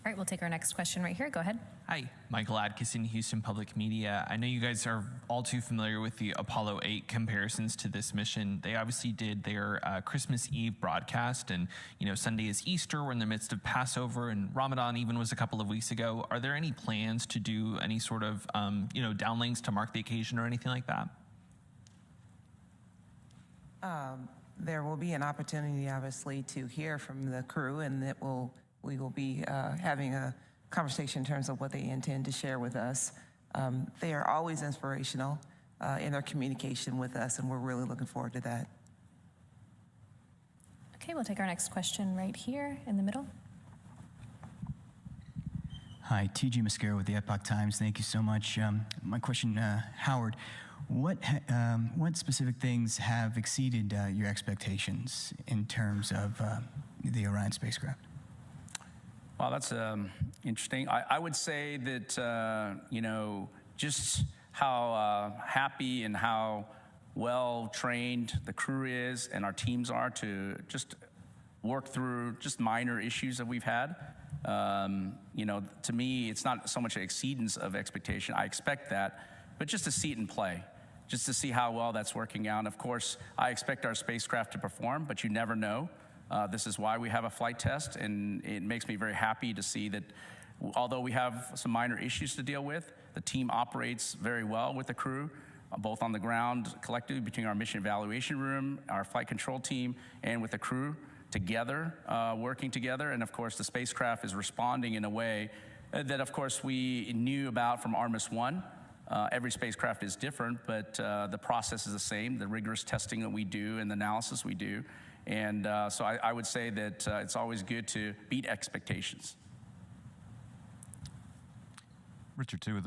All right, we'll take our next question right here. Go ahead. Hi, Michael Adkison, Houston Public Media. I know you guys are all too familiar with the Apollo 8 comparisons to this mission. They obviously did their Christmas Eve broadcast, and Sunday is Easter. We're in the midst of Passover, and Ramadan even was a couple of weeks ago. Are there any plans to do any sort of downlinks to mark the occasion or anything like that? There will be an opportunity, obviously, to hear from the crew, and we will be having a conversation in terms of what they intend to share with us. They are always inspirational in their communication with us, and we're really looking forward to that. Okay, we'll take our next question right here in the middle. Hi, T.G. Mascara with the Epoch Times. Thank you so much. My question, Howard, what specific things have exceeded your expectations in terms of the Orion spacecraft? Well, that's interesting. I would say that, just how happy and how well trained the crew is and our teams are to just work through just minor issues that we've had. To me, it's not so much an exceedance of expectation. I expect that, but just to see it in play, just to see how well that's working out. Of course, I expect our spacecraft to perform, but you never know. This is why we have a flight test, and it makes me very happy to see that although we have some minor issues to deal with, the team operates very well with the crew, both on the ground collectively between our mission evaluation room, our flight control team, and with the crew together, working together. And of course, the spacecraft is responding in a way that, of course, we knew about from Artemis 1. Every spacecraft is different, but the process is the same, the rigorous testing that we do and the analysis we do. And so I would say that it's always good to beat expectations. Richard Two of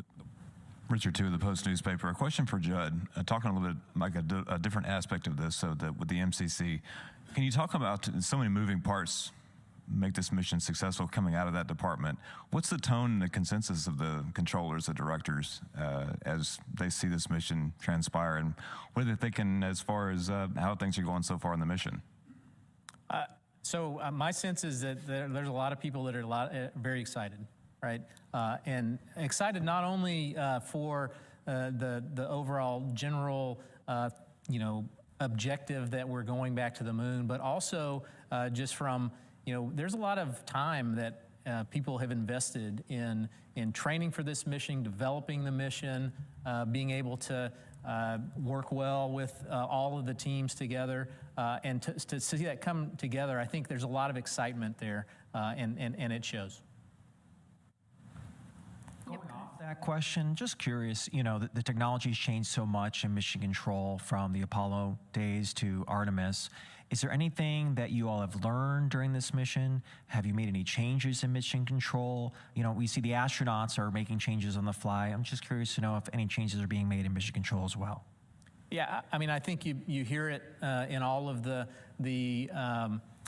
the Post newspaper. A question for Judd. Talking a little bit like a different aspect of this, so that with the MCC, can you talk about so many moving parts make this mission successful coming out of that department? What's the tone and the consensus of the controllers, the directors, as they see this mission transpire, and what are they thinking as far as how things are going so far in the mission? So my sense is that there's a lot of people that are very excited, right? And excited not only for the overall general, objective that we're going back to the moon, but also just from, there's a lot of time that people have invested in training for this mission, developing the mission, being able to work well with all of the teams together, and to see that come together. I think there's a lot of excitement there, and it shows. Going off that question, just curious, the technology's changed so much in mission control from the Apollo days to Artemis. Is there anything that you all have learned during this mission? Have you made any changes in mission control? We see the astronauts are making changes on the fly. I'm just curious to know if any changes are being made in mission control as well. Yeah, I mean, I think you hear it in all of the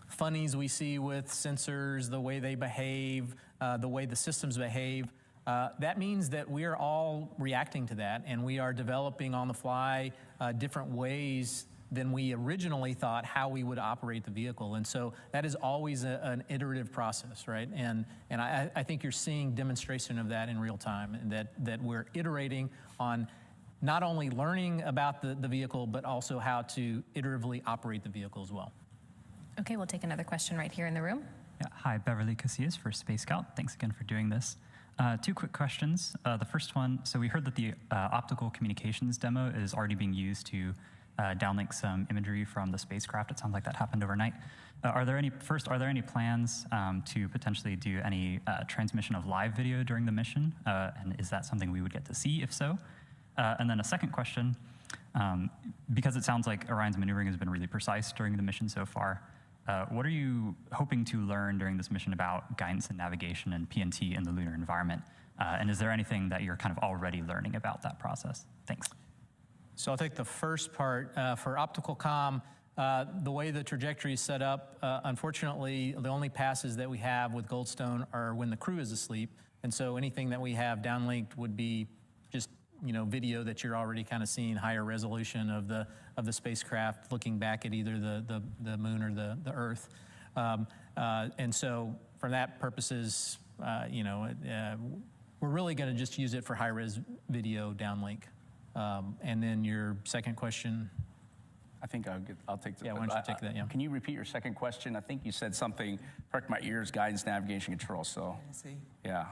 funnies we see with sensors, the way they behave, the way the systems behave. That means that we are all reacting to that, and we are developing on the fly different ways than we originally thought how we would operate the vehicle. And so that is always an iterative process, right? And I think you're seeing demonstration of that in real time, and that we're iterating on not only learning about the vehicle, but also how to iteratively operate the vehicle as well. Okay, we'll take another question right here in the room. Yeah, hi, Beverly Casillas for Space Scout. Thanks again for doing this. Two quick questions. The first one, so we heard that the optical communications demo is already being used to downlink some imagery from the spacecraft. It sounds like that happened overnight. Are there any plans to potentially do any transmission of live video during the mission? And is that something we would get to see, if so? And then a second question, because it sounds like Orion's maneuvering has been really precise during the mission so far, what are you hoping to learn during this mission about guidance and navigation and PNT in the lunar environment? And is there anything that you're kind of already learning about that process? Thanks. So I'll take the first part. For optical comm, the way the trajectory is set up, unfortunately, the only passes that we have with Goldstone are when the crew is asleep. And so anything that we have downlinked would be just video that you're already kind of seeing, higher resolution of the spacecraft looking back at either the moon or the Earth. And so for that purposes, we're really going to just use it for high-res video downlink. And then your second question. I think I'll take the. Yeah, why don't you take that? Yeah. Can you repeat your second question? I think you said something. Perked my ears. Guidance, navigation, control. So. Yeah.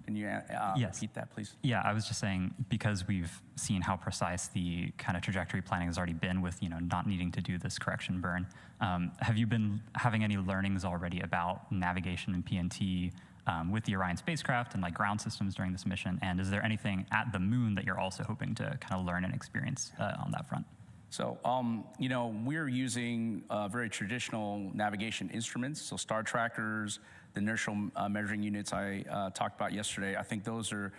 Can you yes. repeat that, please? Yeah, I was just saying, because we've seen how precise the kind of trajectory planning has already been with, not needing to do this correction burn, have you been having any learnings already about navigation and PNT with the Orion spacecraft and like ground systems during this mission? And is there anything at the moon that you're also hoping to kind of learn and experience on that front? So, we're using very traditional navigation instruments, so star trackers, the inertial measuring units I talked about yesterday. I think those are,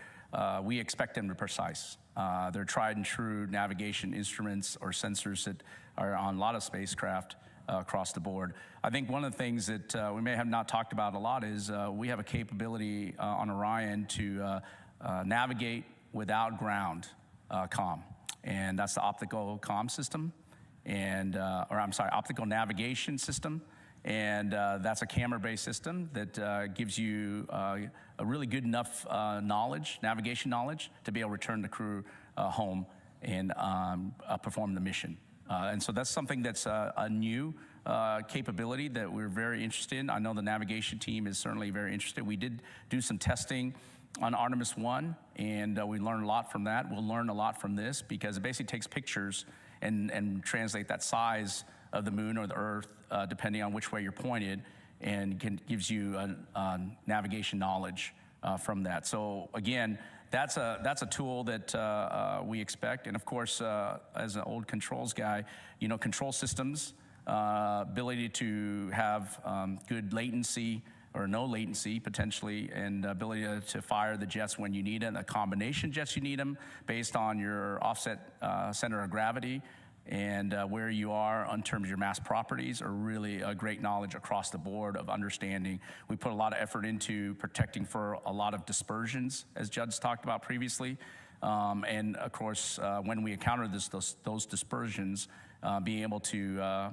we expect them to be precise. They're tried and true navigation instruments or sensors that are on a lot of spacecraft across the board. I think one of the things that we may have not talked about a lot is we have a capability on Orion to navigate without ground comm. And that's the optical comm system, optical navigation system. And that's a camera-based system that gives you a really good enough navigation knowledge to be able to return the crew home and perform the mission. And so that's something that's a new capability that we're very interested in. I know the navigation team is certainly very interested. We did do some testing on Artemis 1, and we learned a lot from that. We'll learn a lot from this because it basically takes pictures and translate that size of the moon or the Earth, depending on which way you're pointed, and gives you navigation knowledge from that. So again, that's a tool that we expect. And of course, as an old controls guy, control systems, ability to have good latency or no latency potentially, and ability to fire the jets when you need it, the combination jets you need them based on your offset center of gravity and where you are in terms of your mass properties are really a great knowledge across the board of understanding. We put a lot of effort into protecting for a lot of dispersions, as Judd's talked about previously. And of course, when we encounter those dispersions, being able to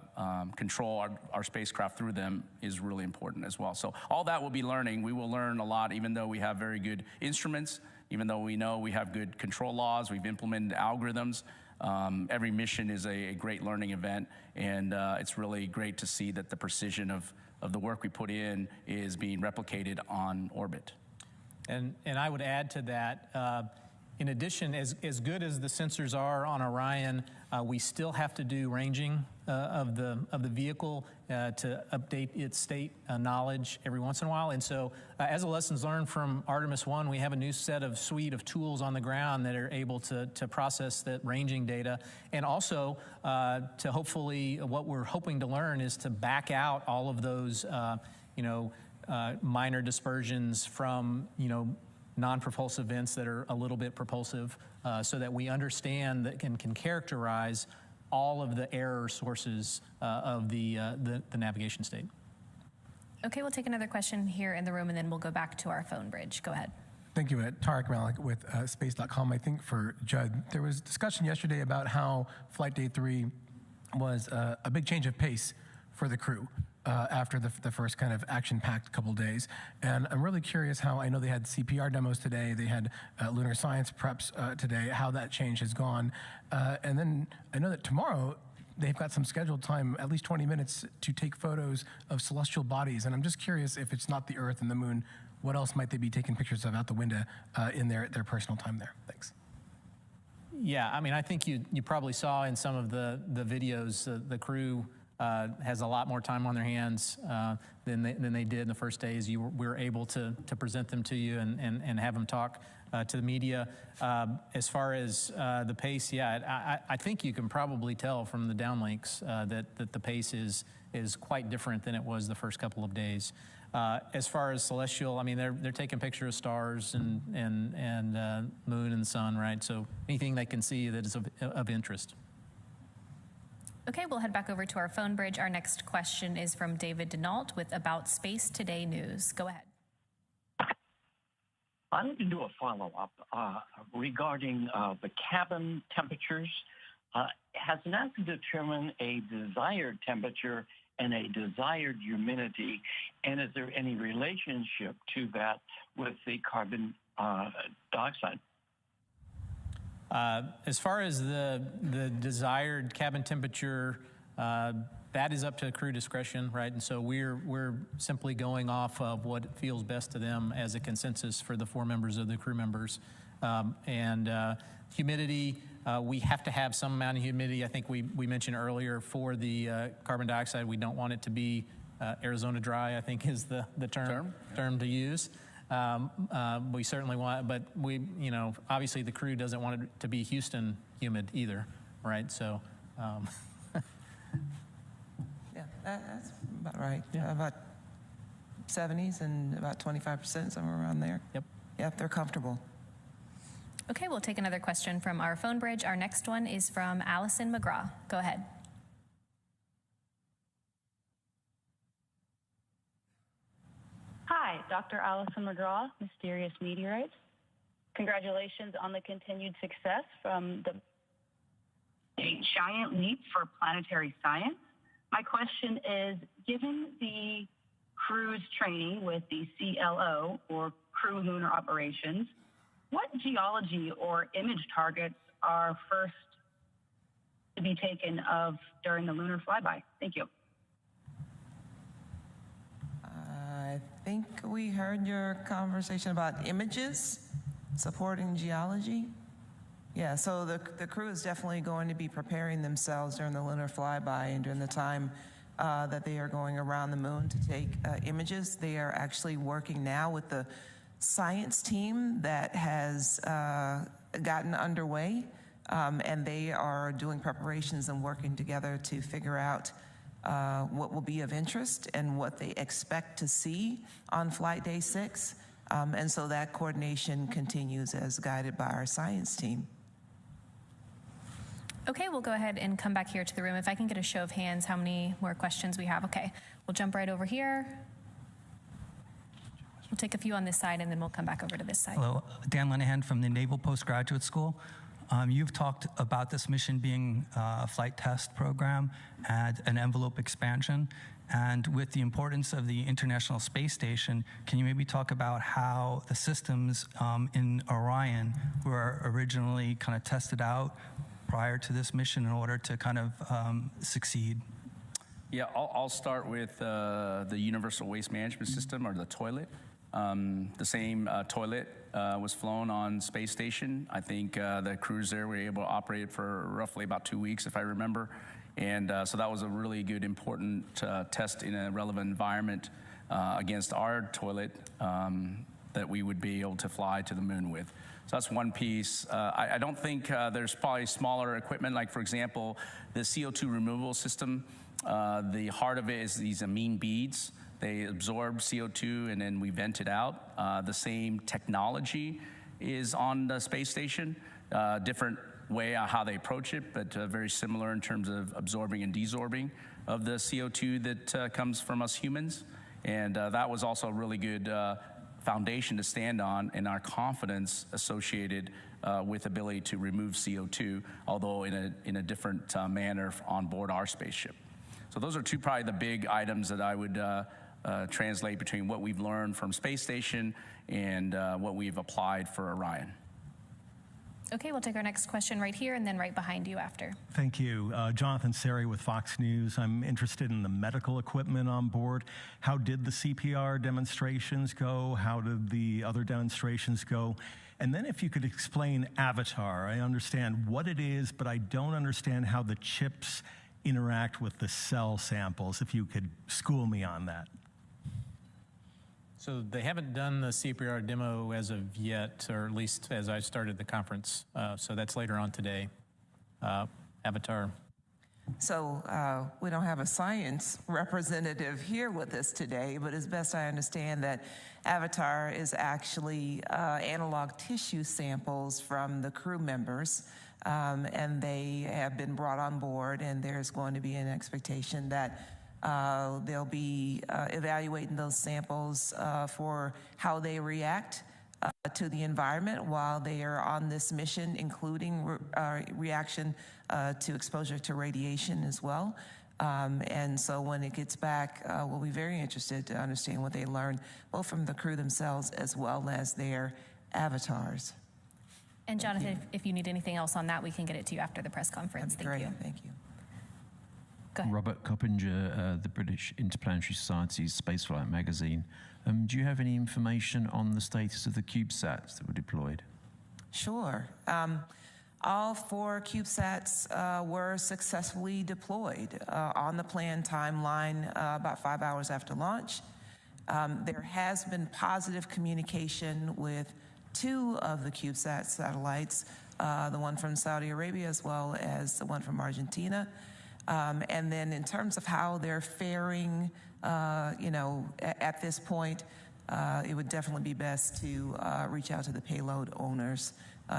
control our spacecraft through them is really important as well. So all that we'll be learning. We will learn a lot, even though we have very good instruments, even though we know we have good control laws, we've implemented algorithms. Every mission is a great learning event, and it's really great to see that the precision of the work we put in is being replicated on orbit. And I would add to that, in addition, as good as the sensors are on Orion, we still have to do ranging of the vehicle to update its state knowledge every once in a while. And so as a lessons learned from Artemis 1, we have a new suite of tools on the ground that are able to process that ranging data. And also to hopefully, what we're hoping to learn is to back out all of those, minor dispersions from, non-propulsive events that are a little bit propulsive, so that we understand that can characterize all of the error sources of the navigation state. Okay, we'll take another question here in the room, and then we'll go back to our phone bridge. Go ahead. Thank you. Tarek Malik with Space.com. I think for Judd, there was discussion yesterday about how Flight Day 3 was a big change of pace for the crew after the first kind of action-packed couple days. And I'm really curious how, I know they had CPR demos today, they had lunar science preps today, how that change has gone. And then I know that tomorrow, they've got some scheduled time, at least 20 minutes, to take photos of celestial bodies. And I'm just curious, if it's not the Earth and the Moon, what else might they be taking pictures of out the window in their personal time there? Thanks. Yeah, I mean, I think you probably saw in some of the videos, the crew has a lot more time on their hands than they did in the first days. We were able to present them to you and have them talk to the media. As far as the pace, yeah, I think you can probably tell from the downlinks that the pace is quite different than it was the first couple of days. As far as celestial, I mean, they're taking pictures of stars and moon and sun, right? So anything they can see that is of interest. Okay, we'll head back over to our phone bridge. Our next question is from David Denault with About Space Today News. Go ahead. I need to do a follow-up regarding the cabin temperatures. Has NASA determined a desired temperature and a desired humidity? And is there any relationship to that with the carbon dioxide? As far as the desired cabin temperature, that is up to crew discretion, right? And so we're simply going off of what feels best to them as a consensus for the 4 members of the crew members. Humidity, we have to have some amount of humidity. I think we mentioned earlier for the carbon dioxide, we don't want it to be Arizona dry, I think is the term to use. We certainly want, but obviously the crew doesn't want it to be Houston humid either, right? So, yeah, that's about right. Yeah. About 70s and about 25%, somewhere around there. Yep. Yep, they're comfortable. Okay, we'll take another question from our phone bridge. Our next one is from Allison McGraw. Go ahead. Hi, Dr. Allison McGraw, Mysterious Meteorites. Congratulations on the continued success from a giant leap for planetary science. My question is, given the crew's training with the CLO, or Crew Lunar Operations, what geology or image targets are first to be taken of during the lunar flyby? Thank you. I think we heard your conversation about images supporting geology. Yeah, so the crew is definitely going to be preparing themselves during the lunar flyby and during the time that they are going around the moon to take images. They are actually working now with the science team that has gotten underway, and they are doing preparations and working together to figure out what will be of interest and what they expect to see on Flight Day 6. And so that coordination continues as guided by our science team. Okay, we'll go ahead and come back here to the room. If I can get a show of hands, how many more questions we have? Okay, we'll jump right over here. We'll take a few on this side, and then we'll come back over to this side. Hello, Dan Lenahan from the Naval Postgraduate School. You've talked about this mission being a flight test program and an envelope expansion. And with the importance of the International Space Station, can you maybe talk about how the systems in Orion were originally kind of tested out prior to this mission in order to kind of succeed? Yeah, I'll start with the Universal Waste Management System, or the toilet. The same toilet was flown on space station. I think the crews there were able to operate it for roughly about 2 weeks, if I remember. And so that was a really good, important test in a relevant environment against our toilet that we would be able to fly to the moon with. So that's one piece. I don't think there's probably smaller equipment, like, for example, the CO2 removal system. The heart of it is these amine beads. They absorb CO2 and then we vent it out. The same technology is on the space station. Different way how they approach it, but very similar in terms of absorbing and desorbing of the CO2 that comes from us humans. And that was also really good foundation to stand on and our confidence associated with ability to remove CO2, although in a different manner on board our spaceship. So those are probably the big items that I would translate between what we've learned from space station and what we've applied for Orion. Okay, we'll take our next question right here and then right behind you after. Thank you. Jonathan Seri with Fox News. I'm interested in the medical equipment on board. How did the CPR demonstrations go? How did the other demonstrations go? And then if you could explain Avatar. I understand what it is, but I don't understand how the chips interact with the cell samples. If you could school me on that. So they haven't done the CPR demo as of yet, or at least as I started the conference. So that's later on today. Avatar. So we don't have a science representative here with us today, but as best I understand that Avatar is actually analog tissue samples from the crew members, and they have been brought on board, and there's going to be an expectation that they'll be evaluating those samples for how they react to the environment while they are on this mission, including reaction to exposure to radiation as well. And so when it gets back, we'll be very interested to understand what they learned, both from the crew themselves as well as their avatars. And Jonathan, if you need anything else on that, we can get it to you after the press conference. Thank you. Thank you. Robert Coppinger, the British Interplanetary Society's Spaceflight magazine. Do you have any information on the status of the CubeSats that were deployed? Sure. All 4 CubeSats were successfully deployed on the planned timeline about 5 hours after launch. There has been positive communication with 2 of the CubeSat satellites, the one from Saudi Arabia as well as the one from Argentina. And then in terms of how they're faring, at this point, it would definitely be best to reach out to the payload owners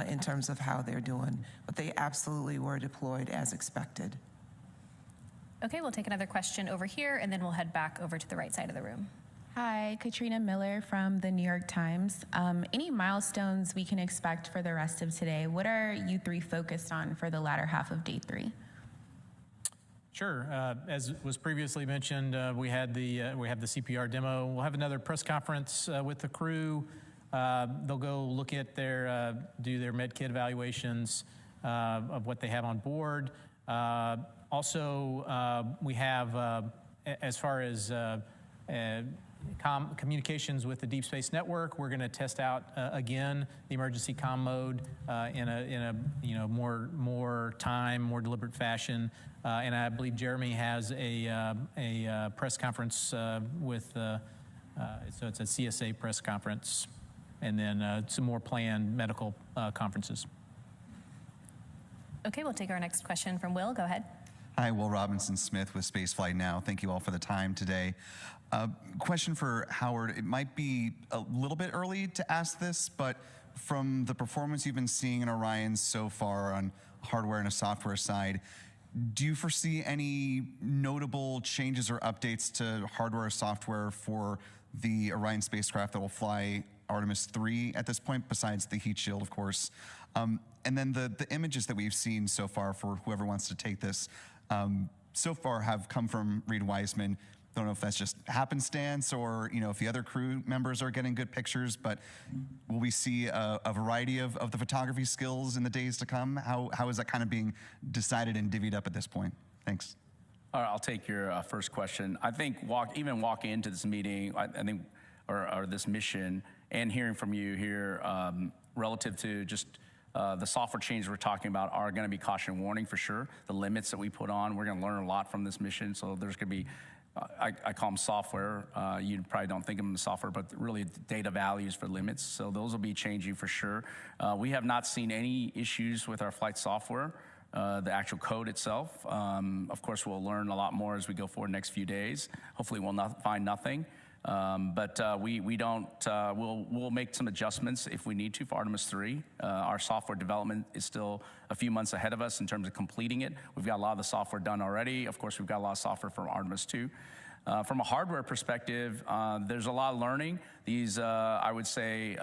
in terms of how they're doing. But they absolutely were deployed as expected. Okay, we'll take another question over here, and then we'll head back over to the right side of the room. Hi, Katrina Miller from the New York Times. Any milestones we can expect for the rest of today? What are you 3 focused on for the latter half of day 3? Sure. As was previously mentioned, we have the CPR demo. We'll have another press conference with the crew. They'll go look at do their med kit evaluations of what they have on board. Also, we have, as far as communications with the Deep Space Network, we're going to test out again the emergency comm mode in a more deliberate fashion. And I believe Jeremy has a press conference with so it's a CSA press conference, and then some more planned medical conferences. Okay, we'll take our next question from Will. Go ahead. Hi, Will Robinson-Smith with Spaceflight Now. Thank you all for the time today. Question for Howard. It might be a little bit early to ask this, but from the performance you've been seeing in Orion so far on hardware and a software side, do you foresee any notable changes or updates to hardware or software for the Orion spacecraft that will fly Artemis 3 at this point, besides the heat shield, of course? And then the images that we've seen so far for whoever wants to take this so far have come from Reed Wiseman. Don't know if that's just happenstance or if the other crew members are getting good pictures, but will we see a variety of the photography skills in the days to come? How is that kind of being decided and divvied up at this point? Thanks. All right, I'll take your first question. I think even walking into this meeting, I think, or this mission, and hearing from you here relative to just the software changes we're talking about are going to be caution and warning for sure. The limits that we put on, we're going to learn a lot from this mission. So there's going to be, I call them software. You probably don't think of them as software, but really data values for limits. So those will be changing for sure. We have not seen any issues with our flight software, the actual code itself. Of course, we'll learn a lot more as we go forward next few days. Hopefully we'll find nothing. But we don't, we'll make some adjustments if we need to for Artemis 3. Our software development is still a few months ahead of us in terms of completing it. We've got a lot of the software done already. Of course, we've got a lot of software for Artemis 2. From a hardware perspective, there's a lot of learning. These, I would say,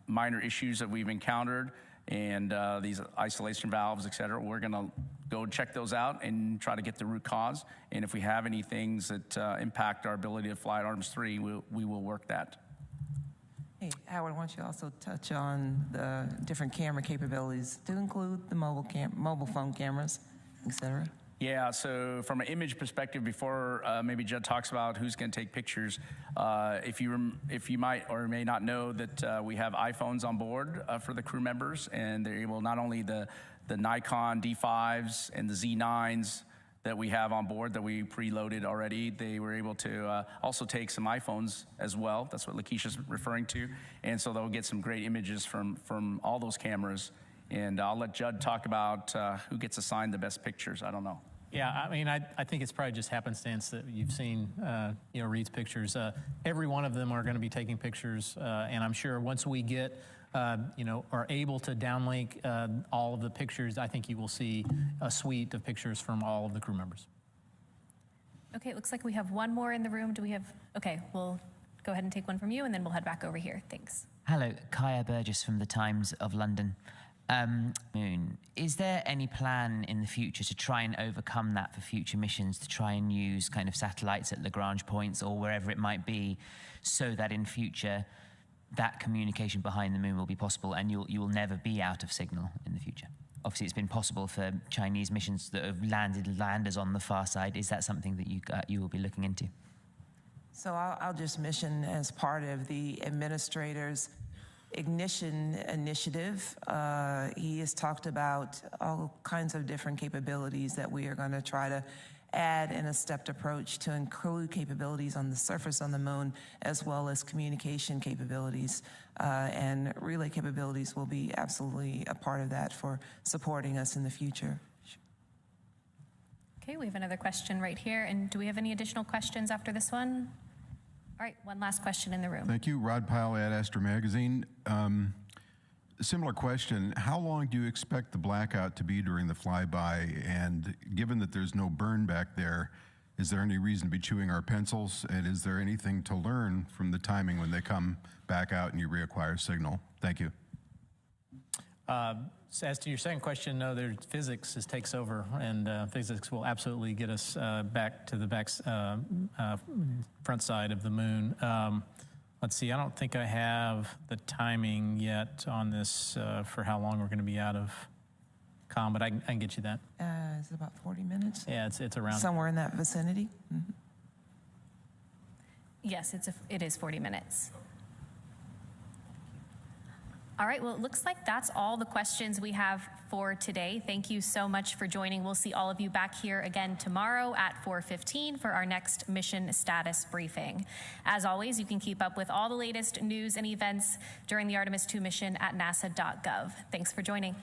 minor issues that we've encountered and these isolation valves, et cetera, we're gonna go check those out and try to get the root cause. And if we have any things that impact our ability to fly at Artemis 3, we will work that. Hey, Howard, why don't you also touch on the different camera capabilities to include the mobile phone cameras, et cetera? Yeah, so from an image perspective, before maybe Judd talks about who's going to take pictures, if you might or may not know that we have iPhones on board for the crew members, and they're able, not only the Nikon D5s and the Z9s that we have on board that we preloaded already, they were able to also take some iPhones as well. That's what Lakeisha's referring to. And so they'll get some great images from all those cameras. And I'll let Judd talk about who gets assigned the best pictures. I don't know. Yeah, I mean, I think it's probably just happenstance that you've seen, Reed's pictures. Every one of them are going to be taking pictures, and I'm sure once we get, are able to downlink all of the pictures, I think you will see a suite of pictures from all of the crew members. Okay, it looks like we have one more in the room. Do we have? Okay, we'll go ahead and take one from you, and then we'll head back over here. Thanks. Hello, Kaya Burgess from the Times of London. Moon, is there any plan in the future to try and overcome that for future missions, to try and use kind of satellites at Lagrange points or wherever it might be, so that in future that communication behind the moon will be possible and you will never be out of signal in the future? Obviously, it's been possible for Chinese missions that have landed landers on the far side. Is that something that you will be looking into? So I'll just mention, as part of the administrator's Ignition initiative, he has talked about all kinds of different capabilities that we are going to try to add in a stepped approach to include capabilities on the surface on the moon, as well as communication capabilities. And relay capabilities will be absolutely a part of that for supporting us in the future. Okay, we have another question right here. And do we have any additional questions after this one? All right, one last question in the room. Thank you. Rod Powell at Astra Magazine. Similar question. How long do you expect the blackout to be during the flyby? And given that there's no burn back there, is there any reason to be chewing our pencils? And is there anything to learn from the timing when they come back out and you reacquire signal? Thank you. So as to your second question, no, physics takes over, and physics will absolutely get us back to the front side of the moon. Let's see, I don't think I have the timing yet on this for how long we're going to be out of comm, but I can get you that. Is it about 40 minutes? Yeah, it's around. Somewhere in that vicinity? Mm-hmm. Yes, it is 40 minutes. All right, well, it looks like that's all the questions we have for today. Thank you so much for joining. We'll see all of you back here again tomorrow at 4:15 for our next mission status briefing. As always, you can keep up with all the latest news and events during the Artemis II mission at nasa.gov. Thanks for joining.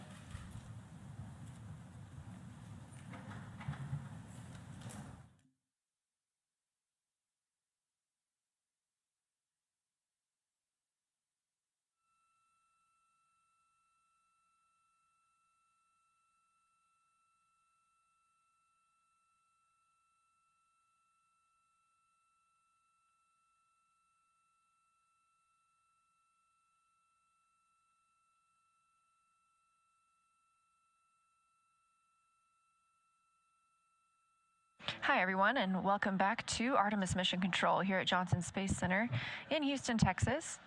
Hi, everyone, and welcome back to Artemis Mission Control here at Johnson Space Center in Houston, Texas.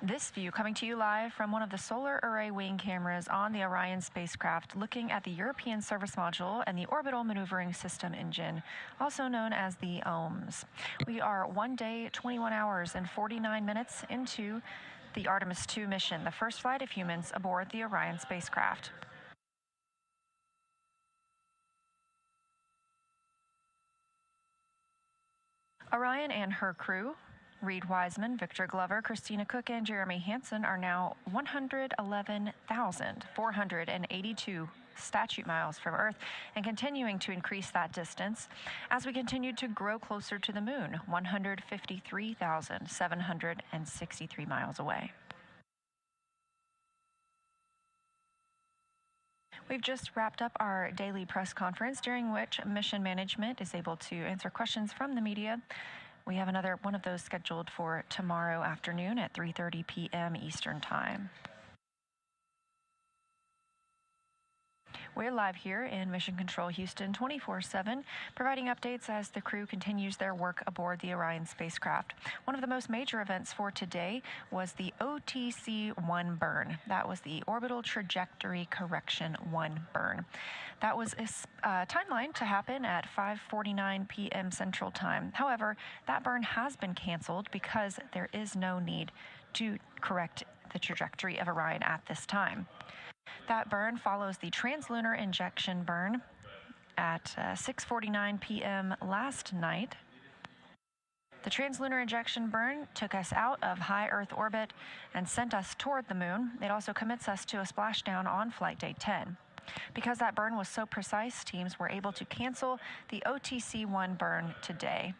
This view coming to you live from one of the solar array wing cameras on the Orion spacecraft, looking at the European Service Module and the Orbital Maneuvering System engine, also known as the OMS. We are 1 day, 21 hours, and 49 minutes into the Artemis II mission, the first flight of humans aboard the Orion spacecraft. Orion and her crew, Reed Wiseman, Victor Glover, Christina Cook, and Jeremy Hansen, are now 111,482 statute miles from Earth and continuing to increase that distance as we continue to grow closer to the moon, 153,763 miles away. We've just wrapped up our daily press conference, during which mission management is able to answer questions from the media. We have another one of those scheduled for tomorrow afternoon at 3:30 p.m. Eastern Time. We're live here in Mission Control Houston 24/7, providing updates as the crew continues their work aboard the Orion spacecraft. One of the most major events for today was the OTC-1 burn. That was the Orbital Trajectory Correction 1 burn. That was timeline to happen at 5:49 p.m. Central Time. However, that burn has been canceled because there is no need to correct the trajectory of Orion at this time. That burn follows the translunar injection burn at 6:49 p.m. last night. The translunar injection burn took us out of high Earth orbit and sent us toward the moon. It also commits us to a splashdown on flight day 10. Because that burn was so precise, teams were able to cancel the OTC-1 burn today.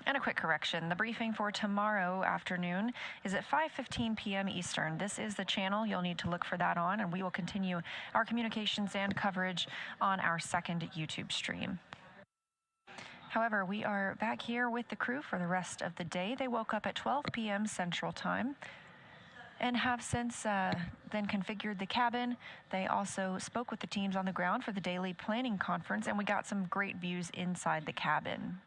And a quick correction, the briefing for tomorrow afternoon is at 5:15 p.m. Eastern. This is the channel you'll need to look for that on, and we will continue our communications and coverage on our second YouTube stream. However, we are back here with the crew for the rest of the day. They woke up at 12 p.m. Central Time and have since then configured the cabin. They also spoke with the teams on the ground for the daily planning conference, and we got some great views inside the cabin.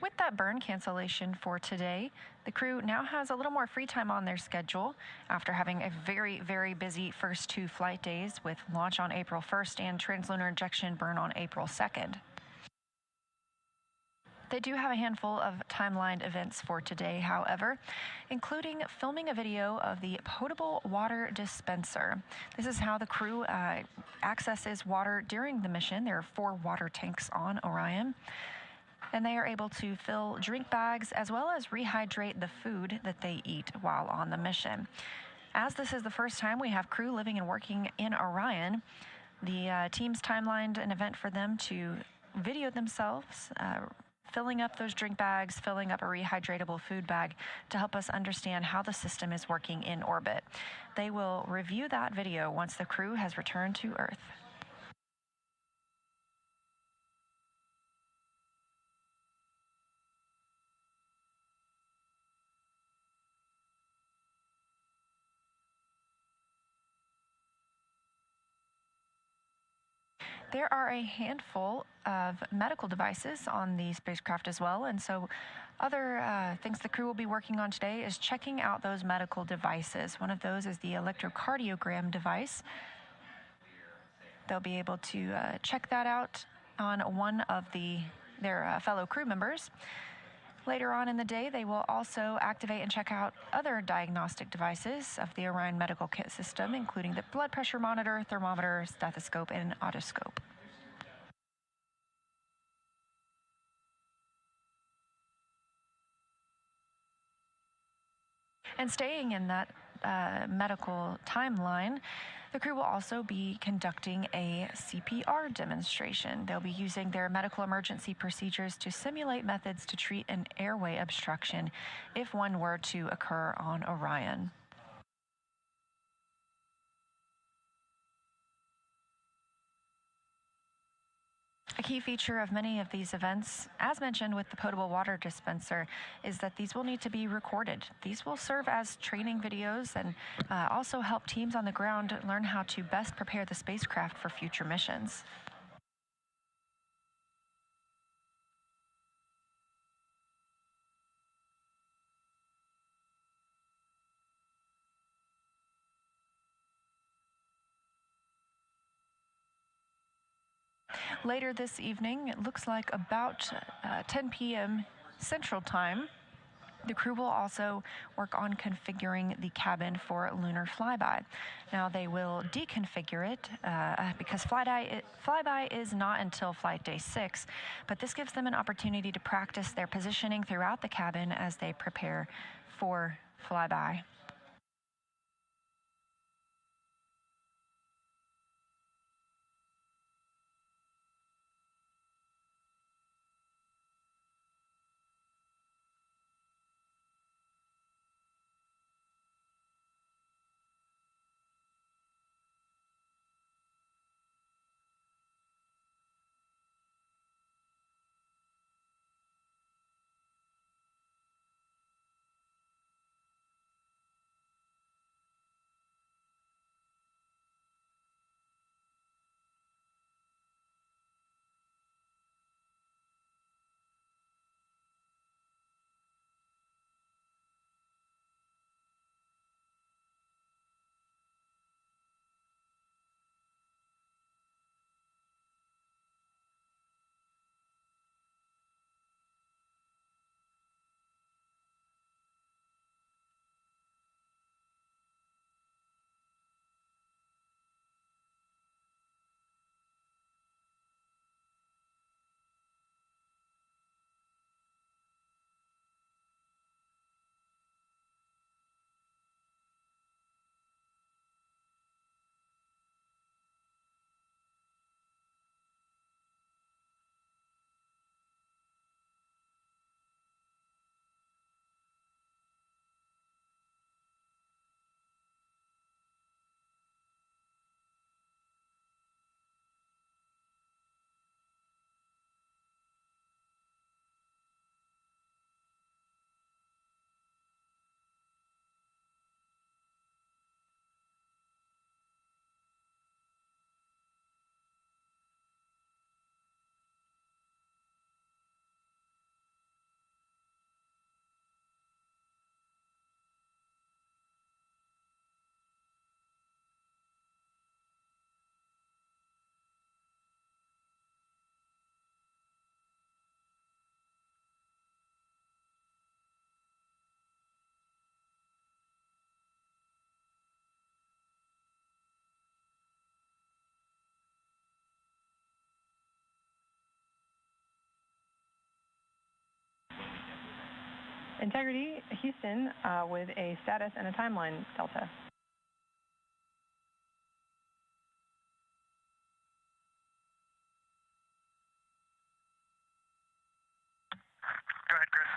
With that burn cancellation for today, the crew now has a little more free time on their schedule after having a very, very busy first two flight days with launch on April 1st and translunar injection burn on April 2nd. They do have a handful of timelined events for today, however, including filming a video of the potable water dispenser. This is how the crew accesses water during the mission. There are 4 water tanks on Orion, and they are able to fill drink bags as well as rehydrate the food that they eat while on the mission. As this is the first time we have crew living and working in Orion, the team's timelined an event for them to video themselves filling up those drink bags, filling up a rehydratable food bag to help us understand how the system is working in orbit. They will review that video once the crew has returned to Earth. There are a handful of medical devices on the spacecraft as well, and so other things the crew will be working on today is checking out those medical devices. One of those is the electrocardiogram device. They'll be able to check that out on one of their fellow crew members. Later on in the day, they will also activate and check out other diagnostic devices of the Orion medical kit system, including the blood pressure monitor, thermometer, stethoscope, and otoscope. And staying in that medical timeline, the crew will also be conducting a CPR demonstration. They'll be using their medical emergency procedures to simulate methods to treat an airway obstruction if one were to occur on Orion. A key feature of many of these events, as mentioned with the potable water dispenser, is that these will need to be recorded. These will serve as training videos and also help teams on the ground learn how to best prepare the spacecraft for future missions. Later this evening, it looks like about 10 p.m. Central Time, the crew will also work on configuring the cabin for lunar flyby. Now, they will deconfigure it because flyby is not until flight day 6, but this gives them an opportunity to practice their positioning throughout the cabin as they prepare for flyby. Integrity, Houston, with a status and a timeline, Delta. Go ahead, Chris.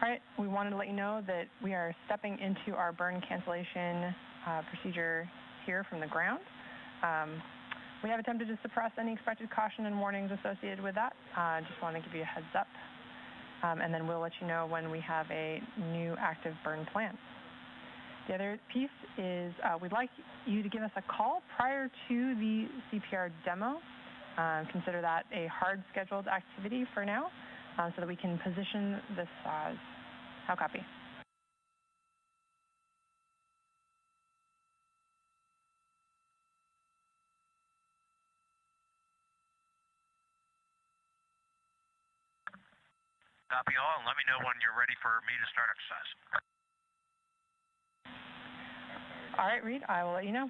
All right, we wanted to let you know that we are stepping into our burn cancellation procedure here from the ground. We have attempted to suppress any expected caution and warnings associated with that. Just want to give you a heads up. And then we'll let you know when we have a new active burn plan. The other piece is we'd like you to give us a call prior to the CPR demo. Consider that a hard scheduled activity for now so that we can position this as how copy. Copy all, and let me know when you're ready for me to start exercise. All right, Reed, I will let you know.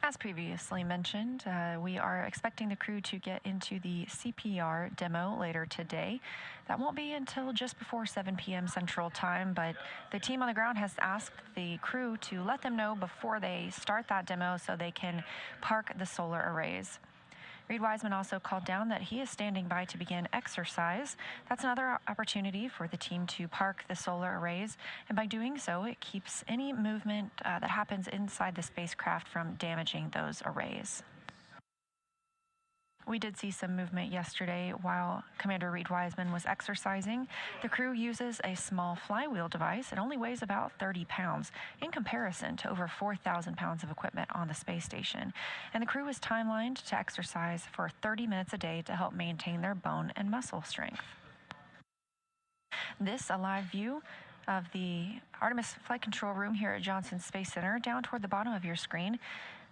As previously mentioned, we are expecting the crew to get into the CPR demo later today. That won't be until just before 7 p.m. Central Time, but the team on the ground has asked the crew to let them know before they start that demo so they can park the solar arrays. Reed Wiseman also called down that he is standing by to begin exercise. That's another opportunity for the team to park the solar arrays, and by doing so, it keeps any movement that happens inside the spacecraft from damaging those arrays. We did see some movement yesterday while Commander Reed Wiseman was exercising. The crew uses a small flywheel device. It only weighs about 30 pounds in comparison to over 4,000 pounds of equipment on the space station. And the crew is timelined to exercise for 30 minutes a day to help maintain their bone and muscle strength. This, a live view of the Artemis Flight Control Room here at Johnson Space Center. Down toward the bottom of your screen,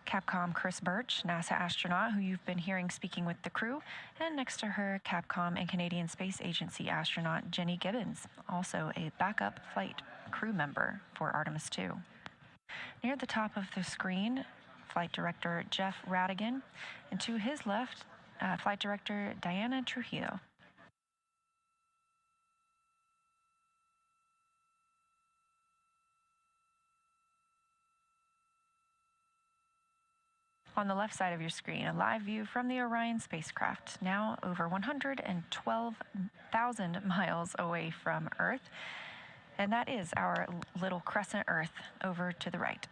Capcom Chris Birch, NASA astronaut who you've been hearing speaking with the crew, and next to her, Capcom and Canadian Space Agency astronaut Jenny Gibbons, also a backup flight crew member for Artemis II. Near the top of the screen, Flight Director Jeff Radigan, and to his left, Flight Director Diana Trujillo. On the left side of your screen, a live view from the Orion spacecraft, now over 112,000 miles away from Earth. And that is our little crescent Earth over to the right.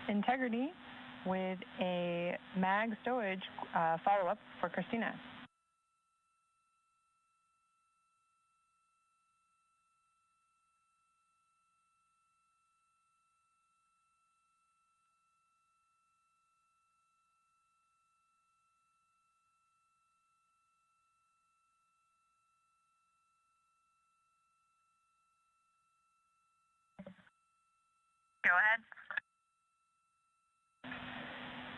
Integrity with a mag stowage follow-up for Christina. Go ahead.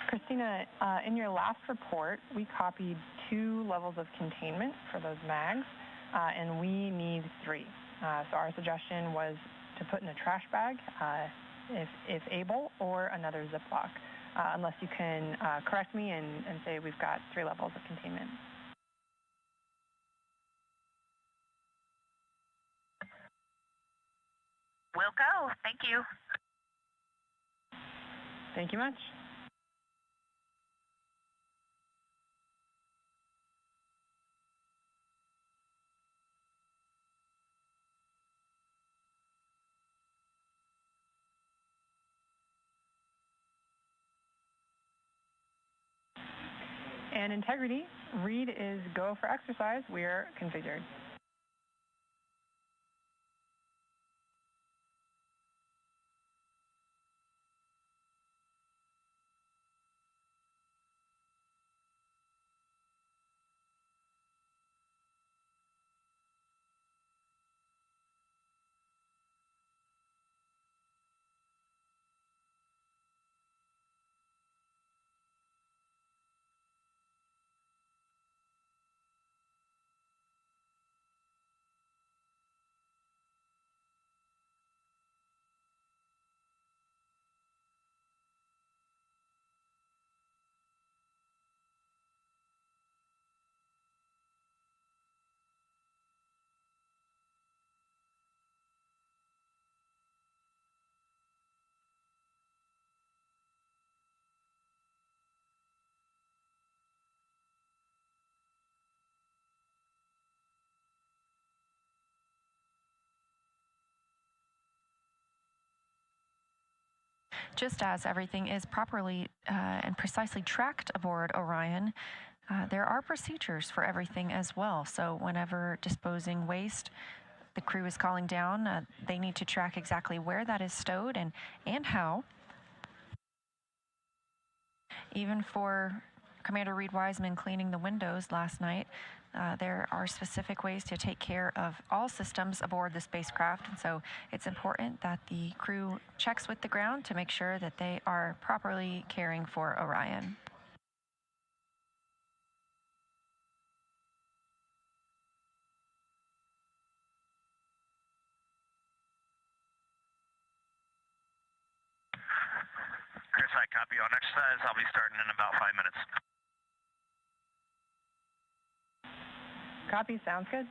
Christina, in your last report, we copied 2 levels of containment for those mags, and we need 3. So our suggestion was to put in a trash bag, if able, or another Ziploc, unless you can correct me and say we've got 3 levels of containment. We'll go. Thank you. Thank you much. And integrity, read is go for exercise. We are configured. Just as everything is properly and precisely tracked aboard Orion, there are procedures for everything as well. So whenever disposing waste, the crew is calling down, they need to track exactly where that is stowed and how. Even for Commander Reed Wiseman cleaning the windows last night, there are specific ways to take care of all systems aboard the spacecraft. And so it's important that the crew checks with the ground to make sure that they are properly caring for Orion. Chris, I copy on exercise. I'll be starting in about 5 minutes. Copy, sounds good.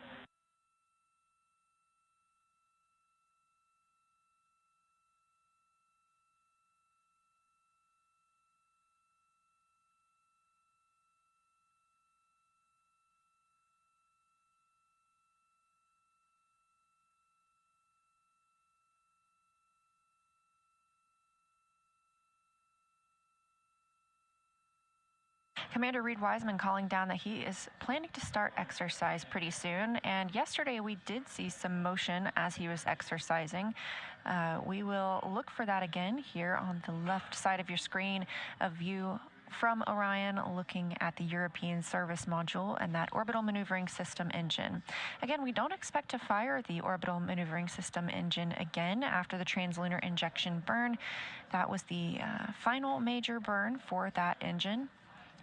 Commander Reed Wiseman calling down that he is planning to start exercise pretty soon. And yesterday we did see some motion as he was exercising. We will look for that again here on the left side of your screen, a view from Orion looking at the European service module and that orbital maneuvering system engine. Again, we don't expect to fire the orbital maneuvering system engine again after the translunar injection burn. That was the final major burn for that engine.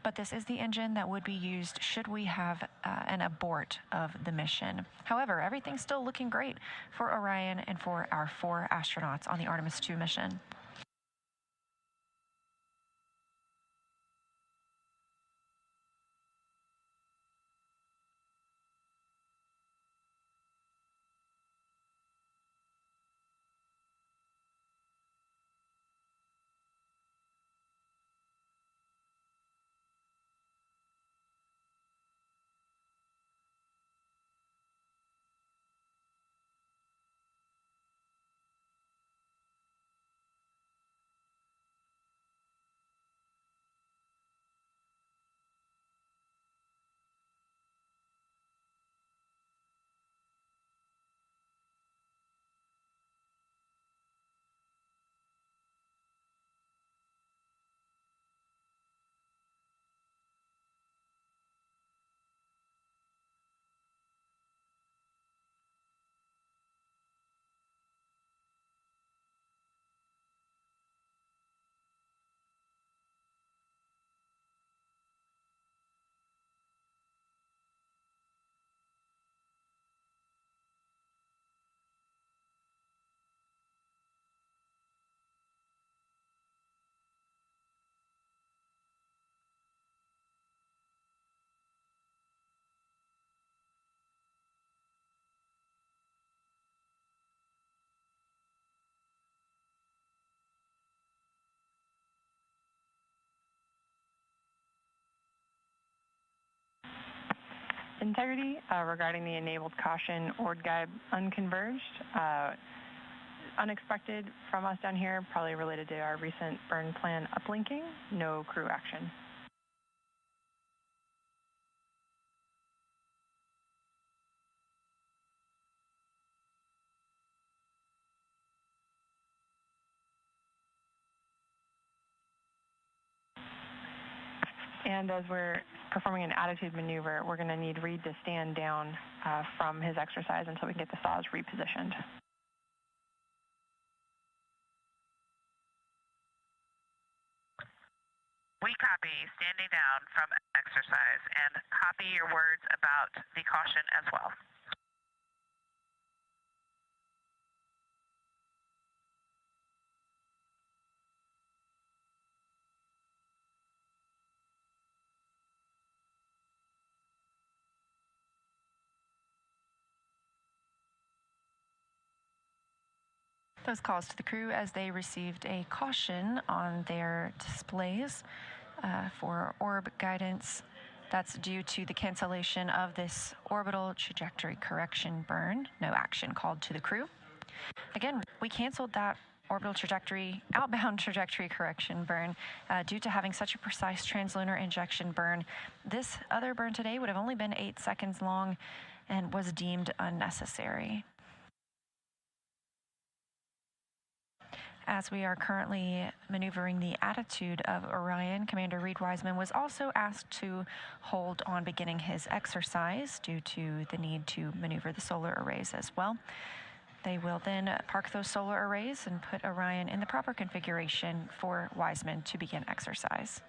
But this is the engine that would be used should we have an abort of the mission. However, everything's still looking great for Orion and for our 4 astronauts on the Artemis 2 mission. integrity regarding the enabled caution ORD guide unconverged. Unexpected from us down here, probably related to our recent burn plan uplinking. No crew action. And as we're performing an attitude maneuver, we're going to need Reed to stand down from his exercise until we can get the saws repositioned. We copy standing down from exercise and copy your words about the caution as well. Those calls to the crew as they received a caution on their displays for orb guidance. That's due to the cancellation of this orbital trajectory correction burn. No action called to the crew. Again, we canceled that orbital trajectory, outbound trajectory correction burn due to having such a precise translunar injection burn. This other burn today would have only been 8 seconds long and was deemed unnecessary. As we are currently maneuvering the attitude of Orion, Commander Reed Wiseman was also asked to hold on beginning his exercise due to the need to maneuver the solar arrays as well. They will then park those solar arrays and put Orion in the proper configuration for Wiseman to begin exercise.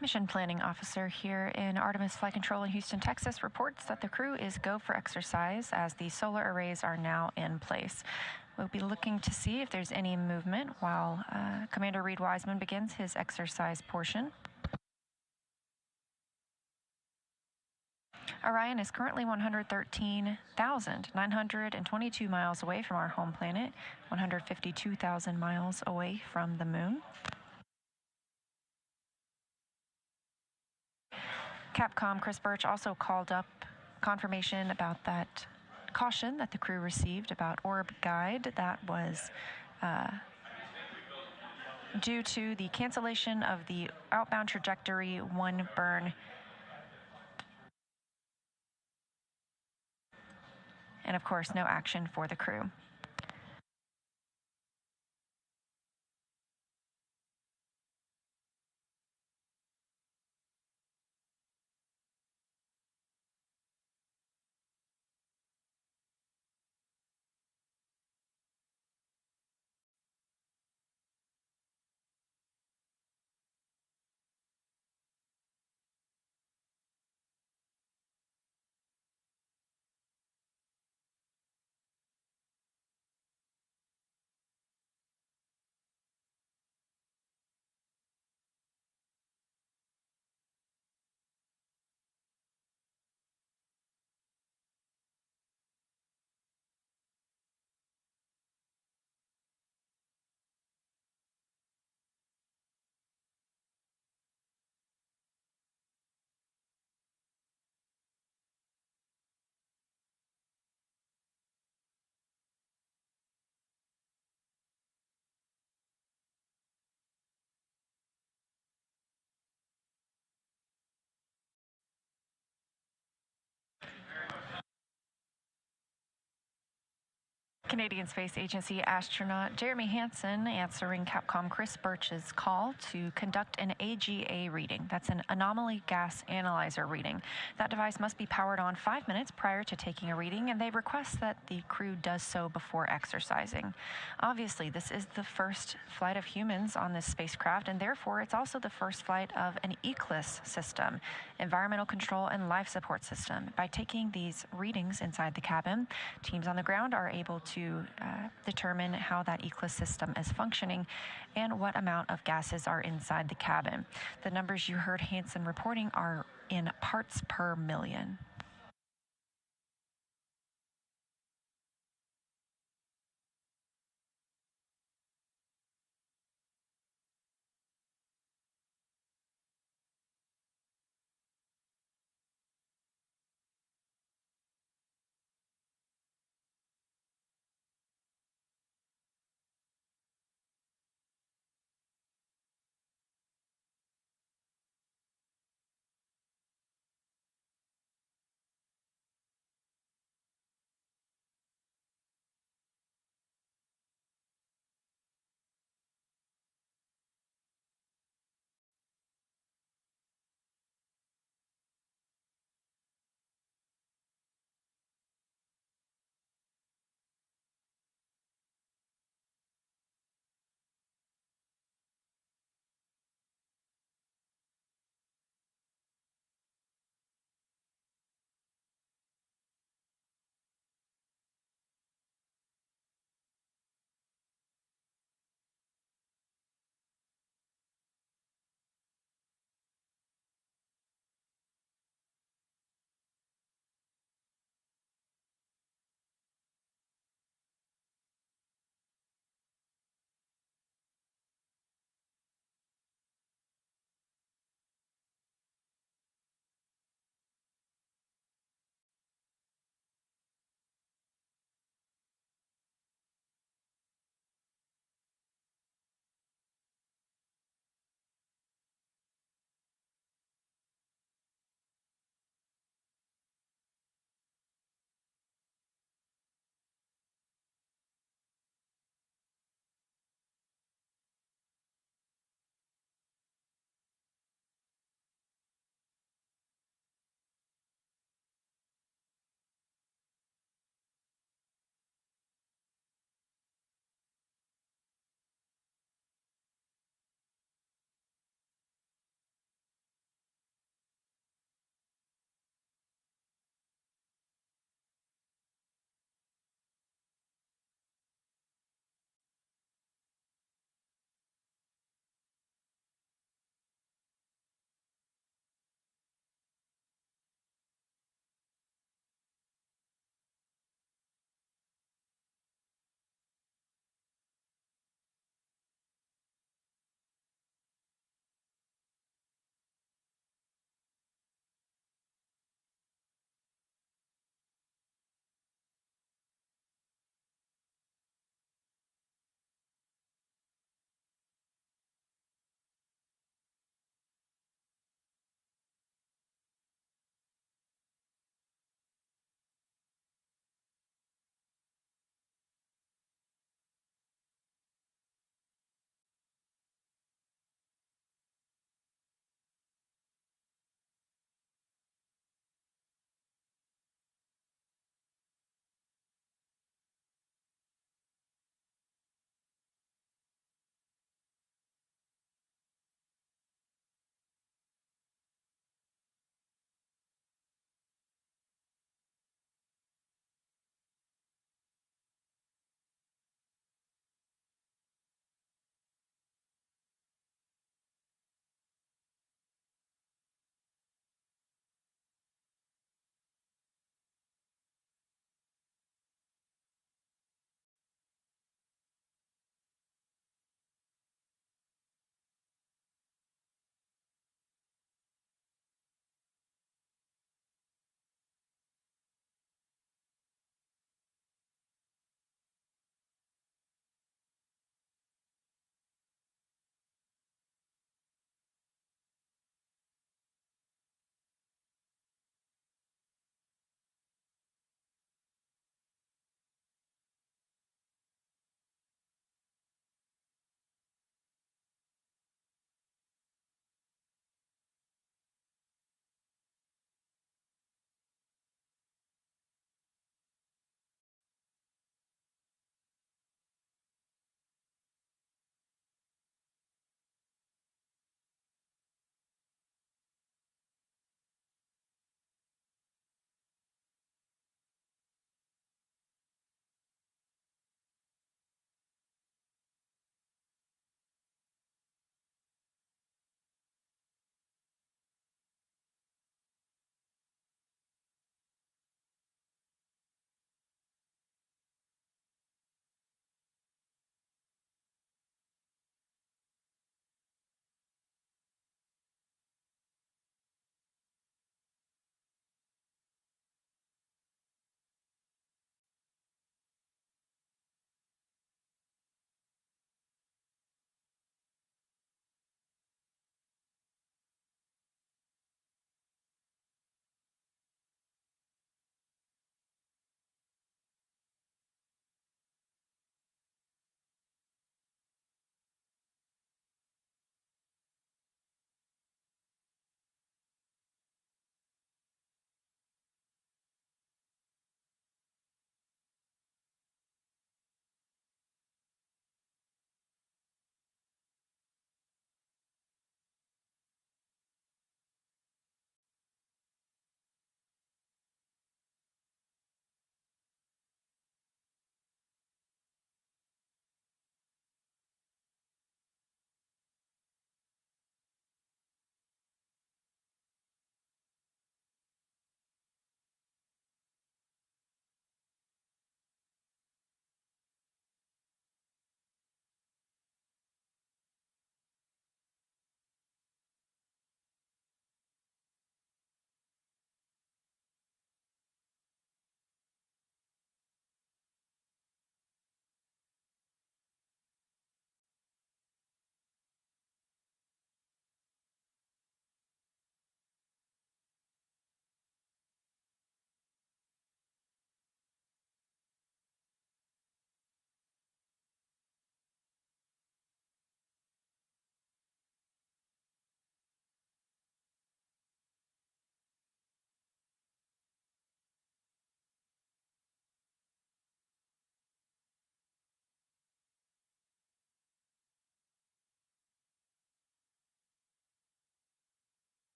Mission Planning Officer here in Artemis Flight Control in Houston, Texas, reports that the crew is go for exercise as the solar arrays are now in place. We'll be looking to see if there's any movement while Commander Reed Wiseman begins his exercise portion. Orion is currently 113,922 miles away from our home planet, 152,000 miles away from the moon. Capcom Chris Birch also called up confirmation about that caution that the crew received about orb guide that was due to the cancellation of the outbound trajectory 1 burn. And of course, no action for the crew. Canadian Space Agency astronaut Jeremy Hansen answering Capcom Chris Birch's call to conduct an AGA reading. That's an anomaly gas analyzer reading. That device must be powered on 5 minutes prior to taking a reading, and they request that the crew does so before exercising. Obviously, this is the first flight of humans on this spacecraft, and therefore it's also the first flight of an ECLSS system, environmental control and life support system. By taking these readings inside the cabin, teams on the ground are able to determine how that ECLSS system is functioning and what amount of gases are inside the cabin. The numbers you heard Hansen reporting are in parts per million.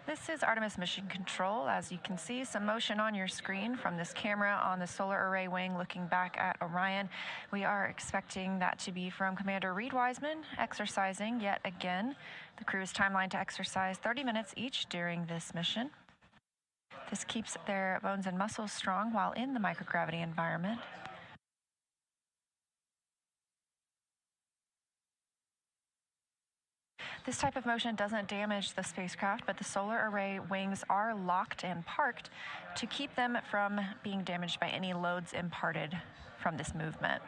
This is Artemis Mission Control. As you can see, some motion on your screen from this camera on the solar array wing looking back at Orion. We are expecting that to be from Commander Reed Wiseman, exercising yet again. The crew is timelined to exercise 30 minutes each during this mission. This keeps their bones and muscles strong while in the microgravity environment. This type of motion doesn't damage the spacecraft, but the solar array wings are locked and parked to keep them from being damaged by any loads imparted from this movement.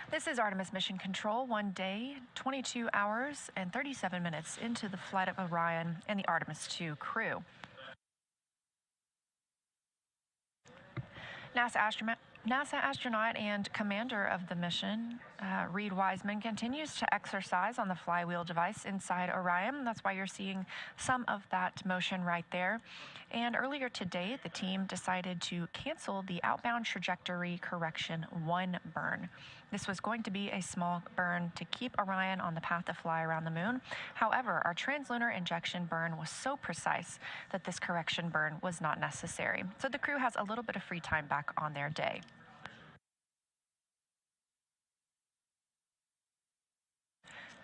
This is Artemis Mission Control, 1 day, 22 hours, and 37 minutes into the flight of Orion and the Artemis II crew. NASA astronaut and commander of the mission, Reed Wiseman, continues to exercise on the flywheel device inside Orion. That's why you're seeing some of that motion right there. And earlier today, the team decided to cancel the outbound trajectory correction 1 burn. This was going to be a small burn to keep Orion on the path to fly around the moon. However, our translunar injection burn was so precise that this correction burn was not necessary. So the crew has a little bit of free time back on their day.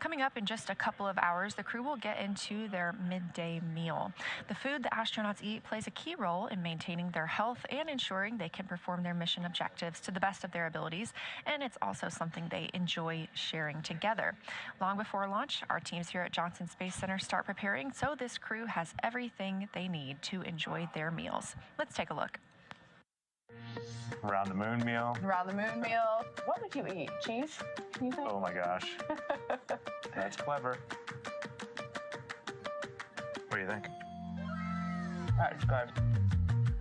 Coming up in just a couple of hours, the crew will get into their midday meal. The food the astronauts eat plays a key role in maintaining their health and ensuring they can perform their mission objectives to the best of their abilities, and it's also something they enjoy sharing together. Long before launch, our teams here at Johnson Space Center start preparing, so this crew has everything they need to enjoy their meals. Let's take a look. Around the moon meal. Around the moon meal. What would you eat? Cheese? You think? Oh my gosh. That's clever. What do you think? All right, describe.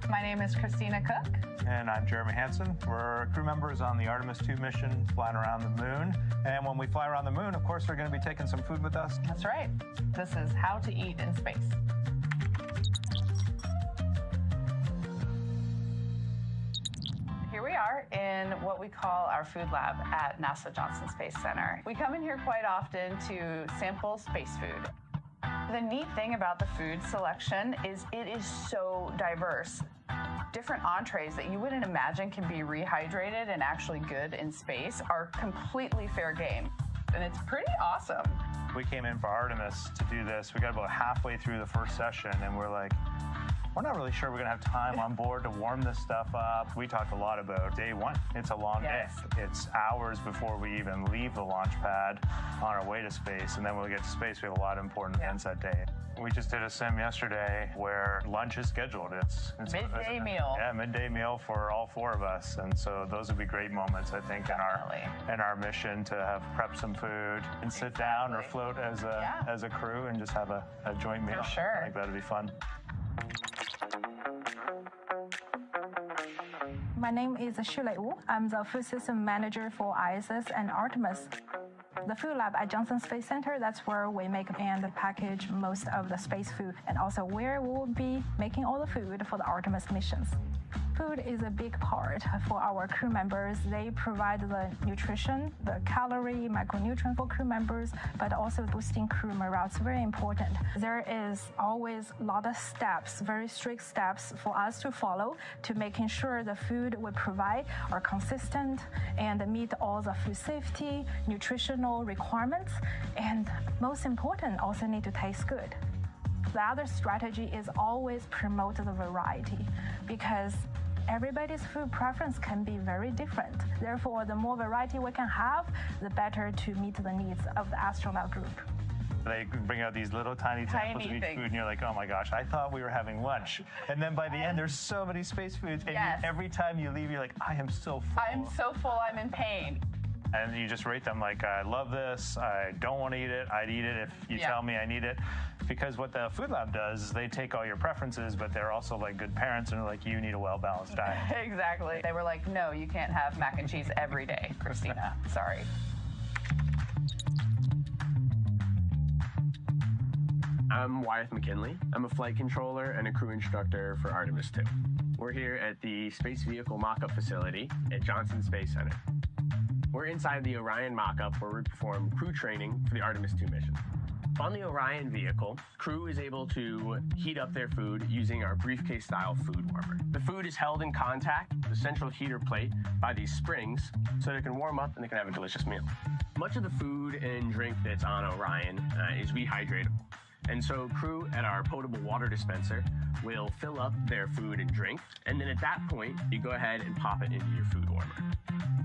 My name is Christina Cook. And I'm Jeremy Hansen. We're crew members on the Artemis II mission flying around the moon. And when we fly around the moon, of course, we're going to be taking some food with us. That's right. This is how to eat in space. Here we are in what we call our food lab at NASA Johnson Space Center. We come in here quite often to sample space food. The neat thing about the food selection is it is so diverse. Different entrees that you wouldn't imagine can be rehydrated and actually good in space are completely fair game. And it's pretty awesome. We came in for Artemis to do this. We got about halfway through the first session and we're like, we're not really sure we're going to have time on board to warm this stuff up. We talked a lot about day 1. It's a long day. It's hours before we even leave the launch pad on our way to space. And then when we get to space, we have a lot of important events that day. We just did a sim yesterday where lunch is scheduled. It's midday meal. Yeah, midday meal for all 4 of us. And so those would be great moments, I think, in our mission to have prep some food and sit down or float as a crew and just have a joint meal. For sure. I think that'd be fun. My name is Shulei Wu. I'm the food system manager for ISS and Artemis. The food lab at Johnson Space Center, that's where we make and package most of the space food, and also where we will be making all the food for the Artemis missions. Food is a big part for our crew members. They provide the nutrition, the calorie, micronutrient for crew members, but also boosting crew morale. It's very important. There is always a lot of steps, very strict steps for us to follow to making sure the food we provide are consistent and meet all the food safety, nutritional requirements, and most important, also need to taste good. The other strategy is always promote the variety because everybody's food preference can be very different. Therefore, the more variety we can have, the better to meet the needs of the astronaut group. They bring out these little tiny samples of each food, and you're like, oh my gosh, I thought we were having lunch. And then by the end, there's so many space foods, and every time you leave, you're like, I am so full. I'm so full, I'm in pain. And you just rate them like, I love this, I don't want to eat it, I'd eat it if you tell me I need it. Because what the food lab does is they take all your preferences, but they're also like good parents and they're like, you need a well-balanced diet. Exactly. They were like, no, you can't have mac and cheese every day, Christina. Sorry. I'm Wyeth McKinley. I'm a flight controller and a crew instructor for Artemis II. We're here at the Space Vehicle Mock-Up Facility at Johnson Space Center. We're inside the Orion mock-up where we perform crew training for the Artemis II mission. On the Orion vehicle, crew is able to heat up their food using our briefcase-style food warmer. The food is held in contact with the central heater plate by these springs so they can warm up and they can have a delicious meal. Much of the food and drink that's on Orion is rehydratable. And so crew at our potable water dispenser will fill up their food and drink. And then at that point, you go ahead and pop it into your food warmer.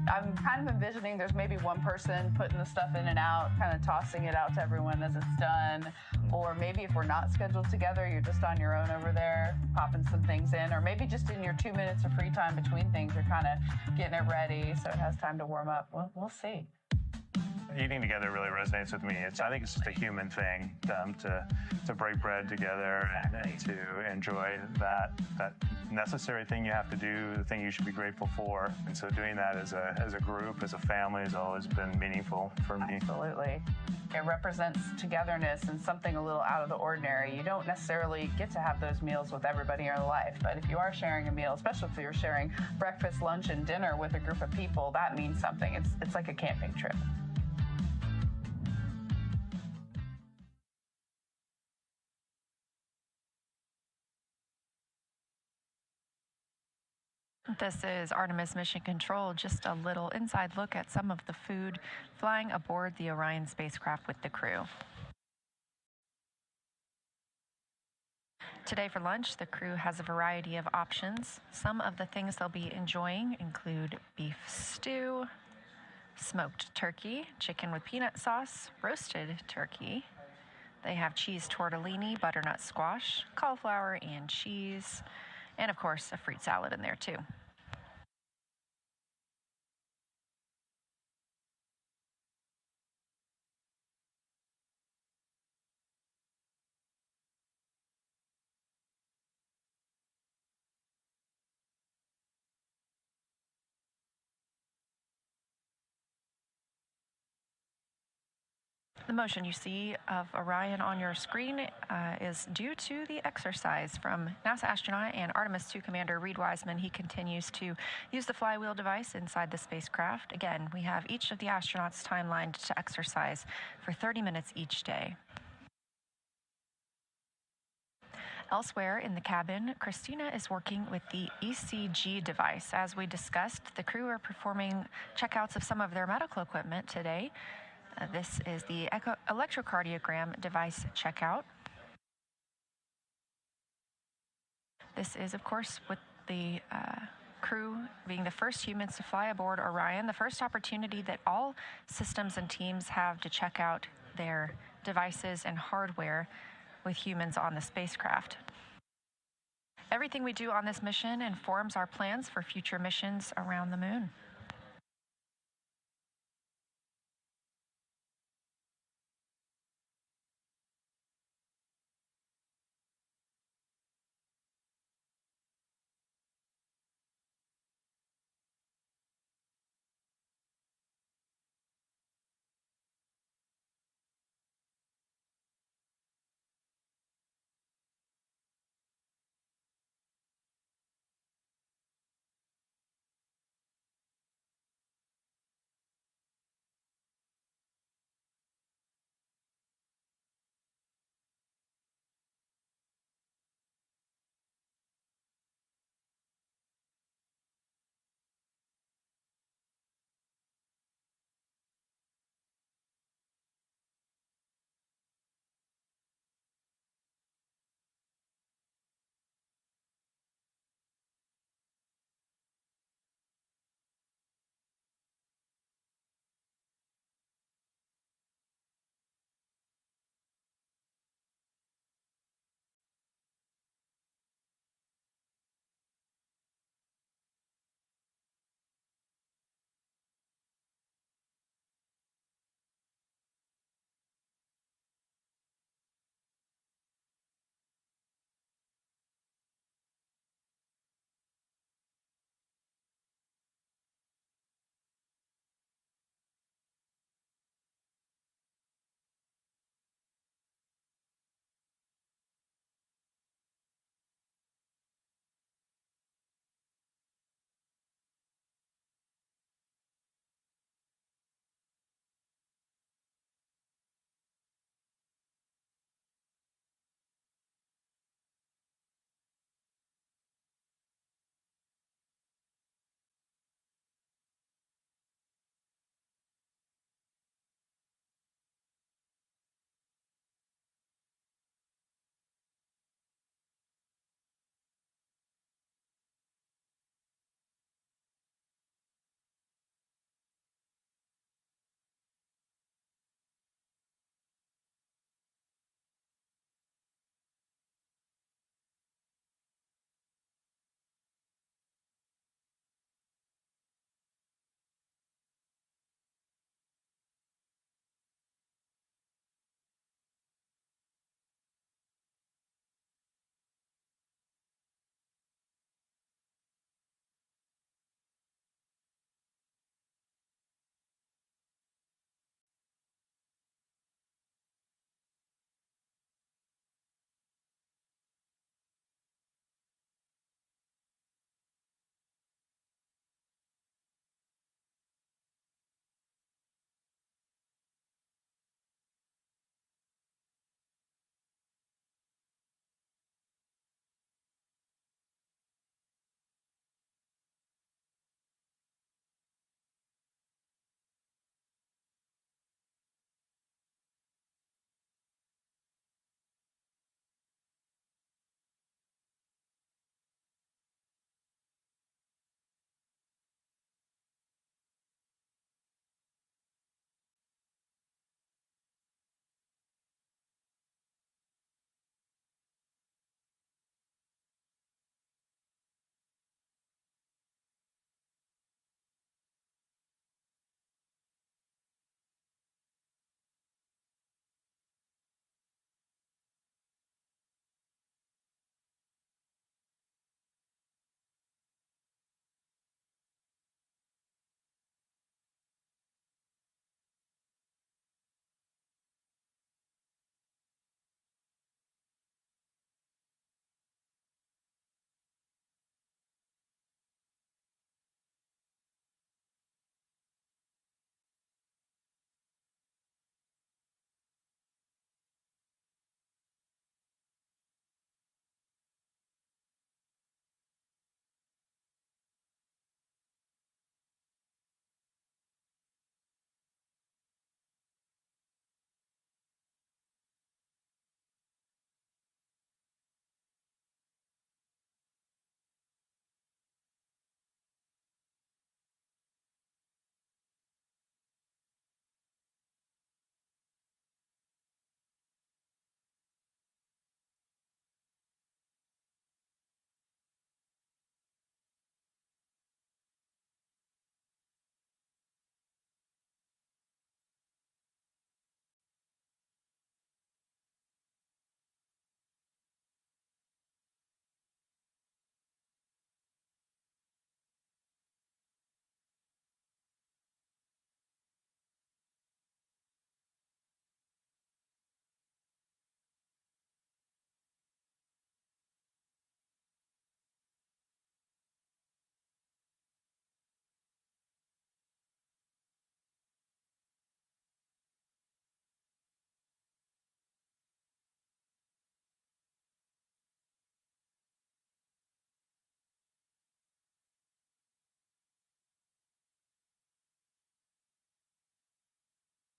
I'm kind of envisioning there's maybe one person putting the stuff in and out, kind of tossing it out to everyone as it's done. Or maybe if we're not scheduled together, you're just on your own over there, popping some things in. Or maybe just in your 2 minutes of free time between things, you're kind of getting it ready so it has time to warm up. We'll see. Eating together really resonates with me. I think it's just a human thing to break bread together and to enjoy that necessary thing you have to do, the thing you should be grateful for. And so doing that as a group, as a family, has always been meaningful for me. Absolutely. It represents togetherness and something a little out of the ordinary. You don't necessarily get to have those meals with everybody in your life, but if you are sharing a meal, especially if you're sharing breakfast, lunch, and dinner with a group of people, that means something. It's like a camping trip. This is Artemis Mission Control, just a little inside look at some of the food flying aboard the Orion spacecraft with the crew. Today for lunch, the crew has a variety of options. Some of the things they'll be enjoying include beef stew, smoked turkey, chicken with peanut sauce, roasted turkey. They have cheese tortellini, butternut squash, cauliflower and cheese, and of course a fruit salad in there too. The motion you see of Orion on your screen is due to the exercise from NASA astronaut and Artemis II Commander Reed Wiseman. He continues to use the flywheel device inside the spacecraft. Again, we have each of the astronauts timelined to exercise for 30 minutes each day. Elsewhere in the cabin, Christina is working with the ECG device. As we discussed, the crew are performing checkouts of some of their medical equipment today. This is the electrocardiogram device checkout. This is, of course, with the crew being the first humans to fly aboard Orion, the first opportunity that all systems and teams have to check out their devices and hardware with humans on the spacecraft. Everything we do on this mission informs our plans for future missions around the moon.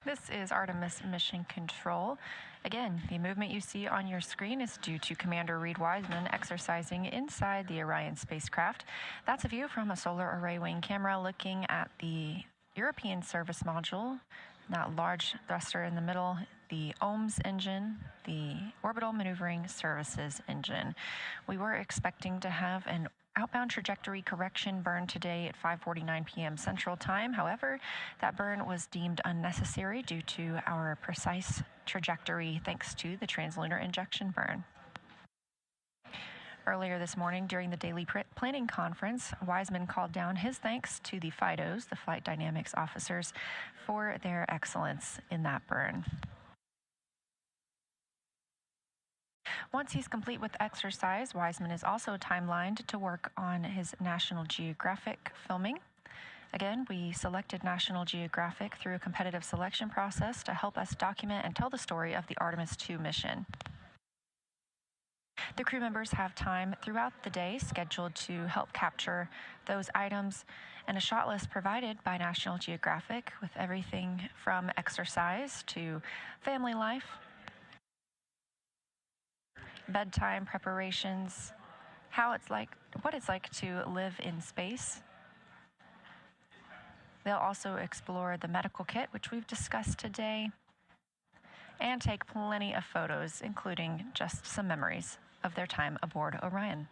This is Artemis Mission Control. Again, the movement you see on your screen is due to Commander Reed Wiseman exercising inside the Orion spacecraft. That's a view from a solar array wing camera looking at the European service module, that large thruster in the middle, the OMS engine, the Orbital Maneuvering Services engine. We were expecting to have an outbound trajectory correction burn today at 5:49 p.m. Central Time. However, that burn was deemed unnecessary due to our precise trajectory thanks to the translunar injection burn. Earlier this morning during the daily planning conference, Wiseman called down his thanks to the FIDOs, the Flight Dynamics Officers, for their excellence in that burn. Once he's complete with exercise, Wiseman is also timelined to work on his National Geographic filming. Again, we selected National Geographic through a competitive selection process to help us document and tell the story of the Artemis II mission. The crew members have time throughout the day scheduled to help capture those items, and a shot list provided by National Geographic with everything from exercise to family life, bedtime preparations, what it's like to live in space. They'll also explore the medical kit, which we've discussed today, and take plenty of photos, including just some memories of their time aboard Orion.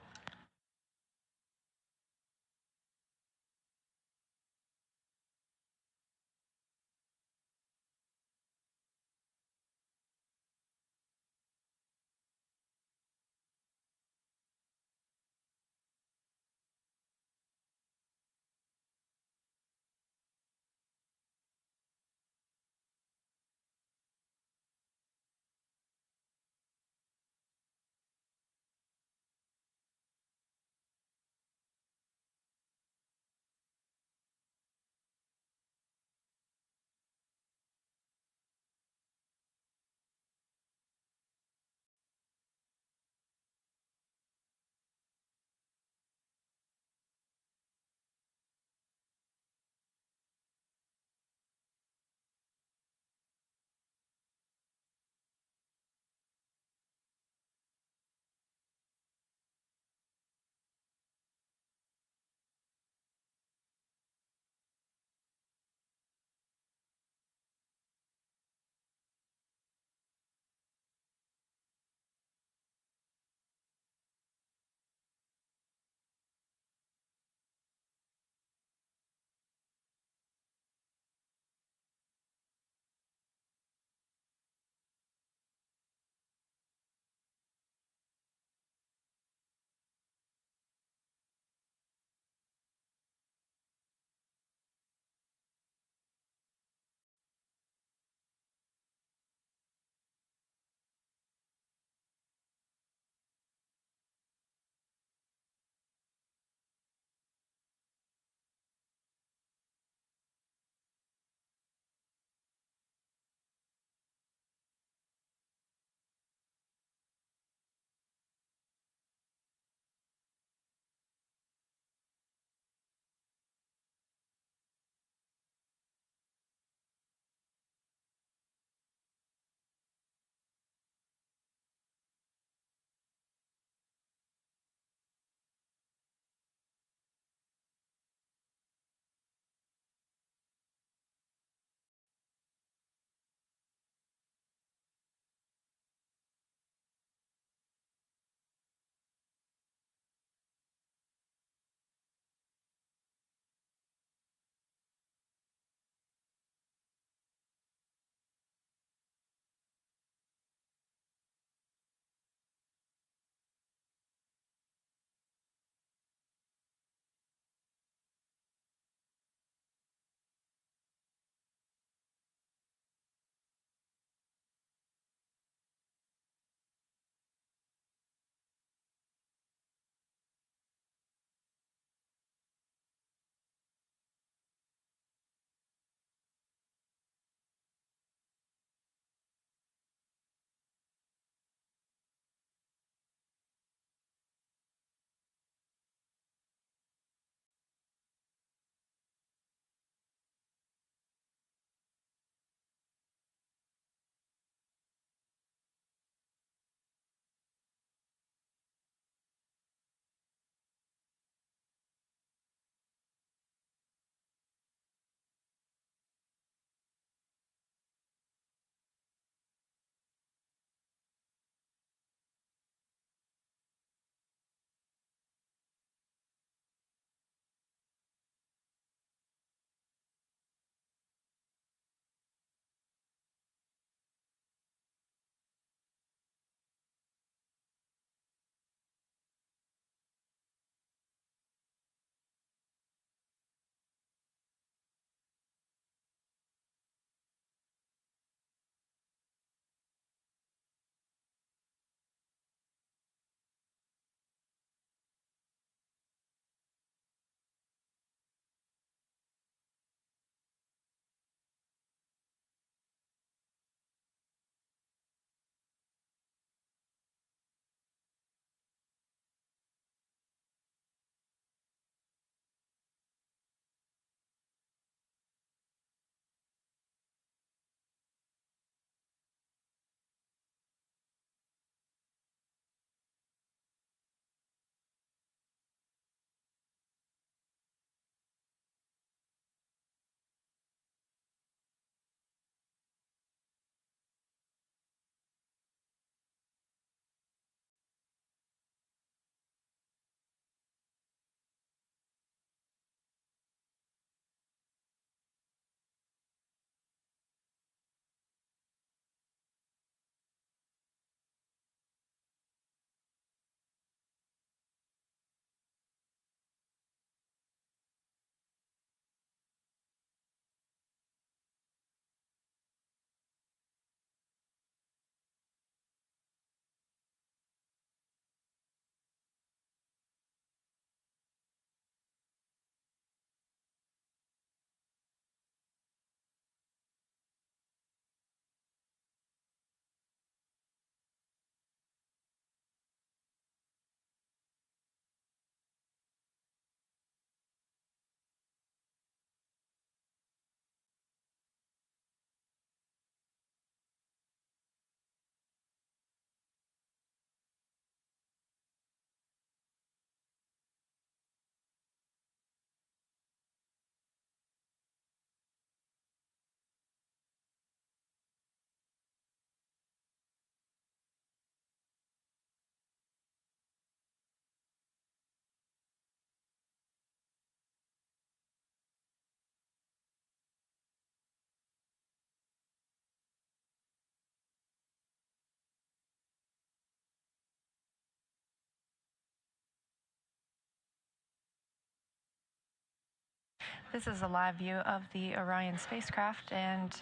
This is a live view of the Orion spacecraft, and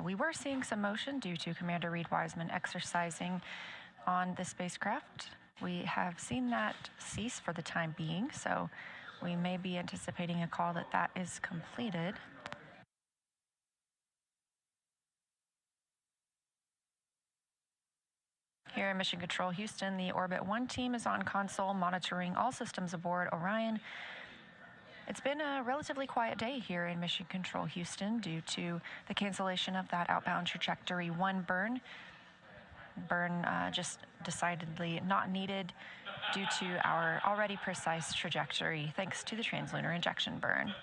we were seeing some motion due to Commander Reed Wiseman exercising on the spacecraft. We have seen that cease for the time being, so we may be anticipating a call that is completed. Here in Mission Control Houston, the Orbit 1 team is on console monitoring all systems aboard Orion. It's been a relatively quiet day here in Mission Control Houston due to the cancellation of that outbound trajectory 1 burn. Just decidedly not needed due to our already precise trajectory thanks to the translunar injection burn.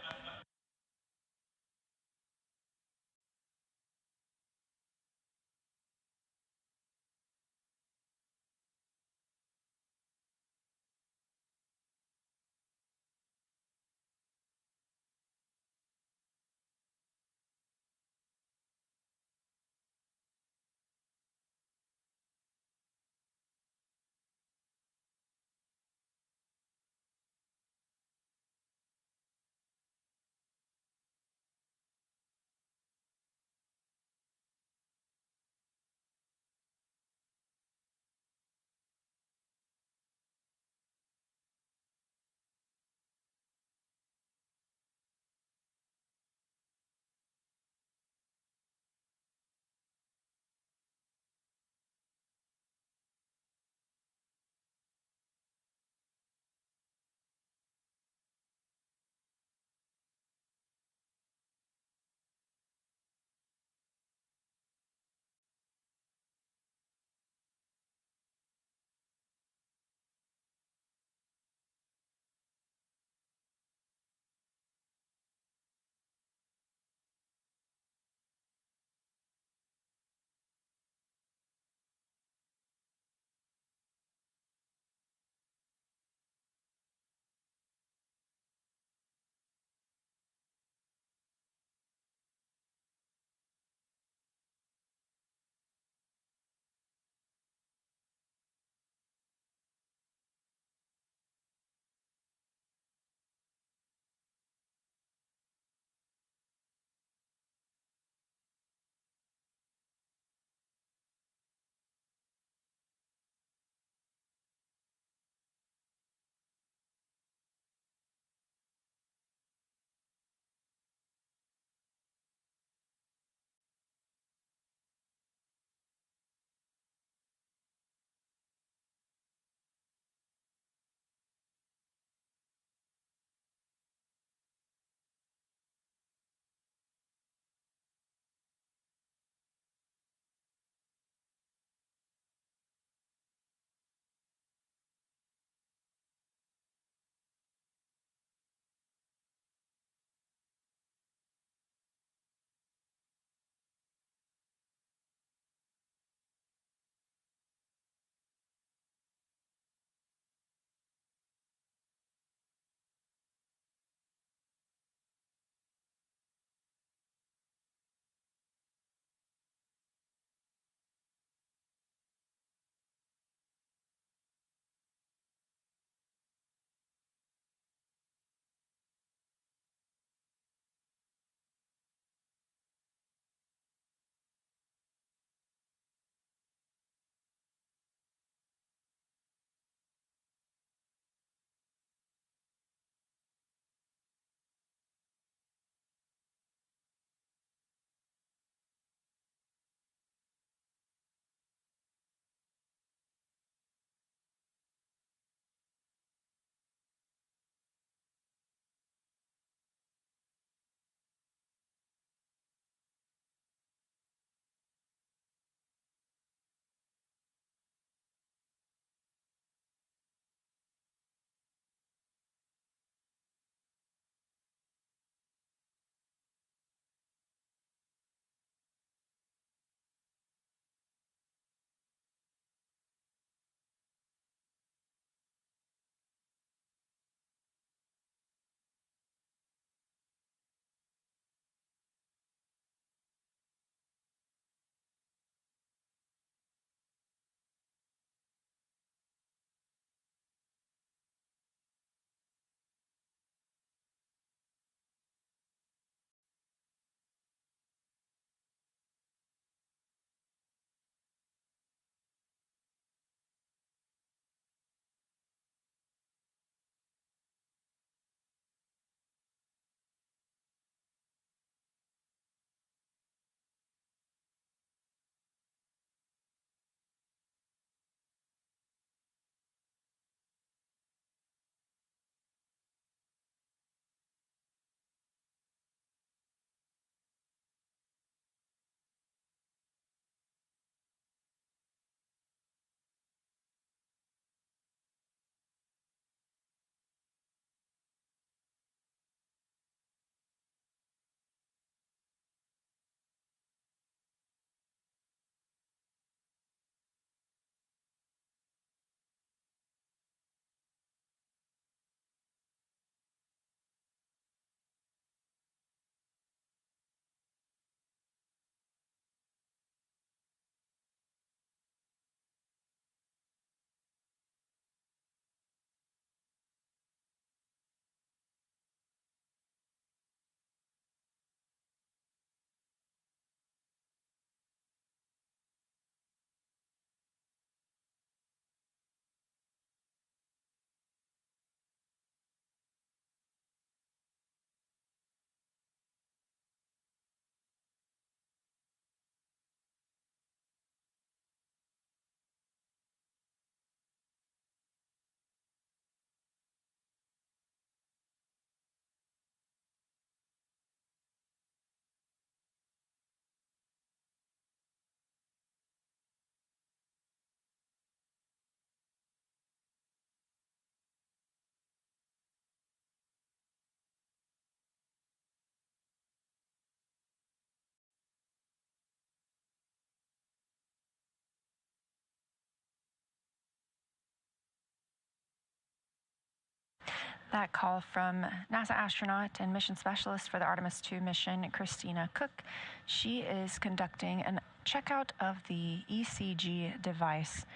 That call from NASA astronaut and mission specialist for the Artemis II mission, Christina Cook. She is conducting a checkout of the ECG device.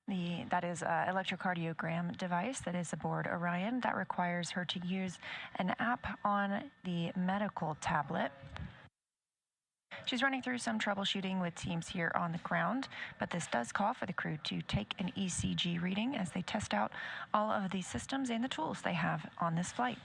That is an electrocardiogram device that is aboard Orion that requires her to use an app on the medical tablet. She's running through some troubleshooting with teams here on the ground, but this does call for the crew to take an ECG reading as they test out all of the systems and the tools they have on this flight.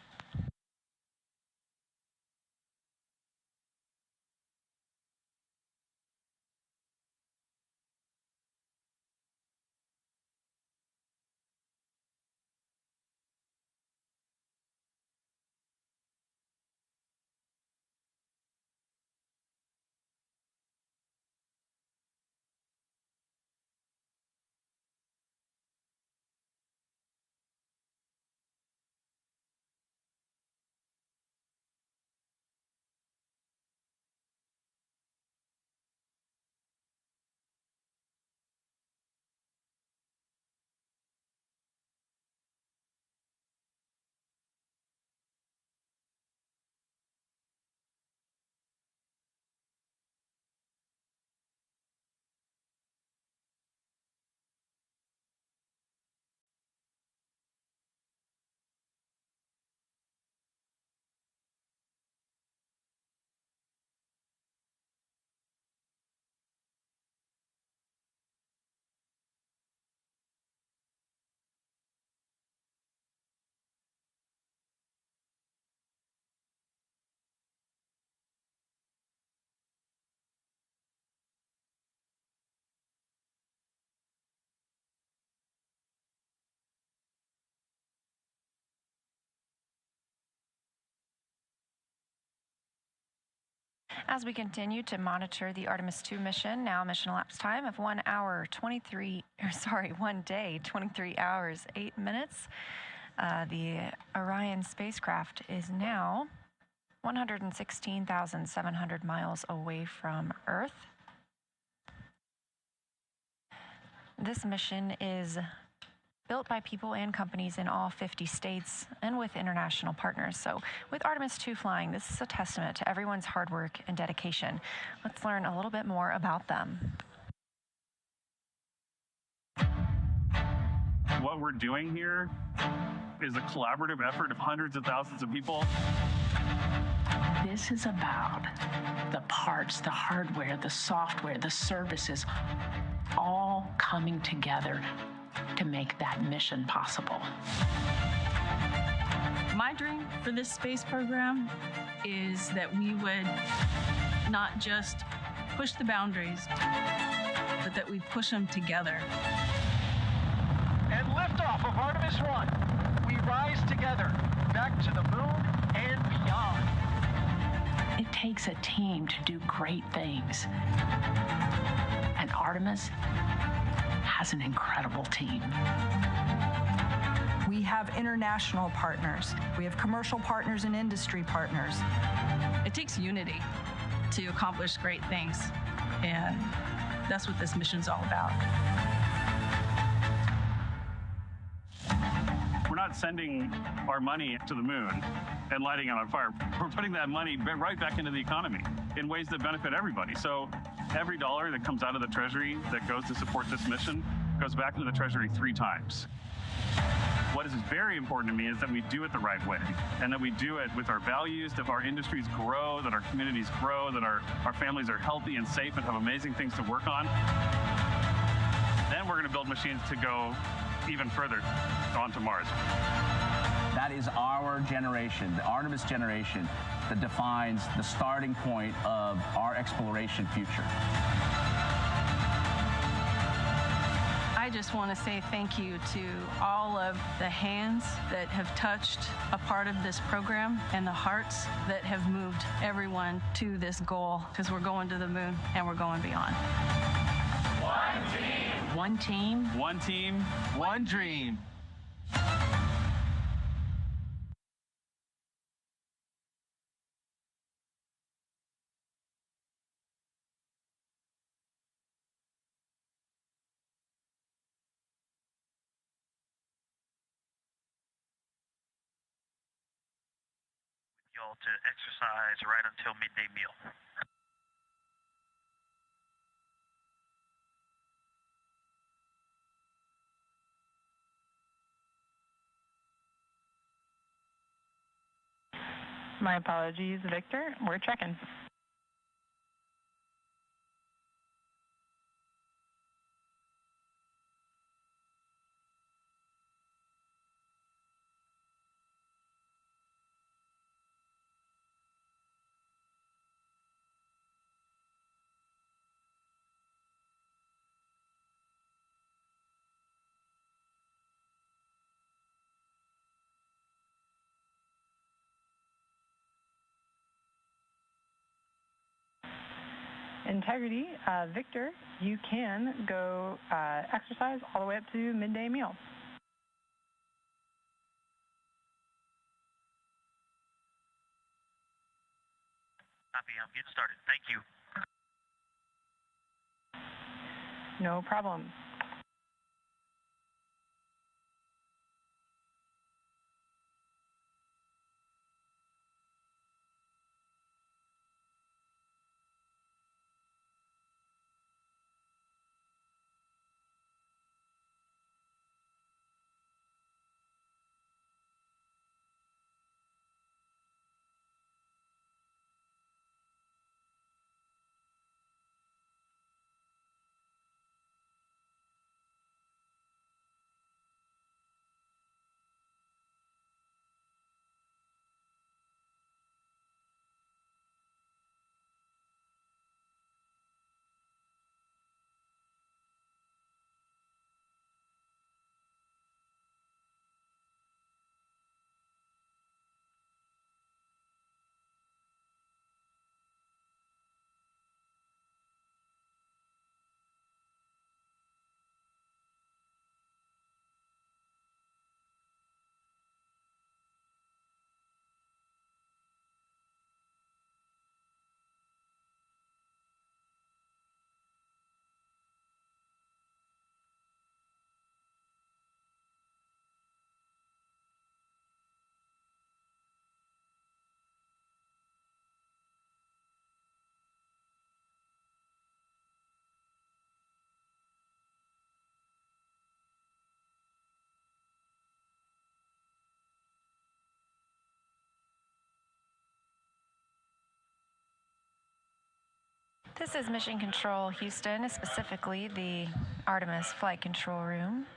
As we continue to monitor the Artemis II mission, now mission elapsed time of 1 day, 23 hours, 8 minutes. The Orion spacecraft is now 116,700 miles away from Earth. This mission is built by people and companies in all 50 states and with international partners. So with Artemis II flying, this is a testament to everyone's hard work and dedication. Let's learn a little bit more about them. What we're doing here is a collaborative effort of hundreds of thousands of people. This is about the parts, the hardware, the software, the services, all coming together to make that mission possible. My dream for this space program is that we would not just push the boundaries, but that we push them together. And liftoff of Artemis 1. We rise together, back to the moon and beyond. It takes a team to do great things. And Artemis has an incredible team. We have international partners. We have commercial partners and industry partners. It takes unity to accomplish great things, and that's what this mission's all about. We're not sending our money to the moon and lighting it on fire. We're putting that money right back into the economy in ways that benefit everybody. So every dollar that comes out of the Treasury that goes to support this mission goes back into the Treasury 3 times. What is very important to me is that we do it the right way, and that we do it with our values, that our industries grow, that our communities grow, that our families are healthy and safe and have amazing things to work on. Then we're going to build machines to go even further onto Mars. That is our generation, the Artemis generation, that defines the starting point of our exploration future. I just want to say thank you to all of the hands that have touched a part of this program and the hearts that have moved everyone to this goal, because we're going to the moon and we're going beyond. One team. One team. One team. One dream. schedule to exercise right until midday meal. My apologies, Victor. We're checking. Integrity, Victor, you can go exercise all the way up to midday meal. Copy, I'm getting started. Thank you. No problem. This is Mission Control Houston, specifically the Artemis Flight Control Room.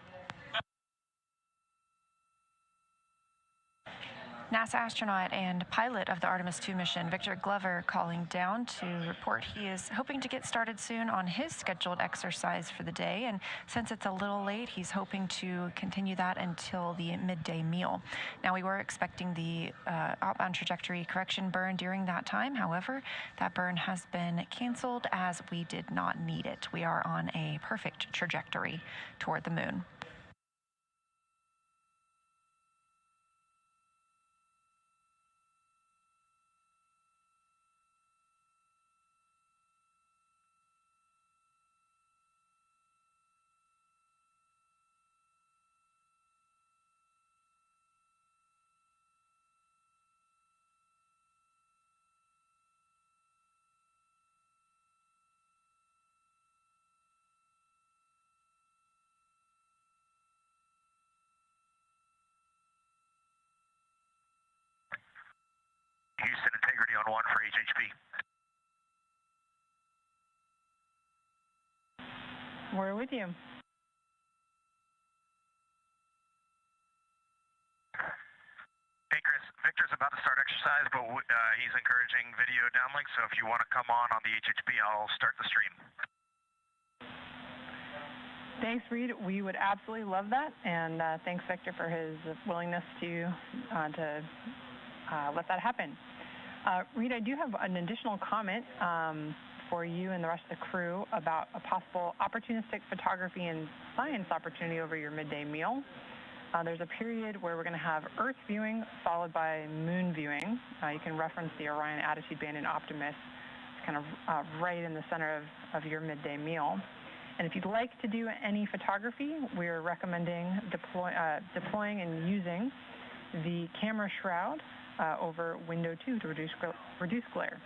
NASA astronaut and pilot of the Artemis II mission, Victor Glover, calling down to report he is hoping to get started soon on his scheduled exercise for the day. And since it's a little late, he's hoping to continue that until the midday meal. Now, we were expecting the outbound trajectory correction burn during that time. However, that burn has been canceled as we did not need it. We are on a perfect trajectory toward the moon. Houston, integrity on 1 for HHP. We're with you. Hey, Chris, Victor's about to start exercise, but he's encouraging video downlink, so if you want to come on the HHP, I'll start the stream. Thanks, Reed. We would absolutely love that, and thanks, Victor, for his willingness to let that happen. Reed, I do have an additional comment for you and the rest of the crew about a possible opportunistic photography and science opportunity over your midday meal. There's a period where we're going to have Earth viewing followed by moon viewing. You can reference the Orion attitude band in Optimus. It's kind of right in the center of your midday meal. And if you'd like to do any photography, we're recommending deploying and using the camera shroud over window 2 to reduce glare.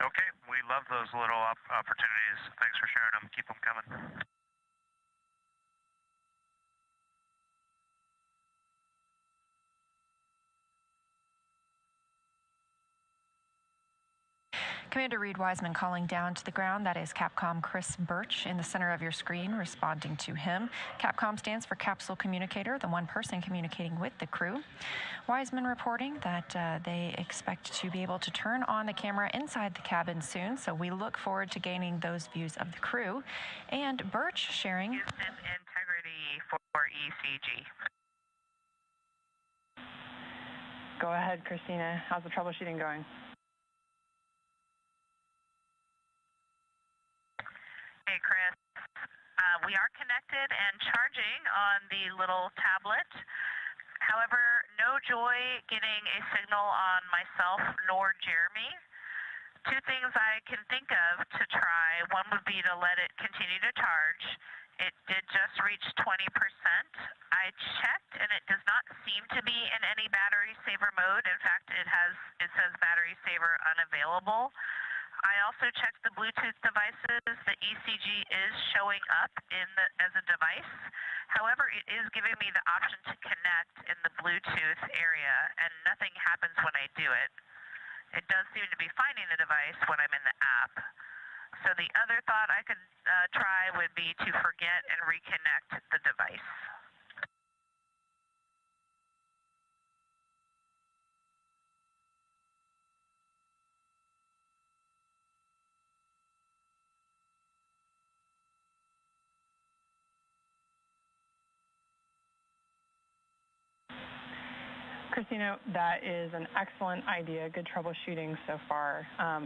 Okay, we love those little opportunities. Thanks for sharing them. Keep them coming. Commander Reed Wiseman calling down to the ground. That is Capcom Chris Birch in the center of your screen responding to him. Capcom stands for Capsule Communicator, the one person communicating with the crew. Wiseman reporting that they expect to be able to turn on the camera inside the cabin soon, so we look forward to gaining those views of the crew. And Birch sharing Houston integrity for ECG. Go ahead, Christina. How's the troubleshooting going? Hey, Chris. We are connected and charging on the little tablet. However, no joy getting a signal on myself nor Jeremy. Two things I can think of to try. One would be to let it continue to charge. It did just reach 20%. I checked and it does not seem to be in any battery saver mode. In fact, it says battery saver unavailable. I also checked the Bluetooth devices. The ECG is showing up as a device. However, it is giving me the option to connect in the Bluetooth area, and nothing happens when I do it. It does seem to be finding the device when I'm in the app. So the other thought I could try would be to forget and reconnect the device. Christina, that is an excellent idea. Good troubleshooting so far.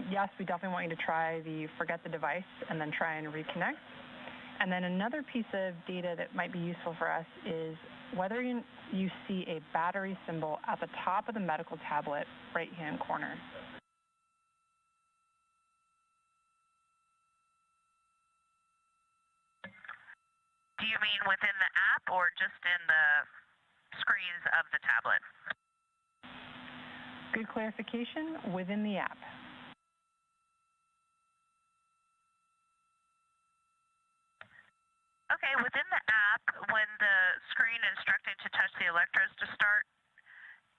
Yes, we definitely want you to try the forget the device and then try and reconnect. And then another piece of data that might be useful for us is whether you see a battery symbol at the top of the medical tablet right-hand corner. Do you mean within the app or just in the screens of the tablet? Good clarification, within the app. Okay, within the app, when the screen instructing to touch the electrodes to start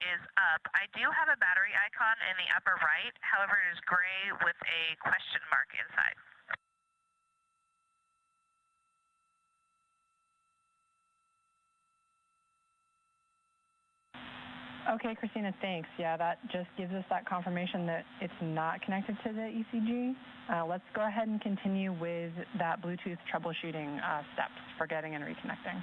is up, I do have a battery icon in the upper right. However, it is gray with a question mark inside. Okay, Christina, thanks. Yeah, that just gives us that confirmation that it's not connected to the ECG. Let's go ahead and continue with that Bluetooth troubleshooting steps for getting and reconnecting.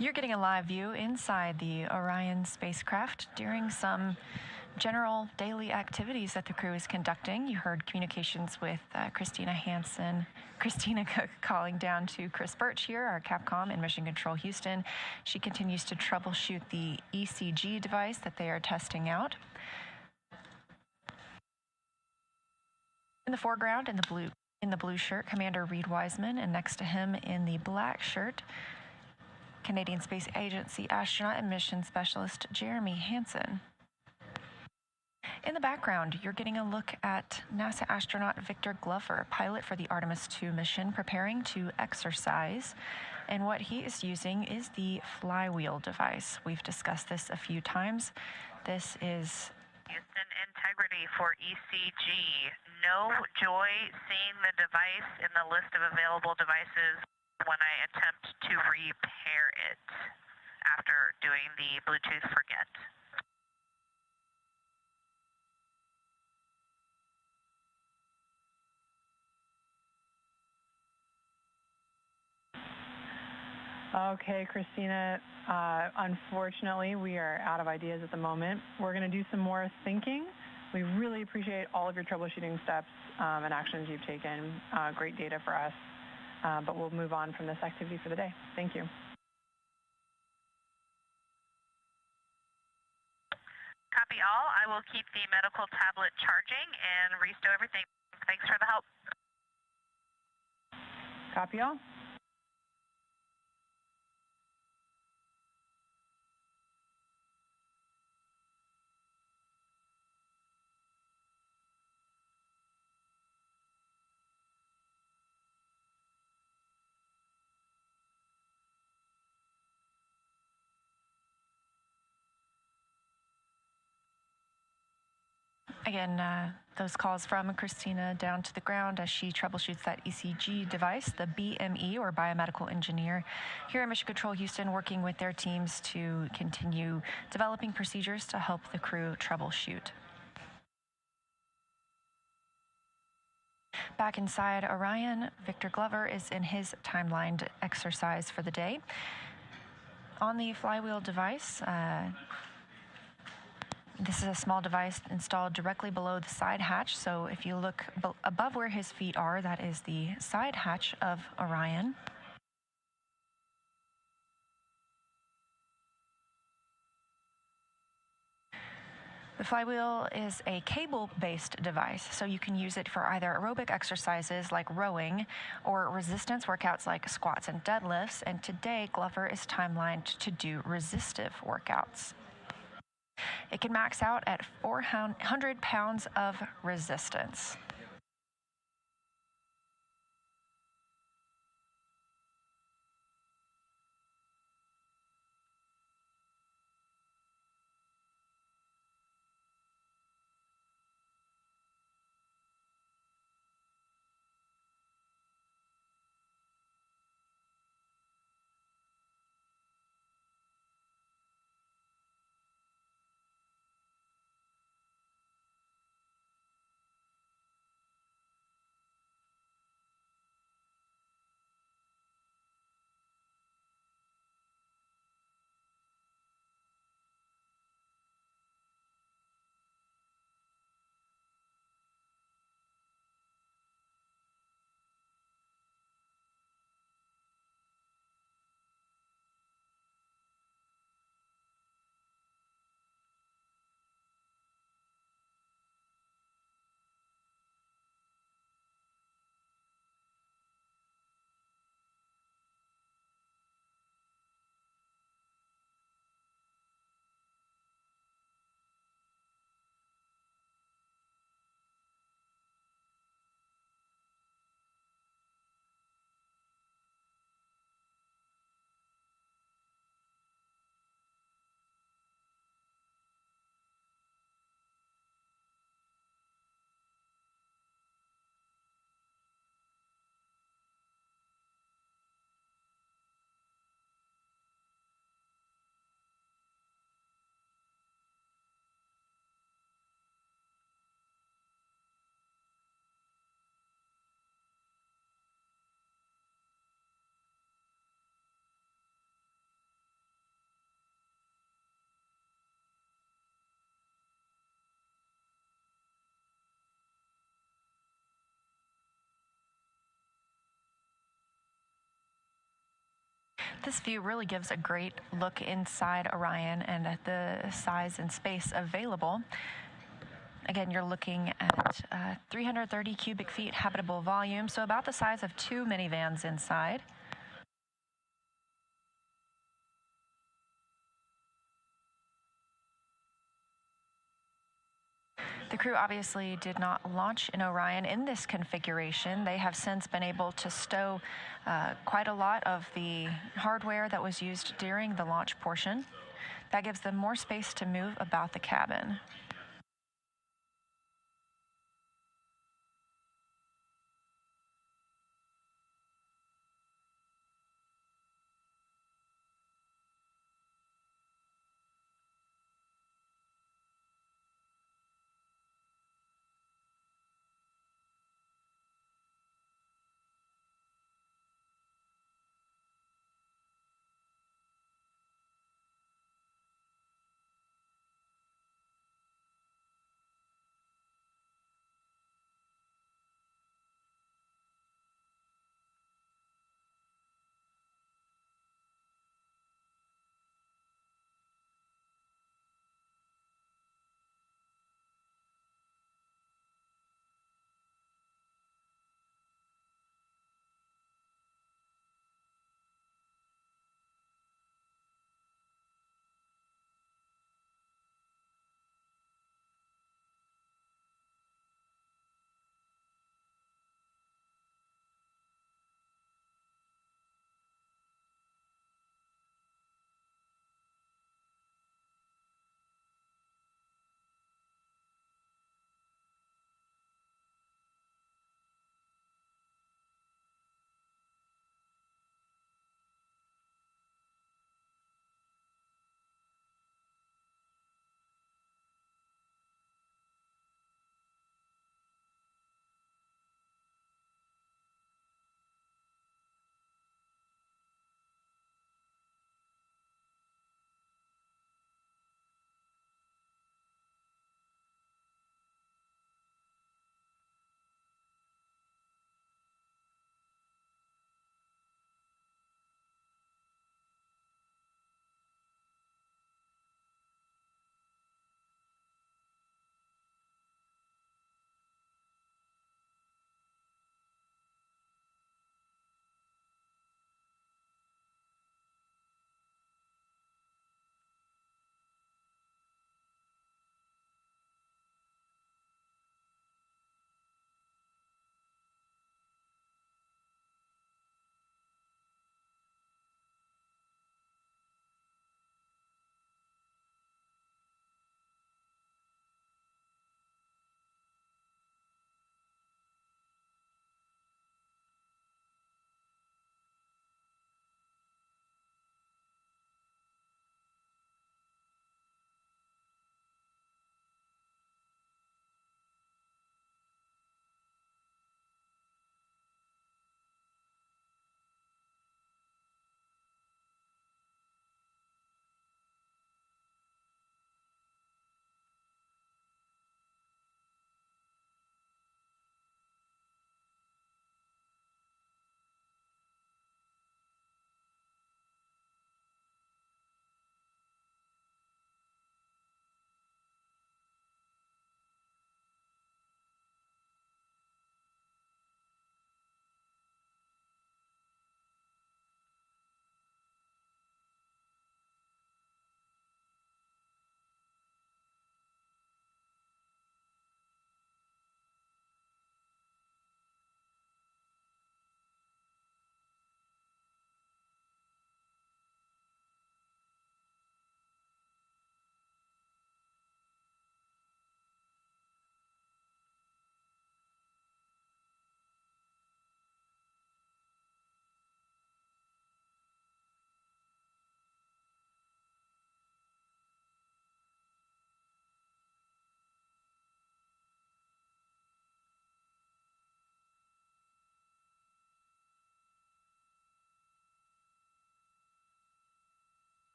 You're getting a live view inside the Orion spacecraft during some general daily activities that the crew is conducting. You heard communications with Christina Hansen, Christina Cook calling down to Chris Birch here, our Capcom in Mission Control Houston. She continues to troubleshoot the ECG device that they are testing out. In the foreground, in the blue shirt, Commander Reed Wiseman, and next to him in the black shirt, Canadian Space Agency astronaut and mission specialist Jeremy Hansen. In the background, you're getting a look at NASA astronaut Victor Glover, pilot for the Artemis II mission, preparing to exercise. And what he is using is the flywheel device. We've discussed this a few times. This is Houston, integrity for ECG. No joy seeing the device in the list of available devices when I attempt to repair it after doing the Bluetooth forget. Okay, Christina, unfortunately, we are out of ideas at the moment. We're going to do some more thinking. We really appreciate all of your troubleshooting steps and actions you've taken. Great data for us, but we'll move on from this activity for the day. Thank you. Copy all. I will keep the medical tablet charging and restow everything. Thanks for the help. Copy all. Again, those calls from Christina down to the ground as she troubleshoots that ECG device, the BME, or biomedical engineer, here at Mission Control Houston, working with their teams to continue developing procedures to help the crew troubleshoot. Back inside Orion, Victor Glover is in his timelined exercise for the day. On the flywheel device, this is a small device installed directly below the side hatch. So if you look above where his feet are, that is the side hatch of Orion. The flywheel is a cable-based device, so you can use it for either aerobic exercises like rowing or resistance workouts like squats and deadlifts. And today, Glover is timelined to do resistive workouts. It can max out at 400 pounds of resistance. This view really gives a great look inside Orion and at the size and space available. Again, you're looking at 330 cubic feet habitable volume, so about the size of 2 minivans inside. The crew obviously did not launch in Orion in this configuration. They have since been able to stow quite a lot of the hardware that was used during the launch portion. That gives them more space to move about the cabin.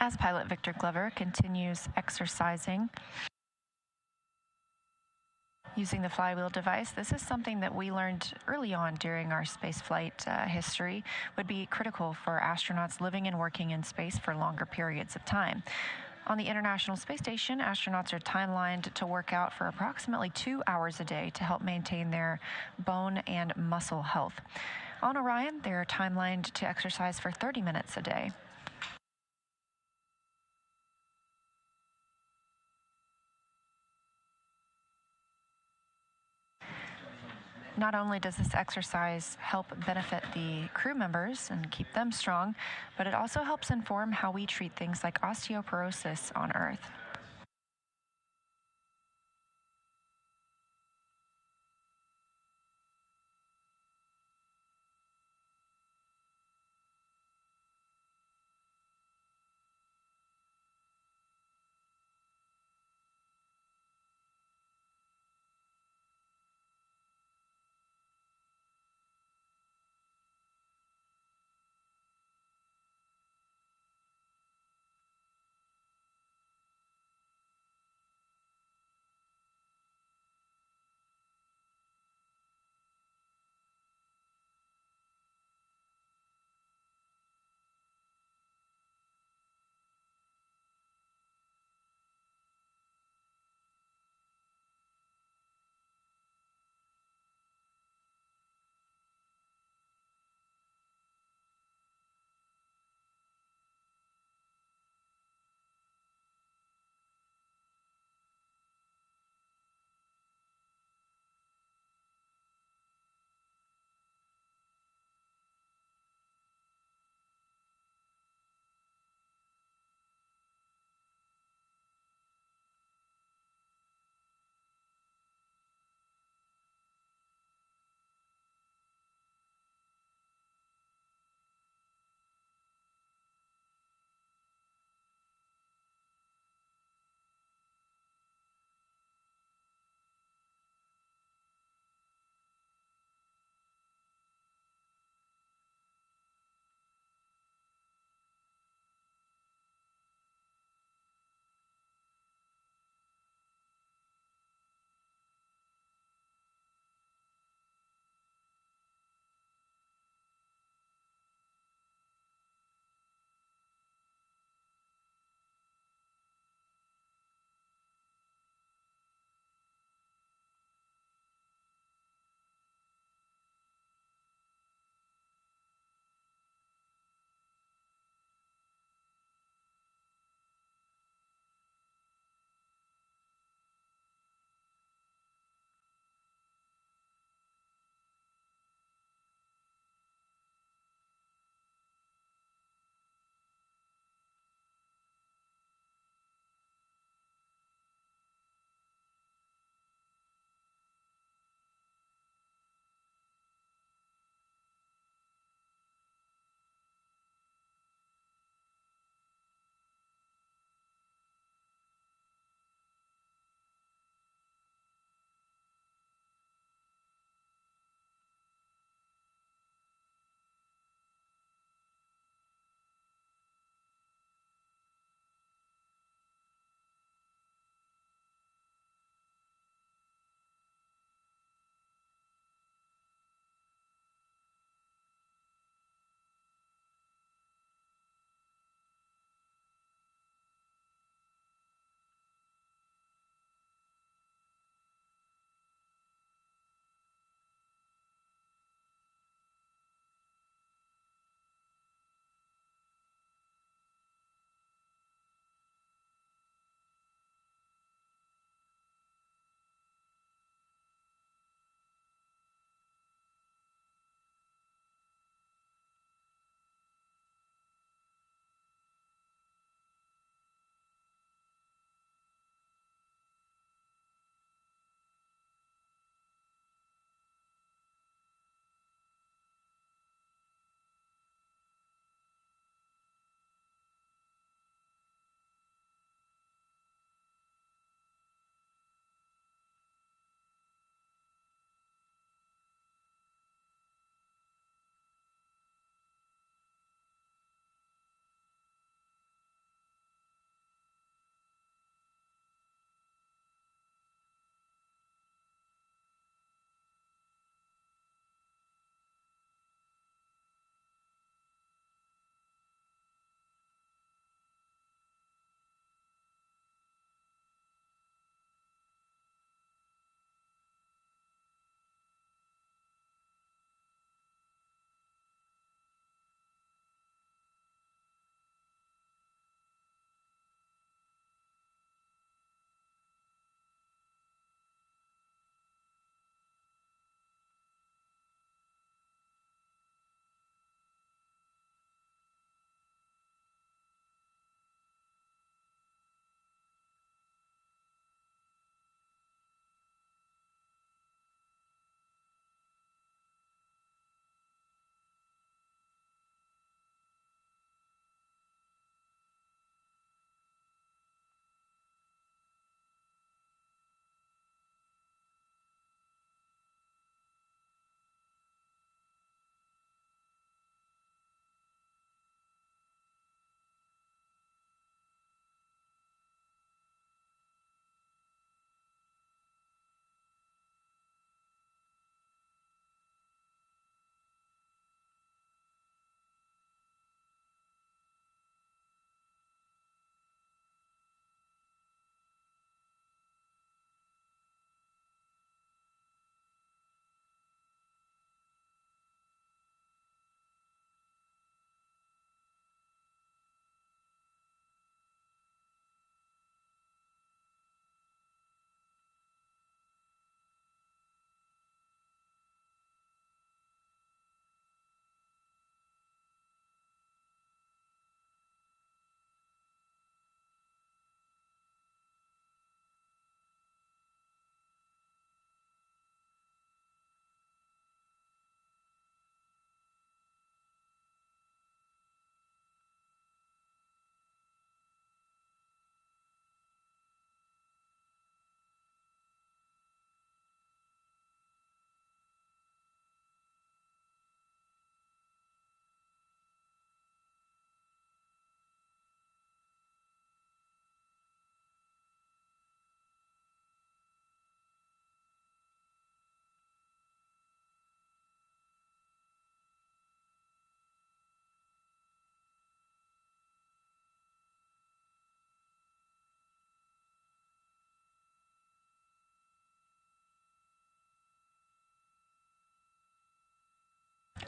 As pilot Victor Glover continues exercising using the flywheel device, this is something that we learned early on during our spaceflight history would be critical for astronauts living and working in space for longer periods of time. On the International Space Station, astronauts are timelined to work out for approximately 2 hours a day to help maintain their bone and muscle health. On Orion, they're timelined to exercise for 30 minutes a day. Not only does this exercise help benefit the crew members and keep them strong, but it also helps inform how we treat things like osteoporosis on Earth.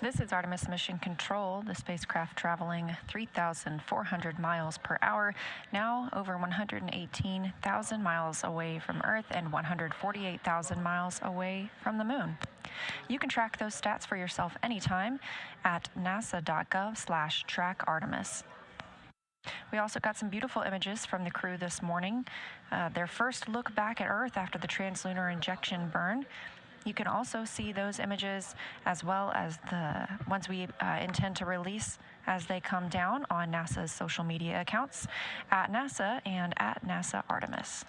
This is Artemis Mission Control, the spacecraft traveling 3,400 miles per hour, now over 118,000 miles away from Earth and 148,000 miles away from the Moon. You can track those stats for yourself anytime at nasa.gov/trackartemis. We also got some beautiful images from the crew this morning. Their first look back at Earth after the translunar injection burn. You can also see those images as well as the ones we intend to release as they come down on NASA's social media accounts at NASA and at NASA Artemis.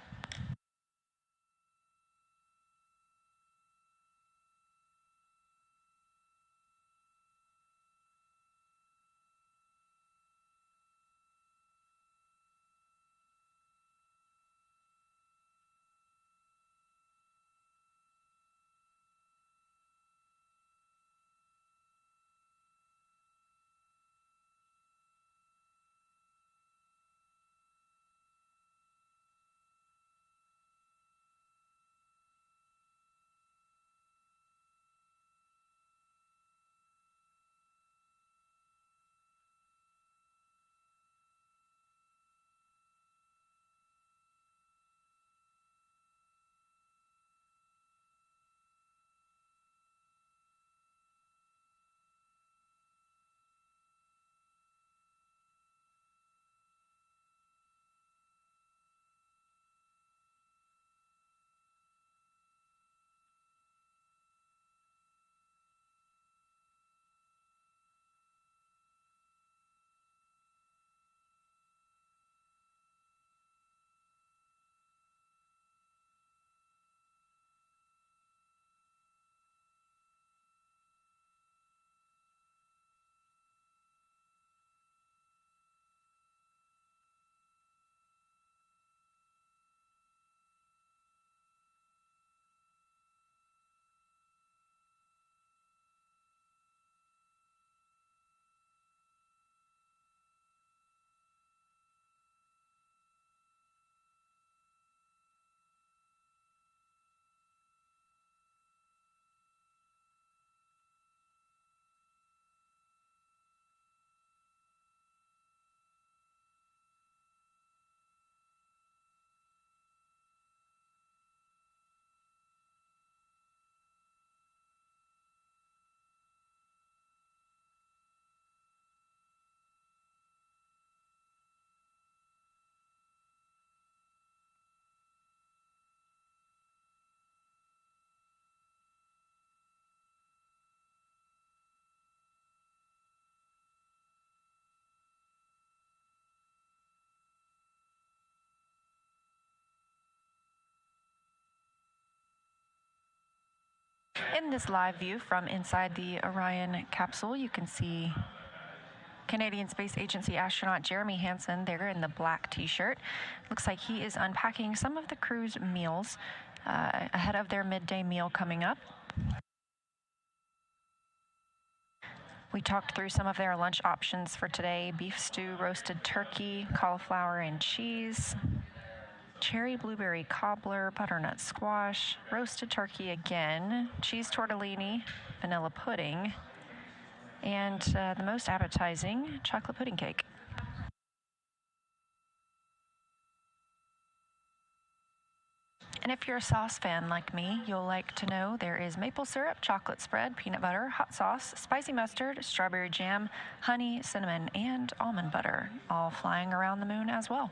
In this live view from inside the Orion capsule, you can see Canadian Space Agency astronaut Jeremy Hansen there in the black t-shirt. Looks like he is unpacking some of the crew's meals ahead of their midday meal coming up. We talked through some of their lunch options for today: beef stew, roasted turkey, cauliflower and cheese, cherry blueberry cobbler, butternut squash, roasted turkey again, cheese tortellini, vanilla pudding, and the most appetizing, chocolate pudding cake. And if you're a sauce fan like me, you'll like to know there is maple syrup, chocolate spread, peanut butter, hot sauce, spicy mustard, strawberry jam, honey, cinnamon, and almond butter, all flying around the moon as well.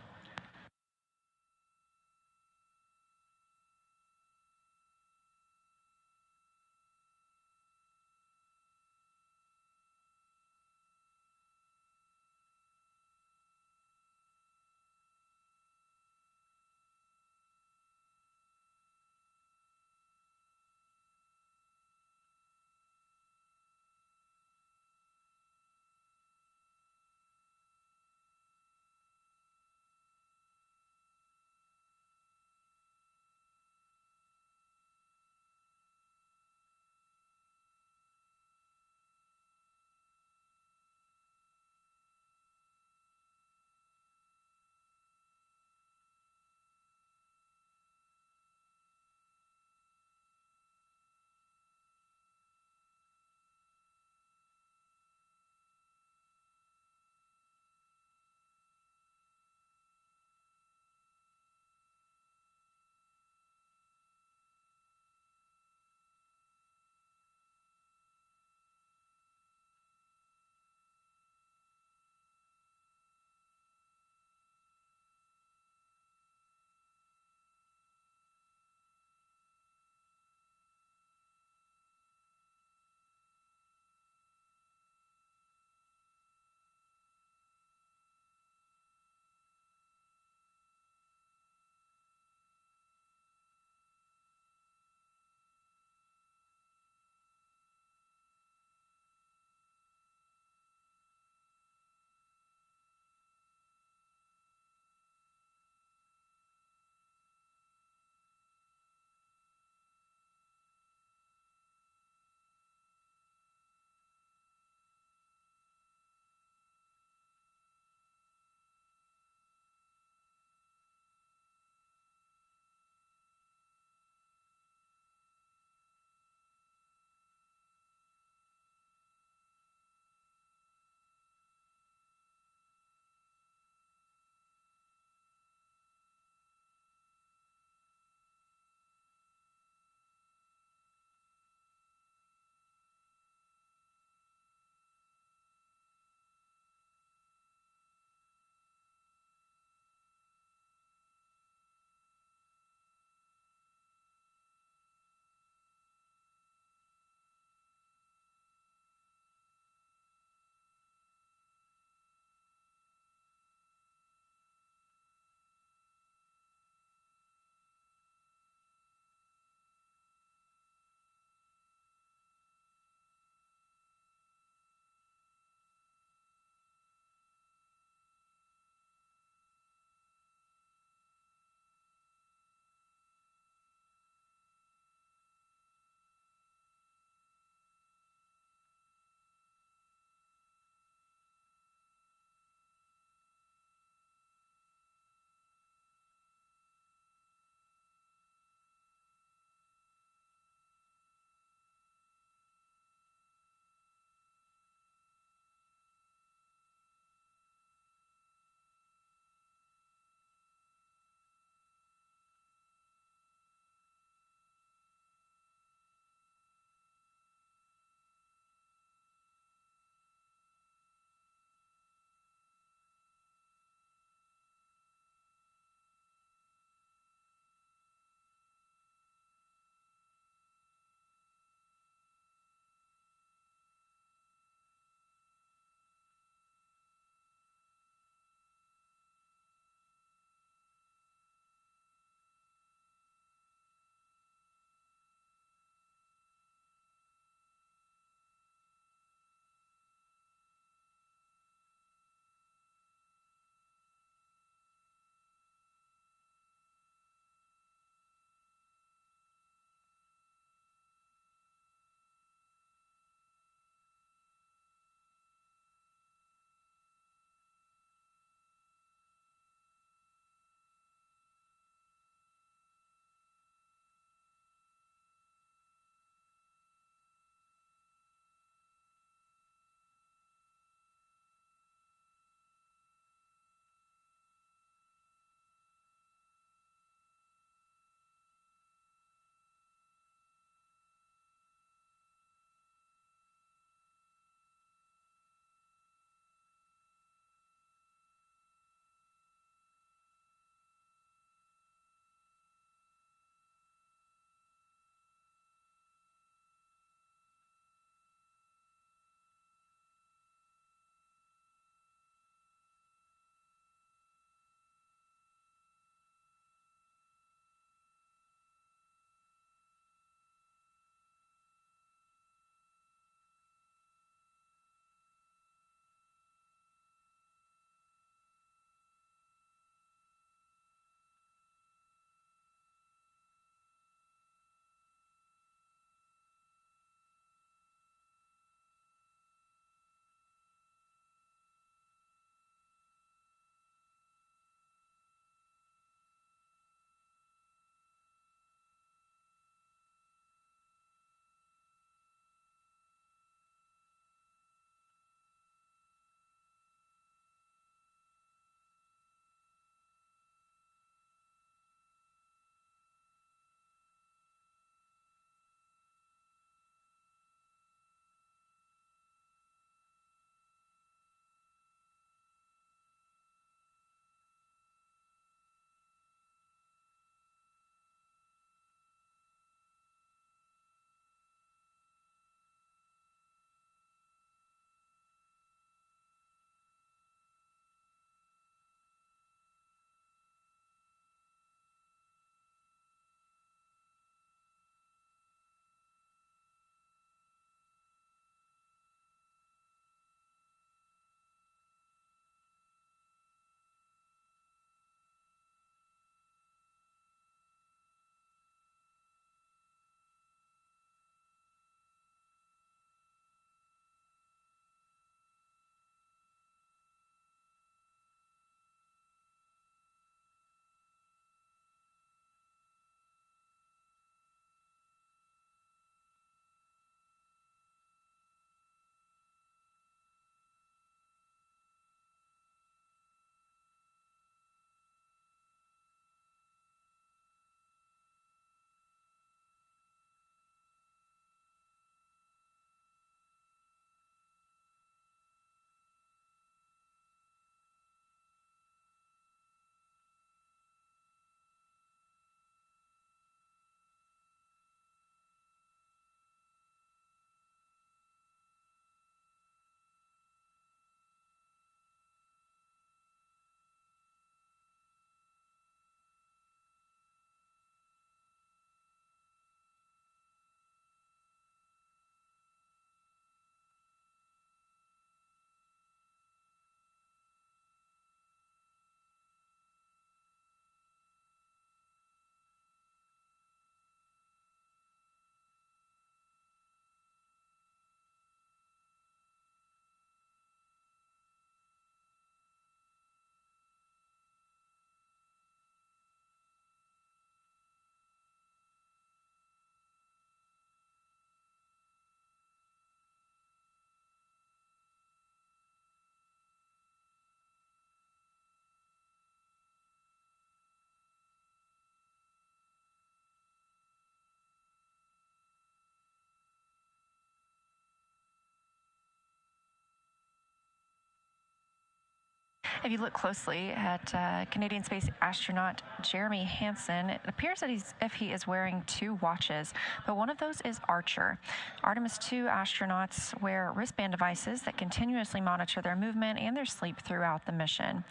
If you look closely at Canadian space astronaut Jeremy Hansen, it appears that he is wearing two watches, but one of those is Archer. Artemis 2 astronauts wear wristband devices that continuously monitor their movement and their sleep throughout the mission.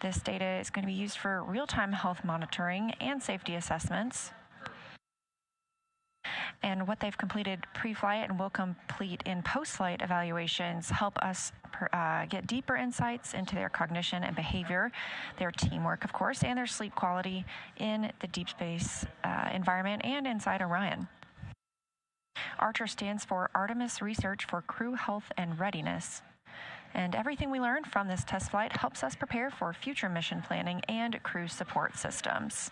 This data is going to be used for real-time health monitoring and safety assessments. And what they've completed pre-flight and will complete in post-flight evaluations help us get deeper insights into their cognition and behavior, their teamwork, of course, and their sleep quality in the deep space environment and inside Orion. Archer stands for Artemis Research for Crew Health and Readiness. And everything we learned from this test flight helps us prepare for future mission planning and crew support systems.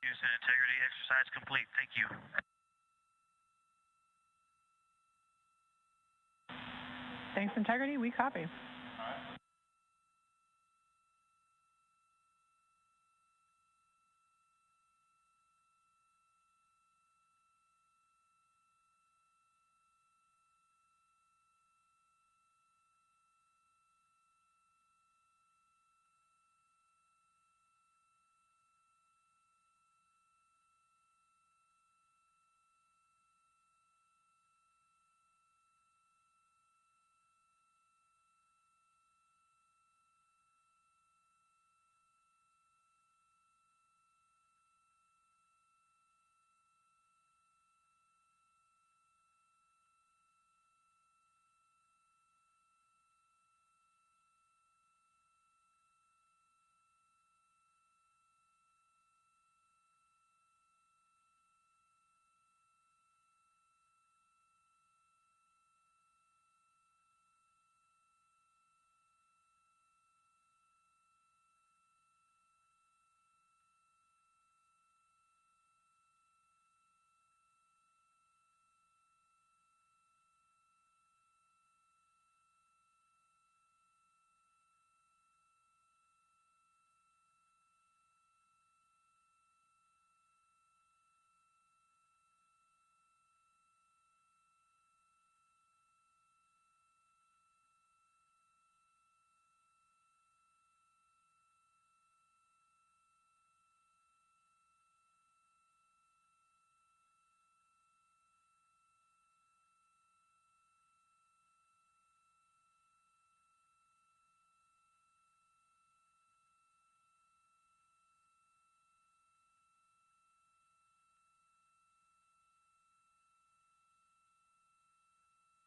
Use and integrity exercise complete. Thank you. Thanks, Integrity. We copy.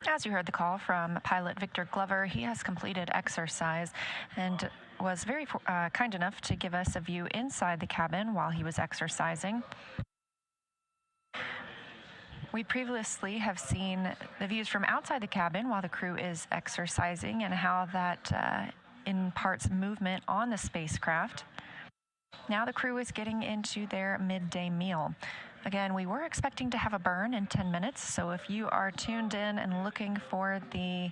As you heard the call from pilot Victor Glover, he has completed exercise and was very kind enough to give us a view inside the cabin while he was exercising. We previously have seen the views from outside the cabin while the crew is exercising and how that imparts movement on the spacecraft. Now the crew is getting into their midday meal. Again, we were expecting to have a burn in 10 minutes, so if you are tuned in and looking for the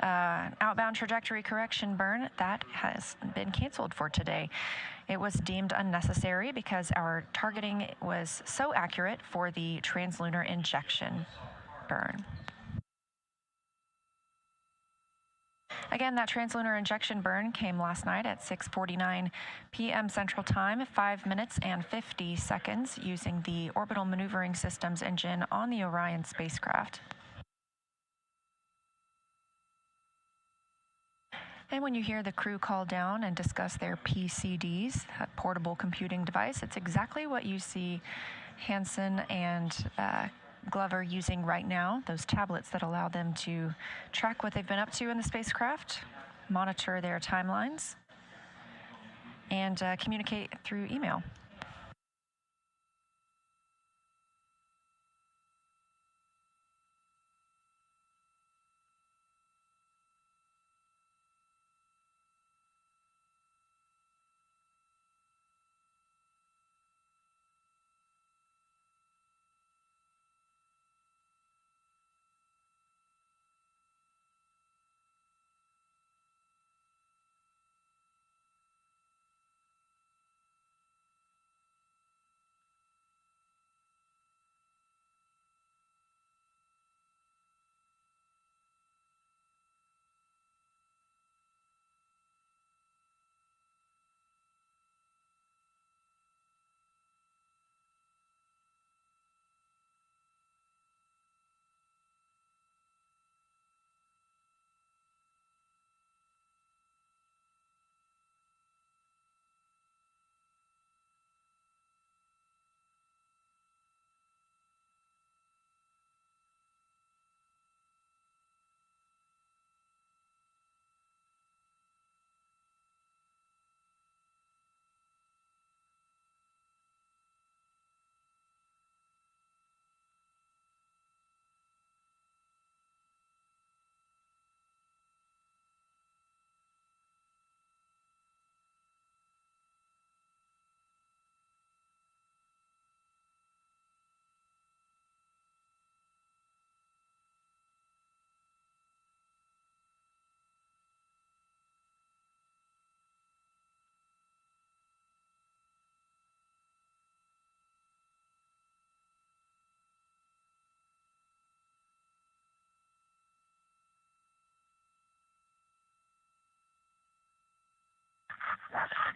outbound trajectory correction burn, that has been canceled for today. It was deemed unnecessary because our targeting was so accurate for the translunar injection burn. Again, that translunar injection burn came last night at 6:49 p.m. Central Time, 5 minutes and 50 seconds, using the Orbital Maneuvering Systems engine on the Orion spacecraft. And when you hear the crew call down and discuss their PCDs, that portable computing device, it's exactly what you see Hansen and Glover using right now, those tablets that allow them to track what they've been up to in the spacecraft, monitor their timelines, and communicate through email.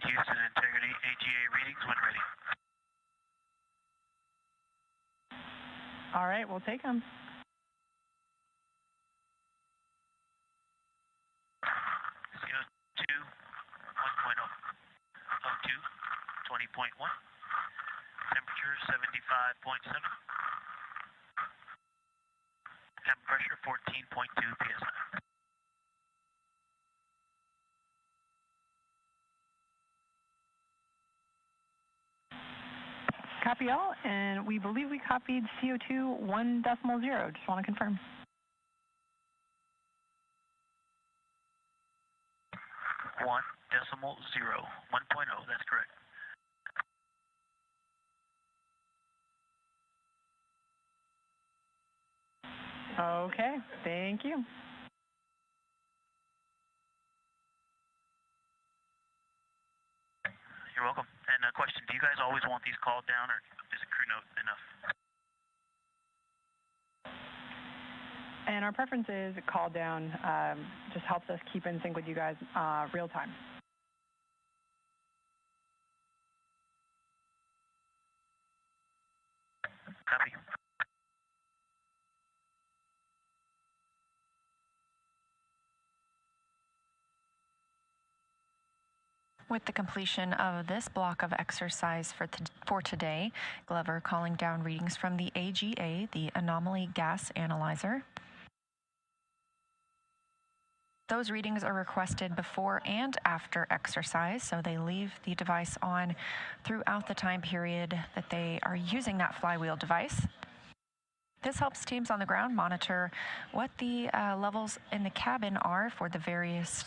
Houston Integrity AGA readings when ready. All right, we'll take them. CO2 1.0. O2 20.1. Temperature 75.7. Cabin pressure 14.2 psi. Copy all, and we believe we copied CO2 1.0. Just want to confirm. One decimal zero. 1.0, that's correct. Okay, thank you. You're welcome. And a question, do you guys always want these called down, or is a crew note enough? And our preference is call down. Just helps us keep in sync with you guys real time. Copy. With the completion of this block of exercise for today, Glover calling down readings from the AGA, the Anomaly Gas Analyzer. Those readings are requested before and after exercise, so they leave the device on throughout the time period that they are using that flywheel device. This helps teams on the ground monitor what the levels in the cabin are for the various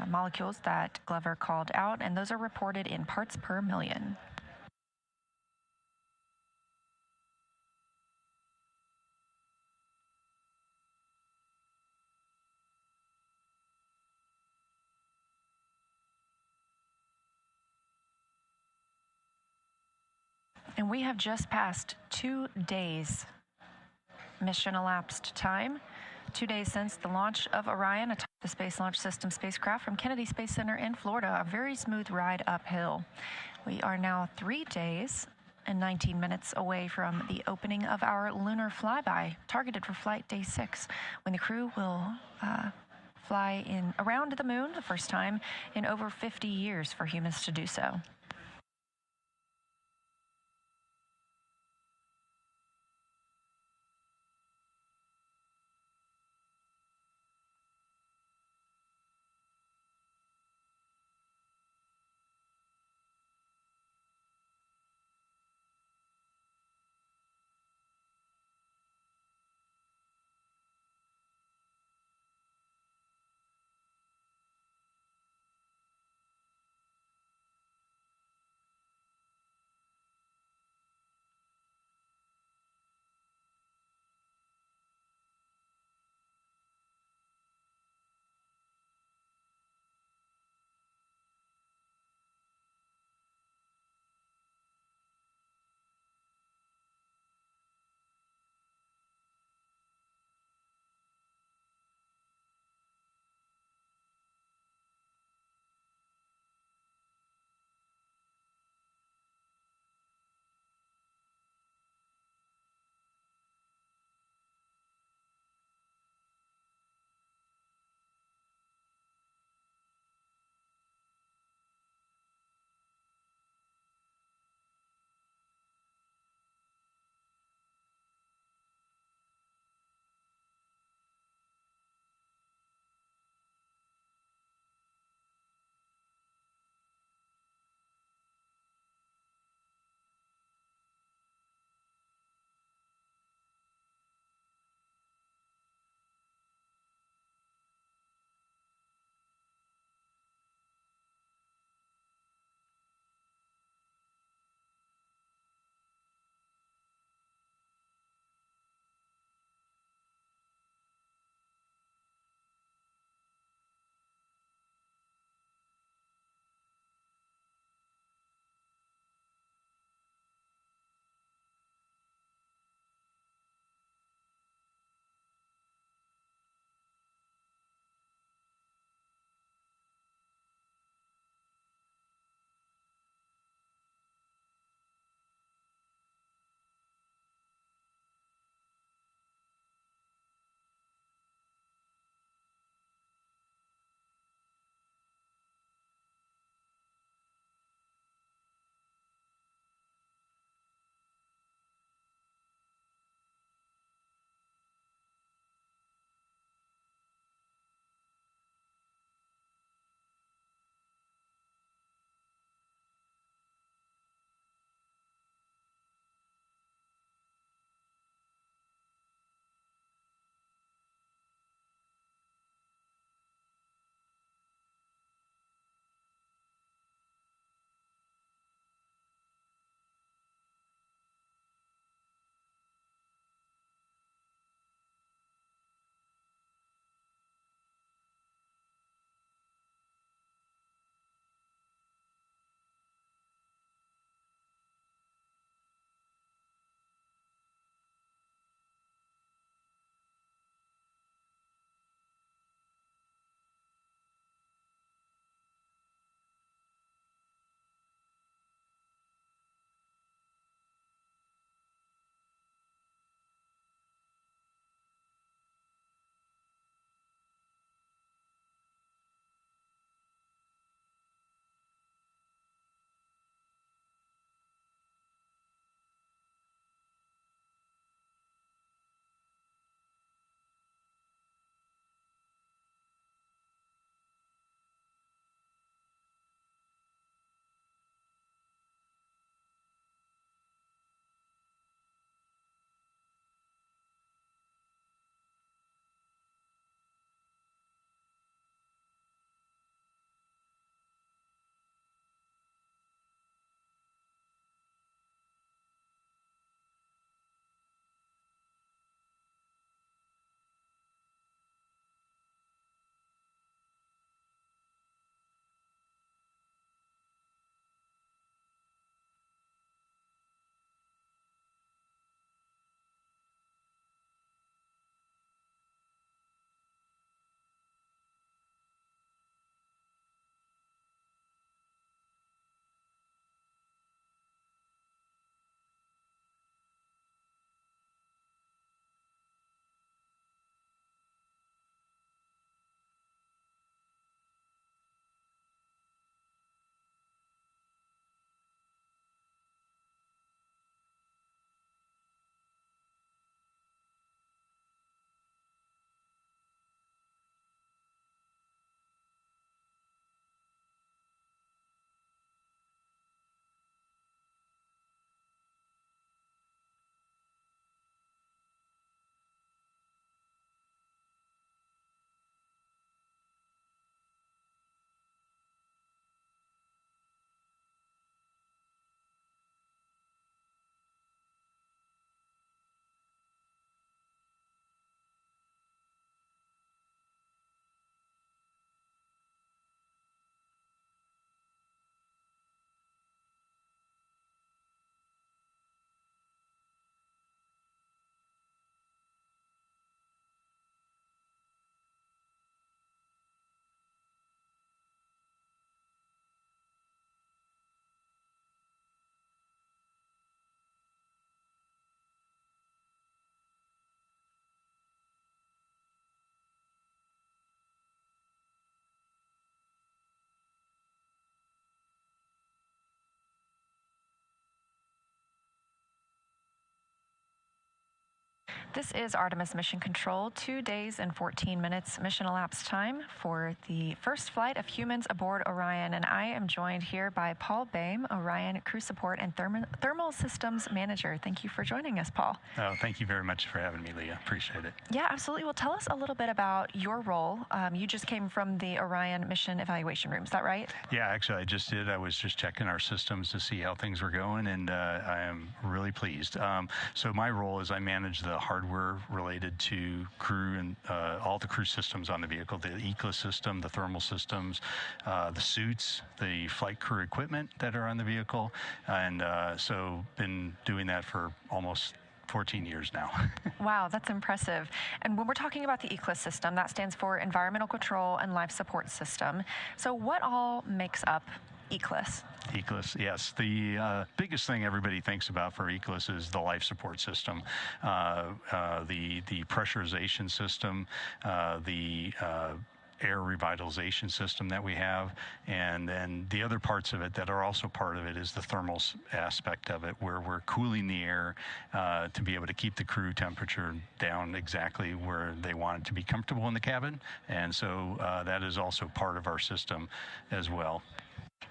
molecules that Glover called out, and those are reported in parts per million. And we have just passed 2 days mission elapsed time. 2 days since the launch of Orion, atop the Space Launch System spacecraft from Kennedy Space Center in Florida, a very smooth ride uphill. We are now 3 days and 19 minutes away from the opening of our lunar flyby, targeted for flight day 6, when the crew will fly around the moon, the first time in over 50 years for humans to do so. This is Artemis Mission Control, 2 days and 14 minutes mission elapsed time for the first flight of humans aboard Orion. And I am joined here by Paul Boehm, Orion Crew Support and Thermal Systems Manager. Thank you for joining us, Paul. Oh, thank you very much for having me, Leah. Appreciate it. Yeah, absolutely. Well, tell us a little bit about your role. You just came from the Orion Mission Evaluation Room, is that right? Yeah, actually, I just did. I was just checking our systems to see how things were going, and I am really pleased. So my role is I manage the hardware related to crew and all the crew systems on the vehicle, the ECLA system, the thermal systems, the suits, the flight crew equipment that are on the vehicle. And so been doing that for almost 14 years now. Wow, that's impressive. And when we're talking about the ECLA system, that stands for Environmental Control and Life Support System. So what all makes up ECLIS? ECLIS, yes. The biggest thing everybody thinks about for ECLIS is the life support system, the pressurization system, the air revitalization system that we have, and then the other parts of it that are also part of it is the thermal aspect of it, where we're cooling the air to be able to keep the crew temperature down exactly where they want it to be comfortable in the cabin, and so that is also part of our system as well.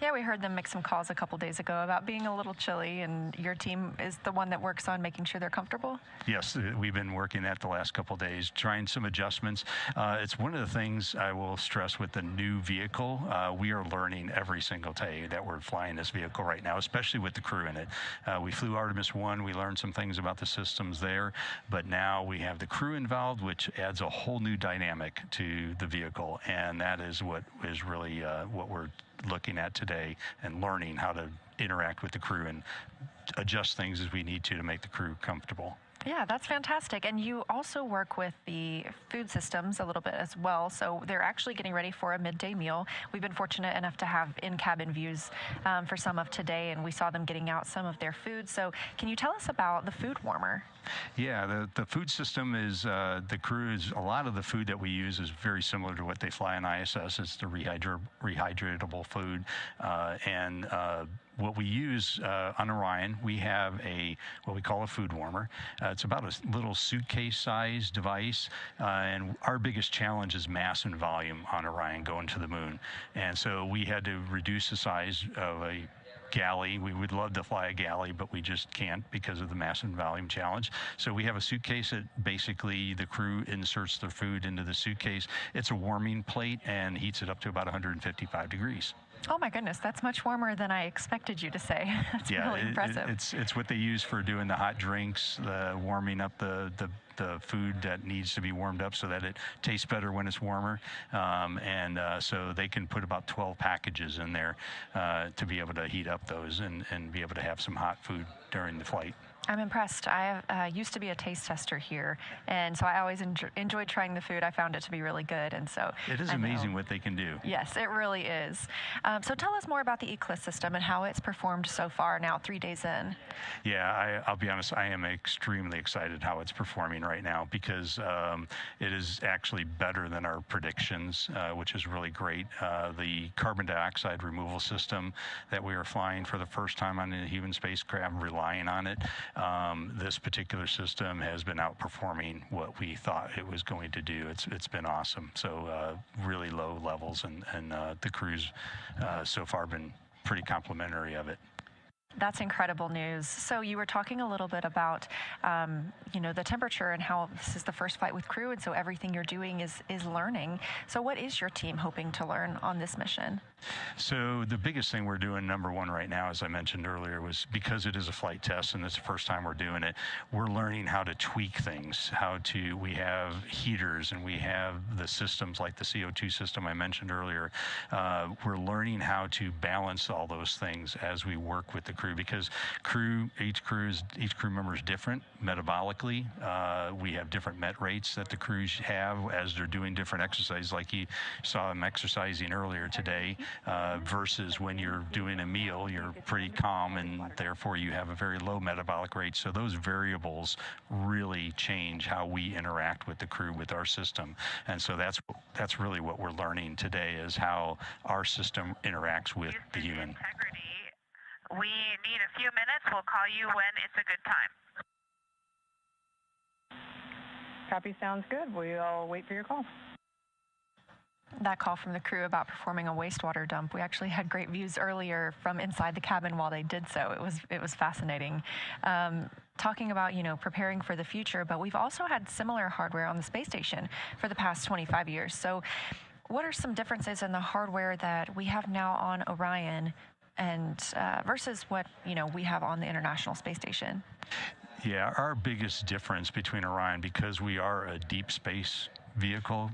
Yeah, we heard them make some calls a couple days ago about being a little chilly, and your team is the one that works on making sure they're comfortable? Yes, we've been working that the last couple days, trying some adjustments. It's one of the things I will stress with the new vehicle. We are learning every single day that we're flying this vehicle right now, especially with the crew in it. We flew Artemis 1, we learned some things about the systems there, but now we have the crew involved, which adds a whole new dynamic to the vehicle, and that is what is really what we're looking at today, and learning how to interact with the crew and adjust things as we need to make the crew comfortable. Yeah, that's fantastic. And you also work with the food systems a little bit as well. So they're actually getting ready for a midday meal. We've been fortunate enough to have in-cabin views for some of today, and we saw them getting out some of their food. So can you tell us about the food warmer? Yeah, the food system is, the crew is, a lot of the food that we use is very similar to what they fly on ISS. It's the rehydratable food. What we use on Orion, we have what we call a food warmer. It's about a little suitcase-sized device, and our biggest challenge is mass and volume on Orion going to the moon. And so we had to reduce the size of a galley. We would love to fly a galley, but we just can't because of the mass and volume challenge. So we have a suitcase that basically the crew inserts their food into the suitcase. It's a warming plate and heats it up to about 155 degrees. Oh my goodness, that's much warmer than I expected you to say. That's really impressive. It's what they use for doing the hot drinks, warming up the food that needs to be warmed up so that it tastes better when it's warmer. So they can put about 12 packages in there to be able to heat up those and be able to have some hot food during the flight. I'm impressed. I used to be a taste tester here, and so I always enjoyed trying the food. I found it to be really good, and so it is amazing what they can do. Yes, it really is. So tell us more about the ECLIS system and how it's performed so far now, 3 days in. Yeah, I'll be honest, I am extremely excited how it's performing right now, because it is actually better than our predictions, which is really great. The carbon dioxide removal system that we are flying for the first time on a human spacecraft, relying on it, this particular system has been outperforming what we thought it was going to do. It's been awesome. So really low levels, and the crew's so far been pretty complimentary of it. That's incredible news. So you were talking a little bit about, the temperature and how this is the first flight with crew, and so everything you're doing is learning. So what is your team hoping to learn on this mission? So the biggest thing we're doing, number one right now, as I mentioned earlier, was because it is a flight test and it's the first time we're doing it, we're learning how to tweak things, we have heaters and we have the systems like the CO2 system I mentioned earlier. We're learning how to balance all those things as we work with the crew, because each crew member is different metabolically. We have different met rates that the crews have as they're doing different exercises, like you saw them exercising earlier today. Versus when you're doing a meal, you're pretty calm, and therefore you have a very low metabolic rate. So those variables really change how we interact with the crew, with our system. And so that's really what we're learning today, is how our system interacts with the human. We need a few minutes. We'll call you when it's a good time. Copy, sounds good. We'll wait for your call. That call from the crew about performing a wastewater dump, we actually had great views earlier from inside the cabin while they did so. It was fascinating. Talking about, preparing for the future, but we've also had similar hardware on the space station for the past 25 years. So what are some differences in the hardware that we have now on Orion and versus what, we have on the International Space Station? Yeah, our biggest difference between Orion, because we are a deep space vehicle,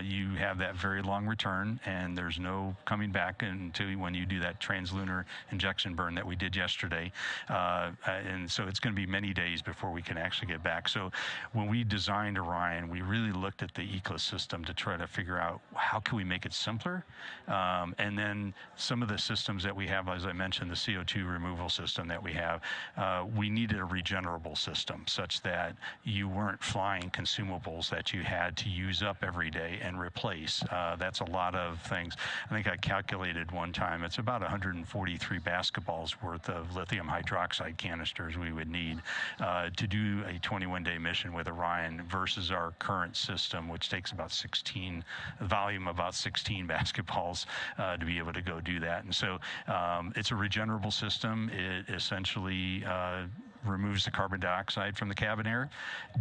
you have that very long return, and there's no coming back until when you do that translunar injection burn that we did yesterday. And so it's going to be many days before we can actually get back. So when we designed Orion, we really looked at the ecosystem to try to figure out how can we make it simpler. And then some of the systems that we have, as I mentioned, the CO2 removal system that we have, we needed a regenerable system such that you weren't flying consumables that you had to use up every day and replace. That's a lot of things. I think I calculated one time, it's about 143 basketballs worth of lithium hydroxide canisters we would need to do a 21-day mission with Orion versus our current system, which takes about 16 basketballs to be able to go do that. And so it's a regenerable system. It essentially removes the carbon dioxide from the cabin air,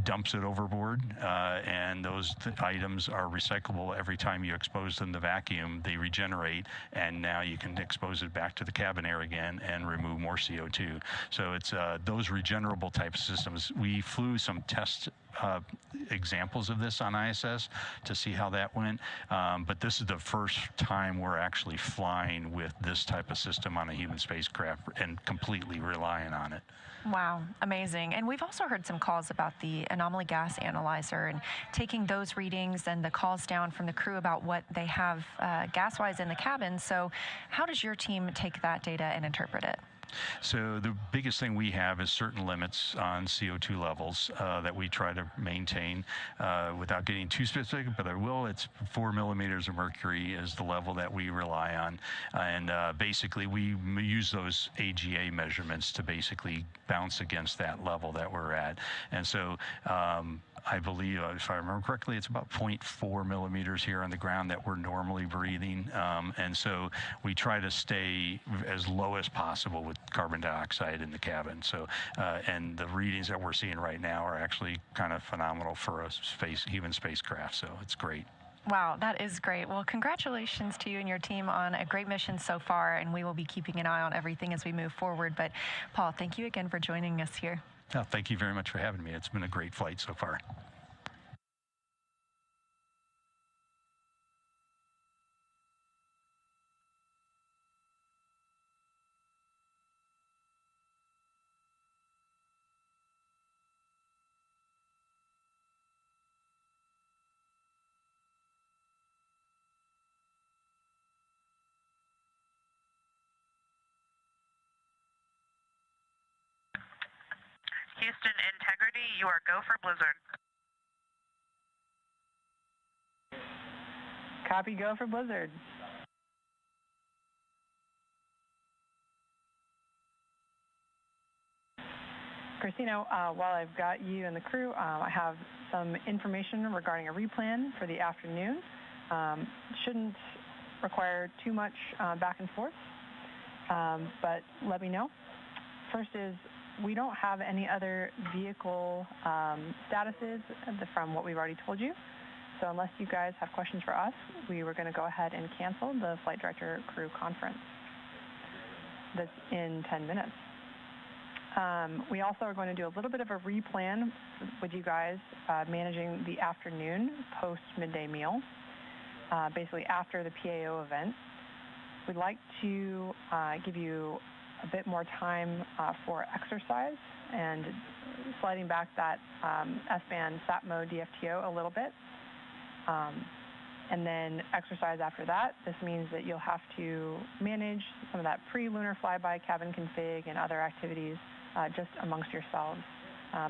dumps it overboard, and those items are recyclable every time you expose them to vacuum. They regenerate, and now you can expose it back to the cabin air again and remove more CO2. So it's those regenerable type of systems. We flew some test examples of this on ISS to see how that went, but this is the first time we're actually flying with this type of system on a human spacecraft and completely relying on it. Wow, amazing. And we've also heard some calls about the anomaly gas analyzer and taking those readings and the calls down from the crew about what they have gas-wise in the cabin. So how does your team take that data and interpret it? So the biggest thing we have is certain limits on CO2 levels that we try to maintain without getting too specific, but I will. It's 4 millimeters of mercury is the level that we rely on. And basically we use those AGA measurements to basically bounce against that level that we're at. And so I believe, if I remember correctly, it's about 0.4 millimeters here on the ground that we're normally breathing. And so we try to stay as low as possible with carbon dioxide in the cabin. So, and the readings that we're seeing right now are actually kind of phenomenal for a human spacecraft. So it's great. Wow, that is great. Well, congratulations to you and your team on a great mission so far, and we will be keeping an eye on everything as we move forward. But Paul, thank you again for joining us here. Oh, thank you very much for having me. It's been a great flight so far. Houston Integrity, you are go for Blizzard. Copy, go for Blizzard. Christina, while I've got you and the crew, I have some information regarding a replan for the afternoon. Shouldn't require too much back and forth, but let me know. First is, we don't have any other vehicle statuses from what we've already told you. So unless you guys have questions for us, we were going to go ahead and cancel the Flight Director Crew Conference. That's in 10 minutes. We also are going to do a little bit of a replan with you guys managing the afternoon post-midday meal, basically after the PAO event. We'd like to give you a bit more time for exercise and sliding back that S-band SAT mode DFTO a little bit. And then exercise after that. This means that you'll have to manage some of that pre-lunar flyby, cabin config, and other activities just amongst yourselves.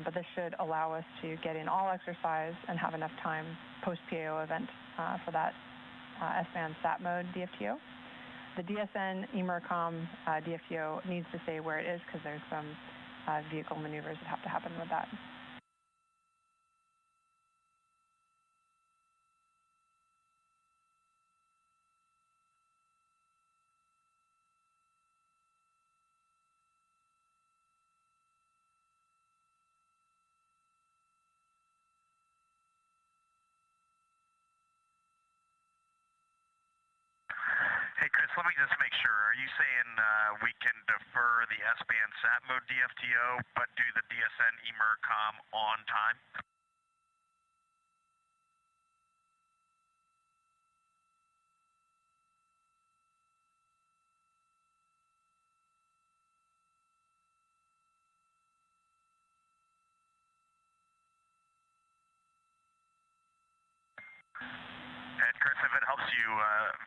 But this should allow us to get in all exercise and have enough time post-PAO event for that S-band SAT mode DFTO. The DSN EMERCOM DFTO needs to stay where it is because there's some vehicle maneuvers that have to happen with that. let me just make sure. Are you saying we can defer the S-band sat mode DFTO, but do the DSN emercom on time? And Chris, if it helps you,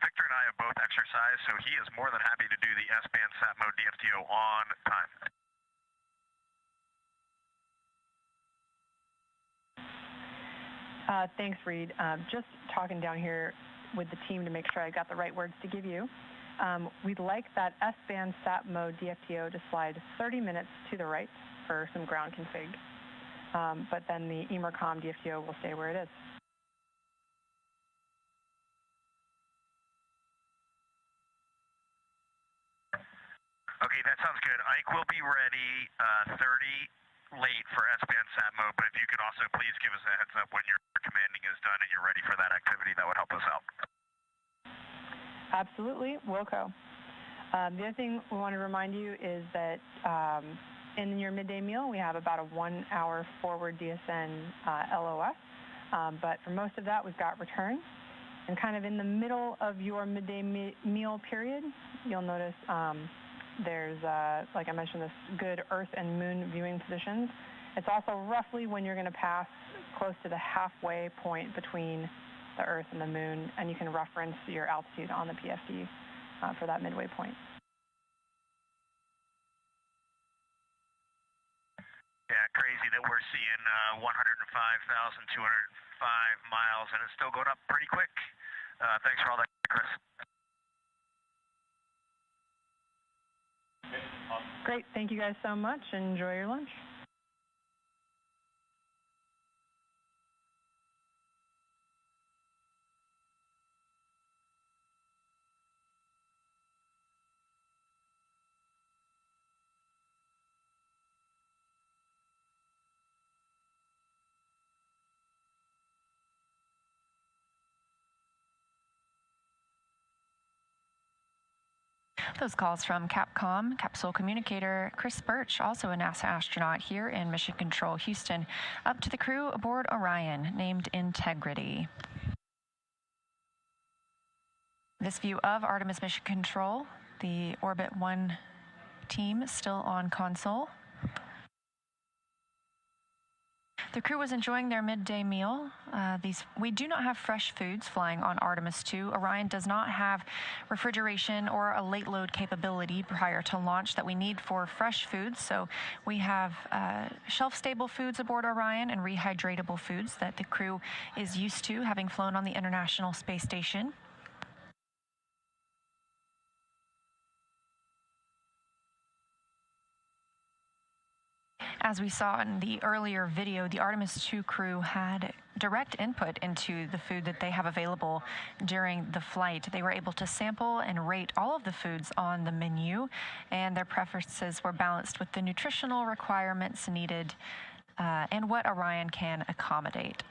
Victor and I have both exercised, so he is more than happy to do the S-band sat mode DFTO on time. Thanks, Reed. Just talking down here with the team to make sure I got the right words to give you. We'd like that S-band sat mode DFTO to slide 30 minutes to the right for some ground config. But then the emercom DFTO will stay where it is. Okay, that sounds good. Ike will be ready 30 late for S-band sat mode, but if you could also please give us a heads up when your commanding is done and you're ready for that activity, that would help us out. Absolutely, Wilco. The other thing we want to remind you is that in your midday meal, we have about a 1-hour forward DSN LOS, but for most of that, we've got return. And kind of in the middle of your midday meal period, you'll notice there's, like I mentioned, this good Earth and Moon viewing positions. It's also roughly when you're going to pass close to the halfway point between the Earth and the Moon, and you can reference your altitude on the PFD for that midway point. Yeah, crazy that we're seeing 105,205 miles, and it's still going up pretty quick. Thanks for all that, Chris. Great. Thank you guys so much. Enjoy your lunch. Those calls from Capcom capsule communicator Chris Birch, also a NASA astronaut here in Mission Control Houston, up to the crew aboard Orion, named Integrity. This view of Artemis Mission Control, the Orbit 1 team still on console. The crew was enjoying their midday meal. We do not have fresh foods flying on Artemis 2. Orion does not have refrigeration or a late load capability prior to launch that we need for fresh foods. So we have shelf-stable foods aboard Orion and rehydratable foods that the crew is used to, having flown on the International Space Station. As we saw in the earlier video, the Artemis 2 crew had direct input into the food that they have available during the flight. They were able to sample and rate all of the foods on the menu, and their preferences were balanced with the nutritional requirements needed and what Orion can accommodate.